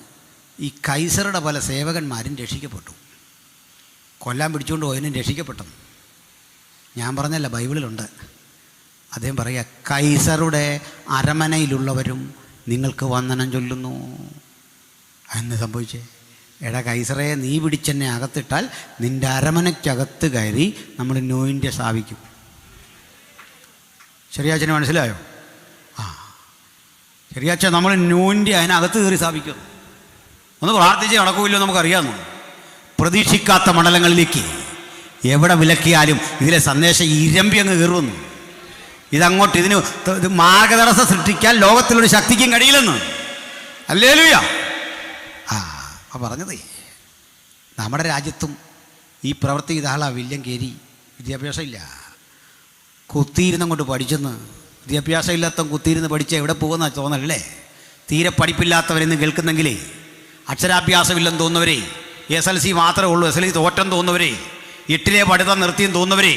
ഈ കൈസറുടെ പല സേവകന്മാരും രക്ഷിക്കപ്പെട്ടു. കൊല്ലാൻ പിടിച്ചുകൊണ്ട് പോയതിനും രക്ഷിക്കപ്പെട്ടു. ഞാൻ പറഞ്ഞല്ല, ബൈബിളിലുണ്ട്. അദ്ദേഹം പറയുക, കൈസറുടെ അരമനയിലുള്ളവരും നിങ്ങൾക്ക് വന്ദനം ചൊല്ലുന്നു. എന്ന് സംഭവിച്ചേ, എടാ കൈസറെ, നീ പിടിച്ചെന്നെ അകത്തിട്ടാൽ നിൻ്റെ അരമനയ്ക്കകത്ത് കയറി നമ്മൾ നോയിൻ്റെ സ്ഥാപിക്കും. ശരിയാച്ചനെ മനസ്സിലായോ? ശരിയാച്ച നമ്മൾ നോയിൻ്റെ അതിനകത്ത് കയറി സ്ഥാപിക്കും. ഒന്ന് പ്രാർത്ഥിച്ച് നടക്കൂല്ലോ, നമുക്കറിയാമോ? പ്രതീക്ഷിക്കാത്ത മണ്ഡലങ്ങളിലേക്ക് എവിടെ വിലക്കിയാലും ഇതിലെ സന്ദേശം ഇരമ്പി അങ്ങ് കയറുന്നു. ഇതങ്ങോട്ട് ഇതിന് മാർഗതടസ്സം സൃഷ്ടിക്കാൻ ലോകത്തിലൊരു ശക്തിക്കും കഴിയില്ലെന്ന്. ഹല്ലേലൂയ. പറഞ്ഞതേ, നമ്മുടെ രാജ്യത്തും ഈ പ്രവൃത്തി ഇതാളാ. വില്യം കേരി വിദ്യാഭ്യാസം ഇല്ല, കുത്തിയിരുന്നും കൊണ്ട് പഠിച്ചെന്ന്. വിദ്യാഭ്യാസം ഇല്ലാത്ത കുത്തിയിരുന്ന് പഠിച്ചാൽ എവിടെ പോകുന്ന തോന്നല്ലേ? തീരെ പഠിപ്പില്ലാത്തവരെന്ന് കേൾക്കുന്നെങ്കിലേ, അക്ഷരാഭ്യാസമില്ലെന്ന് തോന്നുന്നവരെ, SLC മാത്രമേ ഉള്ളൂ, SLC തോറ്റെന്ന് തോന്നുന്നവരെ, 8ലെ പഠിത്തം നിർത്തിയെന്ന് തോന്നുന്നവരെ,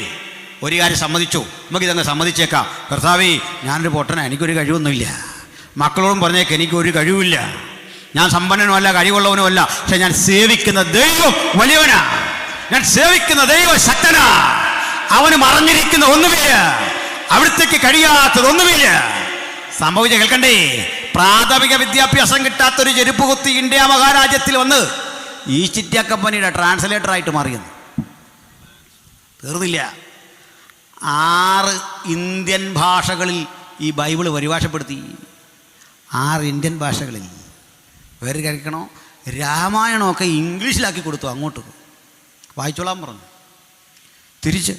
ഒരു കാര്യം സമ്മതിച്ചു, നമുക്കിതങ്ങ് സമ്മതിച്ചേക്കാം. കർത്താവേ, ഞാനൊരു പൊട്ടനാ, എനിക്കൊരു കഴിവൊന്നുമില്ല, മക്കളോടും പറഞ്ഞേക്ക് എനിക്കൊരു കഴിവില്ല, ഞാൻ സമ്പന്നനുമല്ല കഴിവുള്ളവനുമല്ല, പക്ഷെ ഞാൻ സേവിക്കുന്ന ദൈവം വലിയവനാ, ഞാൻ സേവിക്കുന്ന ദൈവം ശക്തനാ, അവന് മറഞ്ഞിരിക്കുന്ന ഒന്നുമില്ല, അവിടത്തേക്ക് കഴിയാത്തതൊന്നുമില്ല. സംഭവിച്ച കേൾക്കണ്ടേ? പ്രാഥമിക വിദ്യാഭ്യാസം കിട്ടാത്തൊരു ചെരുപ്പ് കുത്തി ഇന്ത്യ മഹാരാജ്യത്തിൽ വന്ന് ഈസ്റ്റ് ഇന്ത്യ കമ്പനിയുടെ ട്രാൻസ്ലേറ്ററായിട്ട് മാറിയെന്ന്. തീർന്നില്ല, 6 ഇന്ത്യൻ ഭാഷകളിൽ ഈ ബൈബിള് പരിഭാഷപ്പെടുത്തി. 6 ഇന്ത്യൻ ഭാഷകളിൽ. വേറെ കഴിക്കണോ? രാമായണമൊക്കെ ഇംഗ്ലീഷിലാക്കി കൊടുത്തു, അങ്ങോട്ട് വായിച്ചോളാൻ പറഞ്ഞു. തിരിച്ച്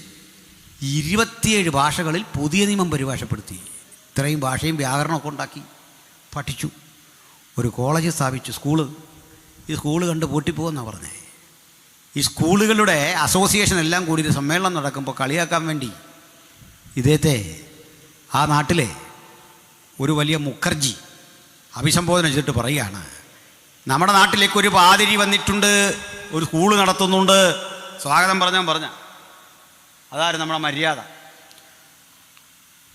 27 ഭാഷകളിൽ പുതിയ നിയമം പരിഭാഷപ്പെടുത്തി. ഇത്രയും ഭാഷയും വ്യാകരണമൊക്കെ ഉണ്ടാക്കി പഠിച്ചു. ഒരു കോളേജ് സ്ഥാപിച്ചു, സ്കൂള്. ഈ സ്കൂള് കണ്ട് പൂട്ടിപ്പോകുമെന്നാണ് പറഞ്ഞത്. ഈ സ്കൂളുകളുടെ അസോസിയേഷൻ എല്ലാം കൂടി ഒരു സമ്മേളനം നടക്കുമ്പോൾ കളിയാക്കാൻ വേണ്ടി ഇദ്ദേഹത്തെ ആ നാട്ടിലെ ഒരു വലിയ മുഖർജി അഭിസംബോധന ചെയ്തിട്ട് പറയുകയാണ്, നമ്മുടെ നാട്ടിലേക്ക് ഒരു പാതിരി വന്നിട്ടുണ്ട്, ഒരു സ്കൂള് നടത്തുന്നുണ്ട്, സ്വാഗതം പറഞ്ഞ അതായിരുന്നു നമ്മുടെ മര്യാദ.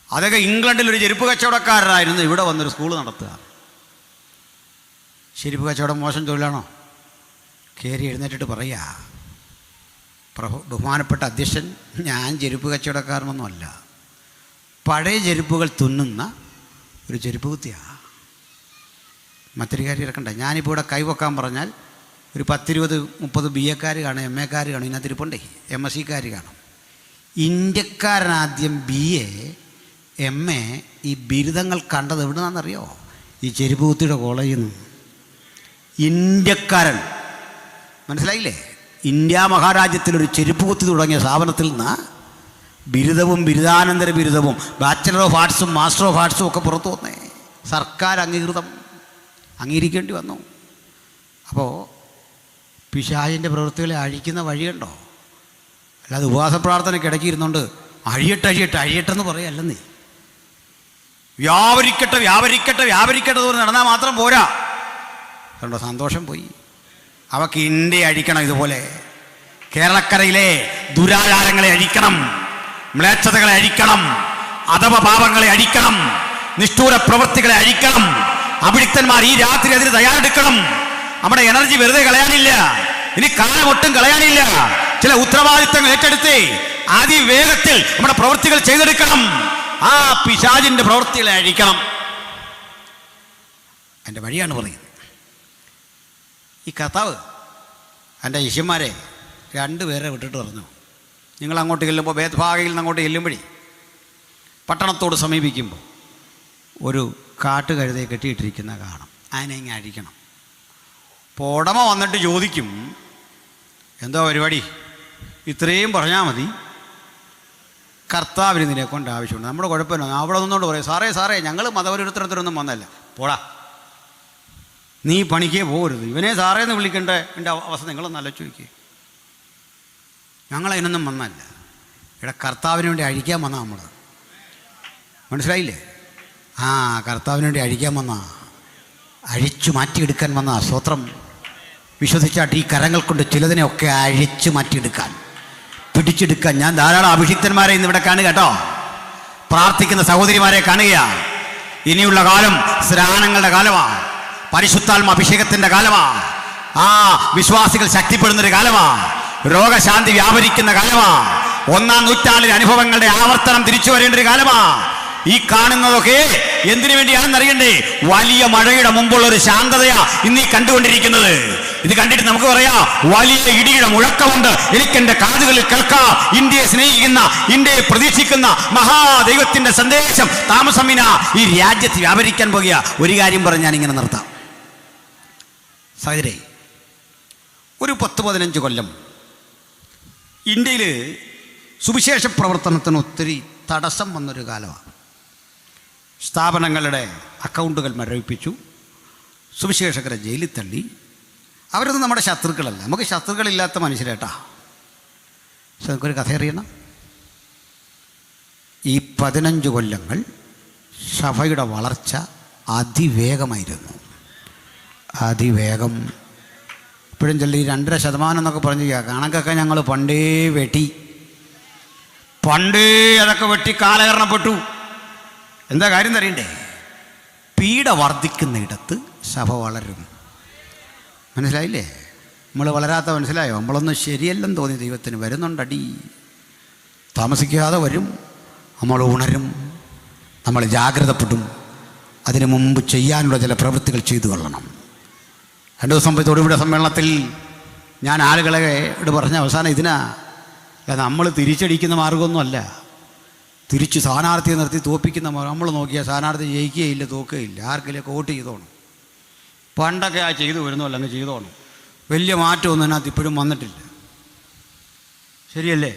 അതൊക്കെ ഇംഗ്ലണ്ടിലൊരു ചെരുപ്പ് കച്ചവടക്കാരനായിരുന്നു, ഇവിടെ വന്നൊരു സ്കൂൾ നടത്തുക. ചെരുപ്പ് കച്ചവടം മോശം തൊഴിലാണോ? കയറി എഴുന്നേറ്റിട്ട് പറയുക, ബഹുമാനപ്പെട്ട അധ്യക്ഷൻ, ഞാൻ ചെരുപ്പ് കച്ചവടക്കാരനൊന്നുമല്ല, പഴയ ചെരുപ്പുകൾ തുന്നുന്ന ഒരു ചെരുപ്പ് കുത്തിയാണ്. മറ്റൊരു കാര്യം ഇറക്കണ്ടേ? ഞാനിപ്പോൾ ഇവിടെ കൈവക്കാൻ പറഞ്ഞാൽ ഒരു 10-20-30 BA കാണും, MA കാണും, ഇതിനകത്ത് ഇരിപ്പുണ്ടേ MSc കാണും. ഇന്ത്യക്കാരനാദ്യം BA MA ഈ ബിരുദങ്ങൾ കണ്ടത് എവിടെ നിന്നാണെന്നറിയോ? ഈ ചെരുപ്പ് കുത്തിയുടെ കോളേജിൽ നിന്ന്. ഇന്ത്യക്കാരൻ, മനസ്സിലായില്ലേ? ഇന്ത്യ മഹാരാജ്യത്തിലൊരു ചെരുപ്പ് കുത്തി തുടങ്ങിയ സ്ഥാപനത്തിൽ നിന്ന് ബിരുദവും ബിരുദാനന്തര ബിരുദവും ബാച്ചലർ ഓഫ് ആർട്സും മാസ്റ്റർ ഓഫ് ആർട്സും ഒക്കെ പുറത്തു വന്നേ. സർക്കാർ അംഗീകരിക്കേണ്ടി വന്നു. അപ്പോൾ പിശാചിൻ്റെ പ്രവൃത്തികളെ അഴിക്കുന്ന വഴിയുണ്ടോ? അല്ലാതെ ഉപവാസ പ്രാർത്ഥനയ്ക്ക് ഇടയ്ക്ക് ഇരുന്നുകൊണ്ട് അഴിയട്ടെന്ന് പറയല്ലെന്നേ. വ്യാപരിക്കട്ടെ എന്ന് നടന്നാൽ മാത്രം പോരാ. അതുകൊണ്ട് സന്തോഷം പോയി. അവക്ക് ഇന്ത്യ അഴിക്കണം. ഇതുപോലെ കേരളക്കരയിലെ ദുരാചാരങ്ങളെ അഴിക്കണം, മ്ലേച്ഛതകളെ അഴിക്കണം, അധമ പാപങ്ങളെ അഴിക്കണം, നിഷ്ഠൂര പ്രവൃത്തികളെ അഴിക്കണം. അഭിഷിക്തന്മാർ ഈ രാത്രി അതിന് തയ്യാറെടുക്കണം. നമ്മുടെ എനർജി വെറുതെ കളയാനില്ല, ഇനി കാലമൊട്ടും കളയാനില്ല. ചില ഉത്തരവാദിത്തങ്ങൾ ഏറ്റെടുത്ത് അതിവേഗത്തിൽ നമ്മുടെ പ്രവൃത്തികൾ ചെയ്തെടുക്കണം. ആ പിശാചിന്റെ പ്രവൃത്തികളെ അഴിക്കണം. എൻ്റെ വഴിയാണ് പറയുന്നത്. ഈ കർത്താവ് എൻ്റെ ശിഷ്യന്മാരെ 2 പേരെ വിട്ടിട്ട് പറഞ്ഞു, നിങ്ങൾ അങ്ങോട്ട് ചെല്ലുമ്പോൾ, ഭേദഭാഗയിൽ നിന്ന് അങ്ങോട്ട് ചെല്ലുമ്പോഴേ പട്ടണത്തോട് സമീപിക്കുമ്പോൾ ഒരു കാട്ടുകഴുതയെ കെട്ടിയിട്ടിരിക്കുന്ന കാണാം, അതിനെ ഇങ്ങനെ അഴിക്കണം. അപ്പോൾ ഉടമ വന്നിട്ട് ചോദിക്കും, എന്തോ പരിപാടി? ഇത്രയും പറഞ്ഞാൽ മതി, കർത്താവിന് ഇതിനെ കൊണ്ട് ആവശ്യമുണ്ട്. നമ്മുടെ കുഴപ്പമില്ല. അവിടെ നിന്നുകൊണ്ട് പറയും, സാറേ ഞങ്ങൾ മതപരിവർത്തനത്തിനൊന്നും വന്നല്ല, പോടാ, നീ പണിക്കേ പോകരുത്, ഇവനെ സാറേന്ന് വിളിക്കേണ്ട എൻ്റെ അവസ്ഥ നിങ്ങളൊന്ന് ആലോചിക്കുക. ഞങ്ങളതിനൊന്നും വന്നല്ല, ഇവിടെ കർത്താവിന് വേണ്ടി അഴിക്കാൻ വന്നാ നമ്മൾ. മനസ്സിലായില്ലേ? കർത്താവിന് വേണ്ടി അഴിക്കാൻ വന്നാ, അഴിച്ചു മാറ്റിയെടുക്കാൻ വന്നാ. സ്വത്രം വിശ്വസിച്ചാട്ട് ഈ കരങ്ങൾ കൊണ്ട് ചിലതിനെയൊക്കെ അഴിച്ചു മാറ്റിയെടുക്കാൻ, പിടിച്ചെടുക്കാൻ. ഞാൻ ധാരാളം അഭിഷിക്തന്മാരെ ഇന്നിവിടെ കാണുക കേട്ടോ, പ്രാർത്ഥിക്കുന്ന സഹോദരിമാരെ കാണുക. ഇനിയുള്ള കാലം സ്നാനങ്ങളുടെ കാലമാണ്, പരിശുദ്ധാത്മ അഭിഷേകത്തിൻ്റെ കാലമാണ്. വിശ്വാസികൾ ശക്തിപ്പെടുന്നൊരു കാലമാണ്, രോഗശാന്തി വ്യാപരിക്കുന്ന കാലമാണ്, 1-ാം നൂറ്റാണ്ടിലെ അനുഭവങ്ങളുടെ ആവർത്തനം തിരിച്ചു വരേണ്ട ഒരു കാലമാണ്. ഈ കാണുന്നതൊക്കെ എന്തിനു വേണ്ടിയാണെന്ന് അറിയണ്ടേ? വലിയ മഴയുടെ മുമ്പുള്ള ഒരു ശാന്തതയാ ഇന്നീ കണ്ടുകൊണ്ടിരിക്കുന്നത്. ഇത് കണ്ടിട്ട് നമുക്ക് പറയാം, വലിയ ഇടിയുടെ മുഴക്കമുണ്ട്, എനിക്കെന്റെ കാതുകളിൽ കേൾക്കാം. ഇന്ത്യയെ സ്നേഹിക്കുന്ന, ഇന്ത്യയെ പ്രതീക്ഷിക്കുന്ന മഹാദൈവത്തിന്റെ സന്ദേശം താമസമിന ഈ രാജ്യത്ത് വ്യാപരിക്കാൻ പോകുക. ഒരു കാര്യം പറഞ്ഞ് ഞാനിങ്ങനെ നിർത്താം. സഹോദരേ, ഒരു 10-15 കൊല്ലം ഇന്ത്യയിൽ സുവിശേഷ പ്രവർത്തനത്തിന് ഒത്തിരി തടസ്സം വന്നൊരു കാലമാണ്. സ്ഥാപനങ്ങളുടെ അക്കൗണ്ടുകൾ മരവിപ്പിച്ചു, സുവിശേഷകരെ ജയിലിൽ തള്ളി. അവരൊന്നും നമ്മുടെ ശത്രുക്കളല്ല, നമുക്ക് ശത്രുക്കളില്ലാത്ത മനുഷ്യരേട്ടാ. പക്ഷെ നമുക്കൊരു കഥ അറിയണം. ഈ 15 കൊല്ലങ്ങൾ സഭയുടെ വളർച്ച അതിവേഗമായിരുന്നു. അതിവേഗം. ഇപ്പോഴും ചൊല്ലി 2.5% എന്നൊക്കെ പറഞ്ഞു. കണക്കൊക്കെ ഞങ്ങൾ പണ്ടേ വെട്ടി, അതൊക്കെ വെട്ടി കാലഹരണപ്പെട്ടു. എന്താ കാര്യം തരണ്ടേ? പീഡ വർദ്ധിക്കുന്നിടത്ത് സഭ വളരും. മനസ്സിലായില്ലേ? നമ്മൾ വളരാത്ത മനസ്സിലായോ? നമ്മളൊന്നും ശരിയല്ലെന്ന് തോന്നി ദൈവത്തിന്. വരുന്നുണ്ടടി, താമസിക്കാതെ വരും. നമ്മൾ ഉണരും, നമ്മൾ ജാഗ്രതപ്പെടും. അതിനു മുമ്പ് ചെയ്യാനുള്ള ചില പ്രവൃത്തികൾ ചെയ്തു കൊള്ളണം. 2 ദിവസം തൊടുപുഴ സമ്മേളനത്തിൽ ഞാൻ ആളുകളെ പറഞ്ഞ അവസാനം ഇതിനാ, നമ്മൾ തിരിച്ചടിക്കുന്ന മാർഗമൊന്നുമല്ല, തിരിച്ച് സ്ഥാനാർത്ഥിയെ നിർത്തി തോൽപ്പിക്കുന്ന മാർഗം. നമ്മൾ നോക്കിയാൽ സ്ഥാനാർത്ഥി ജയിക്കുകയില്ല, തോക്കുകയില്ല. ആർക്കെങ്കിലും വോട്ട് ചെയ്തോണം. പണ്ടൊക്കെ ചെയ്തു വരുന്നല്ലോ, അങ്ങ് ചെയ്തോണം. വലിയ മാറ്റമൊന്നും അതിനകത്ത് ഇപ്പോഴും വന്നിട്ടില്ല. ശരിയല്ലേ?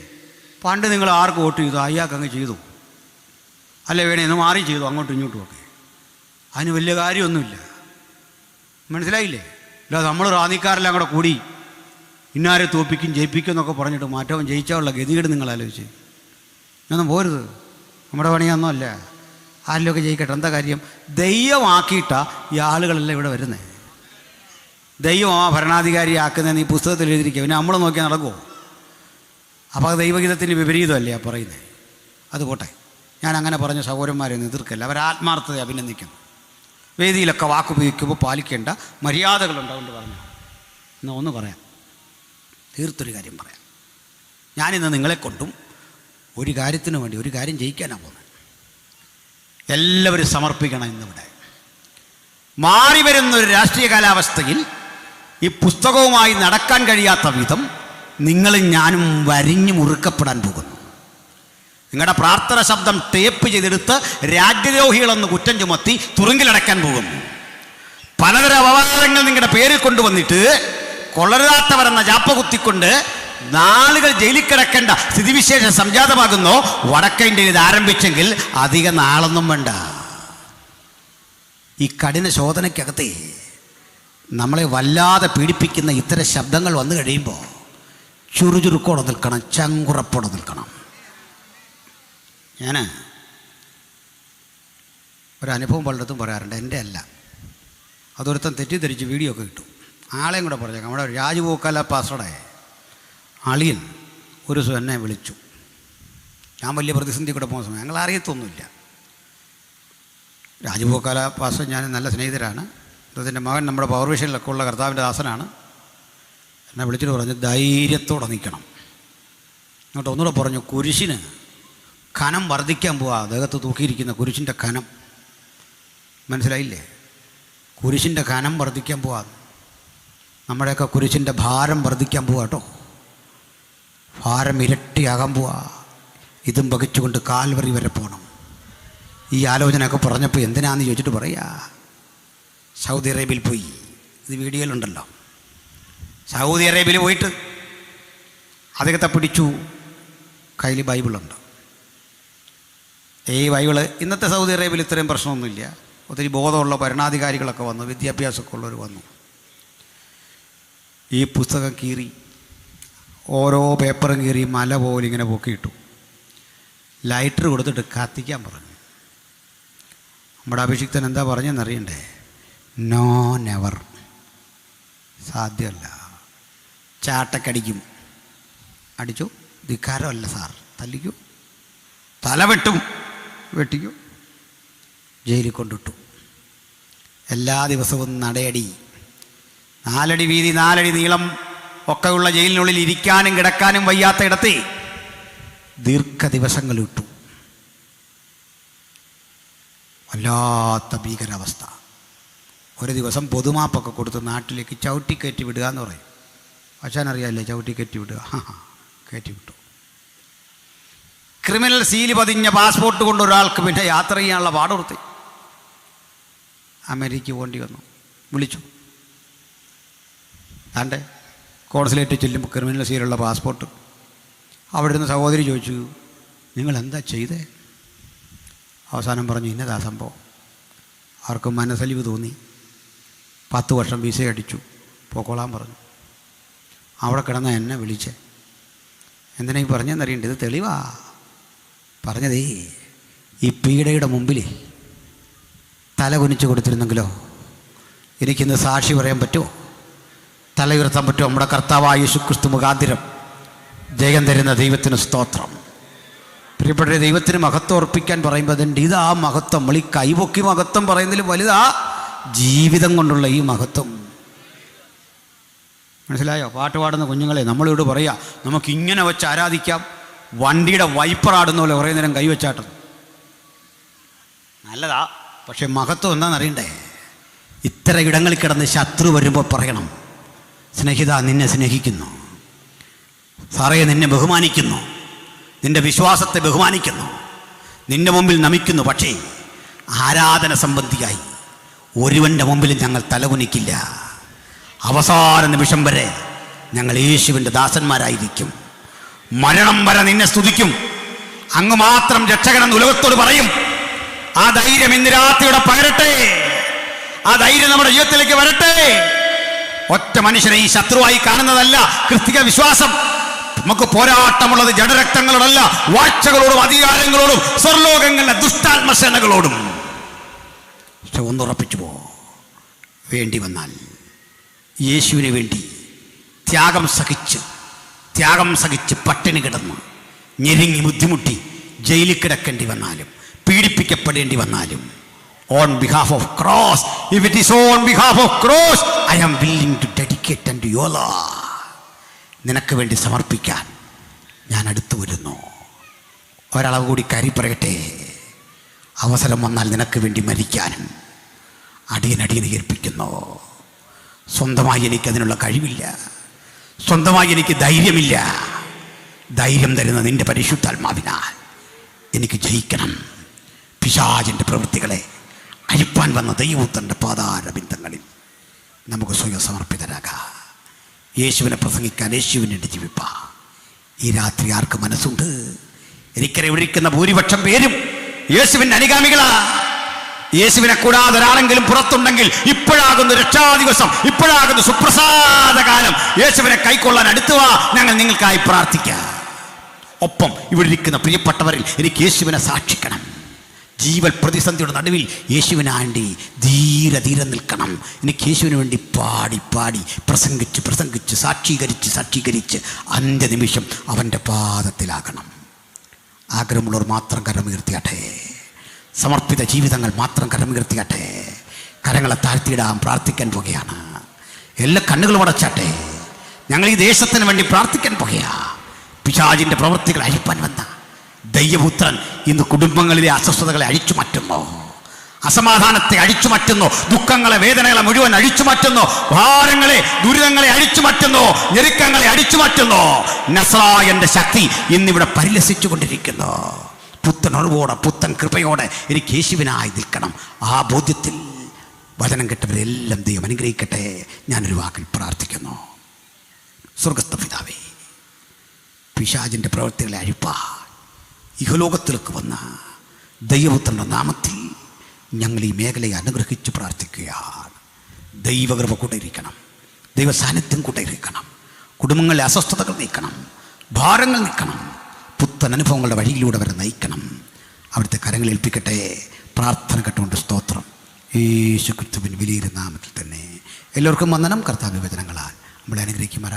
പണ്ട് നിങ്ങൾ ആർക്ക് വോട്ട് ചെയ്തു? അയാൾക്ക് അങ്ങ് ചെയ്തു, അല്ലേ വേണേ ഒന്ന് മാറി ചെയ്തു, അങ്ങോട്ടും ഇങ്ങോട്ടും ഒക്കെ. അതിന് വലിയ കാര്യമൊന്നുമില്ല. മനസ്സിലായില്ലേ? അല്ല നമ്മൾ റാന്നിക്കാരെല്ലാം കൂടെ കൂടി ഇന്നാരെ തോൽപ്പിക്കും ജയിപ്പിക്കും എന്നൊക്കെ പറഞ്ഞിട്ട് മാറ്റവും ജയിച്ചാലുള്ള ഗതികേട് നിങ്ങൾ ആലോചിച്ച് ഒന്നും പോരുത്. നമ്മുടെ പണിയൊന്നും അല്ല. ആരിലൊക്കെ ജയിക്കട്ടെ, എന്താ കാര്യം? ദൈവമാക്കിയിട്ടാണ് ഈ ആളുകളെല്ലാം ഇവിടെ വരുന്നത്. ദൈവം ആ ഭരണാധികാരിയാക്കുന്നത് നീ പുസ്തകത്തിൽ എഴുതിയിരിക്കുക, പിന്നെ നമ്മൾ നോക്കിയാൽ നടക്കുമോ? അപ്പോൾ അത് ദൈവഗീതത്തിൻ്റെ വിപരീതമല്ലേ ആ പറയുന്നത്. അത് പോട്ടെ, ഞാൻ അങ്ങനെ പറഞ്ഞ സഹോദരന്മാരെ എതിർക്കല്ല, അവരാത്മാർത്ഥതയെ അഭിനന്ദിക്കുന്നു. വേദിയിലൊക്കെ വാക്കുപയോഗിക്കുമ്പോൾ പാലിക്കേണ്ട മര്യാദകളുണ്ടാവുകൊണ്ട് പറഞ്ഞു. എന്നാൽ ഒന്ന് പറയാം, തീർത്തൊരു കാര്യം പറയാം. ഞാനിന്ന് നിങ്ങളെക്കൊണ്ടും ഒരു കാര്യത്തിന് വേണ്ടി ഒരു കാര്യം ജയിക്കാനാണ് പോകുന്നത്. എല്ലാവരും സമർപ്പിക്കണം. ഇന്നിവിടെ മാറി വരുന്നൊരു രാഷ്ട്രീയ കാലാവസ്ഥയിൽ ഈ പുസ്തകവുമായി നടക്കാൻ കഴിയാത്ത വിധം നിങ്ങളും ഞാനും വരിഞ്ഞു മുറുക്കപ്പെടാൻ പോകുന്നു. നിങ്ങളുടെ പ്രാർത്ഥന ശബ്ദം ടേപ്പ് ചെയ്തെടുത്ത് രാജ്യദ്രോഹികളെന്ന് കുറ്റം ചുമത്തി തുറുങ്കിലടയ്ക്കാൻ പോകുന്നു. പലതരം അപവാദങ്ങൾ നിങ്ങളുടെ പേരിൽ കൊണ്ടുവന്നിട്ട് കൊള്ളരുതാത്തവരെന്ന ജാപ്പ കുത്തിക്കൊണ്ട് നാളുകൾ ജയിലിൽ കിടക്കേണ്ട സ്ഥിതിവിശേഷം സംജാതമാകുന്നു. വടക്കേ ഇന്ത്യയിൽ ഇത് ആരംഭിച്ചെങ്കിൽ അധിക നാളൊന്നും വേണ്ട. ഈ കഠിന ശോധനയ്ക്കകത്ത് നമ്മളെ വല്ലാതെ പീഡിപ്പിക്കുന്ന ഇത്തരം ശബ്ദങ്ങൾ വന്നു കഴിയുമ്പോൾ ചുറുചുറുക്കോടെ നിൽക്കണം, ചങ്കുറപ്പോടെ നിൽക്കണം. ഞാൻ ഒരനുഭവം പലയിടത്തും പറയാറുണ്ട്, എൻ്റെ അല്ല, അതൊരുത്തൻ തെറ്റിദ്ധരിച്ച് വീഡിയോ ഒക്കെ കിട്ടും. ആളെയും കൂടെ പറഞ്ഞേക്കാം. നമ്മുടെ രാജഗോപാല പാസ്റ്ററുടെ അളിയൻ ഒരു ദിവസം എന്നെ വിളിച്ചു. ഞാൻ വലിയ പ്രതിസന്ധി കൂടെ പോകുന്ന സമയം, ഞങ്ങൾ അറിയത്തൊന്നുമില്ല. രാജഗോപാല പാസ്റ്റർ ഞാൻ നല്ല സ്നേഹിതരാണ്. അദ്ദേഹത്തിൻ്റെ മകൻ നമ്മുടെ പവർ വിഷനിലൊക്കെ ഉള്ള കർത്താവിൻ്റെ ദാസനാണ്. എന്നെ വിളിച്ചിട്ട് പറഞ്ഞു, ധൈര്യത്തോടെ നിൽക്കണം. എന്നിട്ട് ഒന്നുകൂടെ പറഞ്ഞു, കുരിശിന് കനം വർദ്ധിക്കാൻ പോവാ. അദ്ദേഹത്ത് തൂക്കിയിരിക്കുന്ന കുരിശിൻ്റെ കനം മനസ്സിലായില്ലേ? കുരിശിൻ്റെ കനം വർദ്ധിക്കാൻ പോവാ. നമ്മുടെയൊക്കെ കുരിശിൻ്റെ ഭാരം വർദ്ധിക്കാൻ പോവാ കേട്ടോ. ഭാരം ഇരട്ടിയാകാൻ പോവാ. ഇതും വഹിച്ചുകൊണ്ട് കാൽവറി വരെ പോകണം. ഈ ആലോചനയൊക്കെ പറഞ്ഞപ്പോൾ എന്തിനാന്ന് ചോദിച്ചിട്ട് പറയാ, സൗദി അറേബ്യയിൽ പോയി. ഇത് വീഡിയോയിലുണ്ടല്ലോ. സൗദി അറേബ്യയിൽ പോയിട്ട് അദ്ദേഹത്തെ പിടിച്ചു. കയ്യിൽ ബൈബിളുണ്ട്. ഈ ബൈബിള് ഇന്നത്തെ സൗദി അറേബ്യയിൽ ഇത്രയും പ്രശ്നമൊന്നുമില്ല. ഒത്തിരി ബോധമുള്ള ഭരണാധികാരികളൊക്കെ വന്നു, വിദ്യാഭ്യാസമൊക്കെ ഉള്ളവർ വന്നു. ഈ പുസ്തകം കീറി, ഓരോ പേപ്പറും കീറി മല പോലെ ഇങ്ങനെ പൊക്കിയിട്ടു. ലൈറ്റർ കൊടുത്തിട്ട് കത്തിക്കാൻ പറഞ്ഞു. നമ്മുടെ അഭിഷിക്തൻ എന്താ പറഞ്ഞെന്നറിയണ്ടേ? നോ നെവർ, സാധ്യമല്ല. ചാട്ടക്കടിക്കും. അടിച്ചു. ധിക്കാരമല്ല സാർ, തല്ലിക്കൂ, തല വെട്ടും, വെട്ടിക്കൂ, ജയിലിൽ കൊണ്ടിട്ടു. എല്ലാ ദിവസവും നടയടി. 4 അടി വീതി 4 അടി നീളം ഒക്കെയുള്ള ജയിലിനുള്ളിൽ ഇരിക്കാനും കിടക്കാനും വയ്യാത്ത ഇടത്ത് ദീർഘ ദിവസങ്ങൾ ഇട്ടു. വല്ലാത്ത ഭീകരാവസ്ഥ. ഒരു ദിവസം പൊതുമാപ്പൊക്കെ കൊടുത്ത് നാട്ടിലേക്ക് ചവിട്ടിക്കയറ്റി വിടുക എന്ന് പറയും. പക്ഷാനറിയാമല്ലേ ചവിട്ടിക്കയറ്റി വിടുക. കയറ്റി വിട്ടു. ക്രിമിനൽ സീല് പതിഞ്ഞ പാസ്പോർട്ട് കൊണ്ട് ഒരാൾക്ക് പിന്നെ യാത്ര ചെയ്യാനുള്ള പാടുകൊടുത്തി. അമേരിക്ക പോകേണ്ടി വന്നു. വിളിച്ചു. താണ്ടെ കോൺസുലേറ്റ് ചെല്ലുമ്പോൾ ക്രിമിനൽ സീലുള്ള പാസ്പോർട്ട്. അവിടെ ഇരുന്ന് സഹോദരി ചോദിച്ചു, നിങ്ങൾ എന്താ ചെയ്തേ? അവസാനം പറഞ്ഞു, ഇന്നതാ സംഭവം. ആർക്കും മനസ്സലിവ് തോന്നി. 10 വർഷം വിസ അടിച്ചു, പോക്കോളാൻ പറഞ്ഞു. അവിടെ കിടന്ന എന്നെ വിളിച്ചേ. എന്തിനാ ഈ പറഞ്ഞെന്നറിയണ്ടേ? ഇത് തെളിവാ പറഞ്ഞതേ. ഈ പീഡയുടെ മുമ്പിൽ തല കുനിച്ച് കൊടുത്തിരുന്നെങ്കിലോ എനിക്കിന്ന് സാക്ഷി പറയാൻ പറ്റുമോ? തല ഉയർത്താൻ പറ്റുമോ? നമ്മുടെ കർത്താവായ യേശുക്രിസ്തു മുഖാന്തരം ജയം തരുന്ന ദൈവത്തിന് സ്തോത്രം. പ്രിയപ്പെട്ട ദൈവത്തിന് മഹത്വം അർപ്പിക്കാൻ പറയുമ്പോൾ അതുണ്ട്. ഇതാ മഹത്വം. നമ്മൾ ഈ കൈപൊക്കി മഹത്വം പറയുന്നതിൽ വലുതാ ജീവിതം കൊണ്ടുള്ള ഈ മഹത്വം. മനസ്സിലായോ? പാട്ട് പാടുന്ന കുഞ്ഞുങ്ങളെ നമ്മളിവിടെ പറയാം, നമുക്കിങ്ങനെ വെച്ച് ആരാധിക്കാം. വണ്ടിയുടെ വൈപ്പറാടുന്ന പോലെ കുറേ നേരം കൈവച്ചാട്ടം നല്ലതാ. പക്ഷെ മഹത്വം എന്താണെന്നറിയണ്ടേ? ഇത്തരം ഇടങ്ങളിൽ കിടന്ന് ശത്രു വരുമ്പോൾ പറയണം, സ്നേഹിത നിന്നെ സ്നേഹിക്കുന്നു, സാറേ നിന്നെ ബഹുമാനിക്കുന്നു, നിന്റെ വിശ്വാസത്തെ ബഹുമാനിക്കുന്നു, നിന്റെ മുമ്പിൽ നമിക്കുന്നു. പക്ഷേ ആരാധന സംബന്ധിയായി ഒരുവൻ്റെ മുമ്പിൽ ഞങ്ങൾ തലകുനിക്കില്ല. അവസാന നിമിഷം വരെ ഞങ്ങൾ യേശുവിൻ്റെ ദാസന്മാരായിരിക്കും. മരണം വരെ നിന്നെ സ്തുതിക്കും. അങ്ങ് മാത്രം രക്ഷകനെന്ന് ഉലകത്തോട് പറയും. ആ ധൈര്യം ഇന്ന് രാത്രിയുടെ പകരട്ടെ. ആ ധൈര്യം നമ്മുടെ ജീവിതത്തിലേക്ക് വരട്ടെ. ഒറ്റ മനുഷ്യനെ ഈ ശത്രുവായി കാണുന്നതല്ല ക്രിസ്തീയ വിശ്വാസം. നമുക്ക് പോരാട്ടമുള്ളത് ജഡരക്തങ്ങളോടല്ല, വാഴ്ചകളോടും അധികാരങ്ങളോടും സ്വർലോകങ്ങളിലെ ദുഷ്ടാത്മസേനകളോടും. പക്ഷെ ഒന്നുറപ്പിച്ചു പോ, വേണ്ടി വന്നാൽ യേശുവിന് വേണ്ടി ത്യാഗം സഹിച്ച് പട്ടിണി കിടന്ന് ഞെരുങ്ങി ബുദ്ധിമുട്ടി ജയിലിൽ കിടക്കേണ്ടി വന്നാലും പീഡിപ്പിക്കപ്പെടേണ്ടി വന്നാലും, on behalf of cross, if it is on behalf of cross, I am willing to dedicate unto your Lord. നിനക്ക് വേണ്ടി സമർപ്പിക്കാൻ ഞാൻ അടുത്തു വരുന്നു. ഒരളവ് കൂടി കരി പറയട്ടെ, അവസരം വന്നാൽ നിനക്ക് വേണ്ടി മരിക്കാനും അടിയനടിയനെ ഏൽപ്പിക്കുന്നു. സ്വന്തമായി എനിക്കതിനുള്ള കഴിവില്ല, സ്വന്തമായി എനിക്ക് ധൈര്യമില്ല. ധൈര്യം തരുന്ന നിന്റെ പരിശുദ്ധാത്മാവിനാൽ എനിക്ക് ജയിക്കണം. പിശാചിൻ്റെ പ്രവൃത്തികളെ അഴിപ്പാൻ വന്ന ദൈവപുത്രൻ്റെ പാതാരബിന്ദങ്ങളിൽ നമുക്ക് സ്വയം സമർപ്പിതരാകാം. യേശുവിനെ പ്രസംഗിക്കാൻ, യേശുവിന് വേണ്ടി ജീവിപ്പാ. ഈ രാത്രി ആർക്ക് മനസ്സുണ്ട്? എനിക്കറിയാം ഇവിടെ ഇരിക്കുന്ന ഭൂരിപക്ഷം പേരും യേശുവിൻ്റെ അനുഗാമികളാ. യേശുവിനെ കൂടാതെ ഒരാളെങ്കിലും പുറത്തുണ്ടെങ്കിൽ ഇപ്പോഴാകുന്ന രക്ഷാദിവസം, ഇപ്പോഴാകുന്ന സുപ്രസാദകാലം, യേശുവിനെ കൈക്കൊള്ളാൻ അടുത്തുവാ. ഞങ്ങൾ നിങ്ങൾക്കായി പ്രാർത്ഥിക്കാം. ഒപ്പം ഇവിടെ ഇരിക്കുന്ന പ്രിയപ്പെട്ടവരിൽ എനിക്ക് യേശുവിനെ സാക്ഷിക്കണം. ജീവൽ പ്രതിസന്ധിയുടെ നടുവിൽ യേശുവിനാണ്ടി ധീരെ നിൽക്കണം. എനിക്ക് യേശുവിന് വേണ്ടി പാടി പ്രസംഗിച്ച് സാക്ഷീകരിച്ച് അന്ത്യനിമിഷം അവൻ്റെ പാദത്തിലാകണം. ആഗ്രഹമുള്ളവർ മാത്രം കരമുയർത്തിയാട്ടെ. സമർപ്പിത ജീവിതങ്ങൾ മാത്രം കരമുയർത്തിയാട്ടെ. കരങ്ങളെ താഴ്ത്തിയിടാൻ പ്രാർത്ഥിക്കാൻ പോകുകയാണ്. എല്ലാ കണ്ണുകളും അടച്ചാട്ടെ. ഞങ്ങൾ ഈ ദേശത്തിന് വേണ്ടി പ്രാർത്ഥിക്കാൻ പോകുകയാ. പിശാചിൻ്റെ പ്രവൃത്തികൾ അഴിപ്പാൻ വന്ന ദൈവപുത്രൻ ഇന്ന് കുടുംബങ്ങളിലെ അസ്വസ്ഥതകളെ അഴിച്ചു മാറ്റുന്നു, അസമാധാനത്തെ അഴിച്ചു മാറ്റുന്നു, ദുഃഖങ്ങളെ വേദനകളെ മുഴുവൻ അഴിച്ചു മാറ്റുന്നു, ഭാരങ്ങളെ ദുരിതങ്ങളെ അഴിച്ചു മാറ്റുന്നു, ഞെരുക്കങ്ങളെ അഴിച്ചു മാറ്റുന്നു. നസ്രായന്റെ ശക്തി ഇന്നിവിടെ പരിലസിച്ചു കൊണ്ടിരിക്കുന്നു. പുത്തൻ ഉറവോടെ പുത്തൻ കൃപയോടെ എനിക്ക് യേശുവിനായി നിൽക്കണം. ആ ബോധ്യത്തിൽ വചനം കേട്ടവരെല്ലാം ദൈവം അനുഗ്രഹിക്കട്ടെ. ഞാനൊരു വാക്കിൽ പ്രാർത്ഥിക്കുന്നു. സ്വർഗസ്ഥ പിതാവേ, പിശാചിൻ്റെ പ്രവൃത്തികളെ അഴിപ്പാ ഇഹലോകത്തിലേക്ക് വന്ന ദൈവപുത്രൻ്റെ നാമത്തിൽ ഞങ്ങൾ ഈ മേഖലയെ അനുഗ്രഹിച്ച് പ്രാർത്ഥിക്കുകയാണ്. ദൈവകൃപ കൂടെ ഇരിക്കണം, ദൈവ സാന്നിധ്യം കൂടെ ഇരിക്കണം. കുടുംബങ്ങളിലെ അസ്വസ്ഥതകൾ നീക്കണം, ഭാരങ്ങൾ നീക്കണം, പുത്തൻ അനുഭവങ്ങളുടെ വഴിയിലൂടെ വരെ നയിക്കണം. അവിടുത്തെ കരങ്ങൾ ഏൽപ്പിക്കട്ടെ. പ്രാർത്ഥന കേട്ടുകൊണ്ട് സ്തോത്രം. യേശു ക്രിസ്തുവിൻ വലിയ നാമത്തിൽ തന്നെ എല്ലാവർക്കും വന്ദനം. കർത്താവ് വചനങ്ങളാൽ നമ്മളെ അനുഗ്രഹിക്കുമാറാകട്ടെ.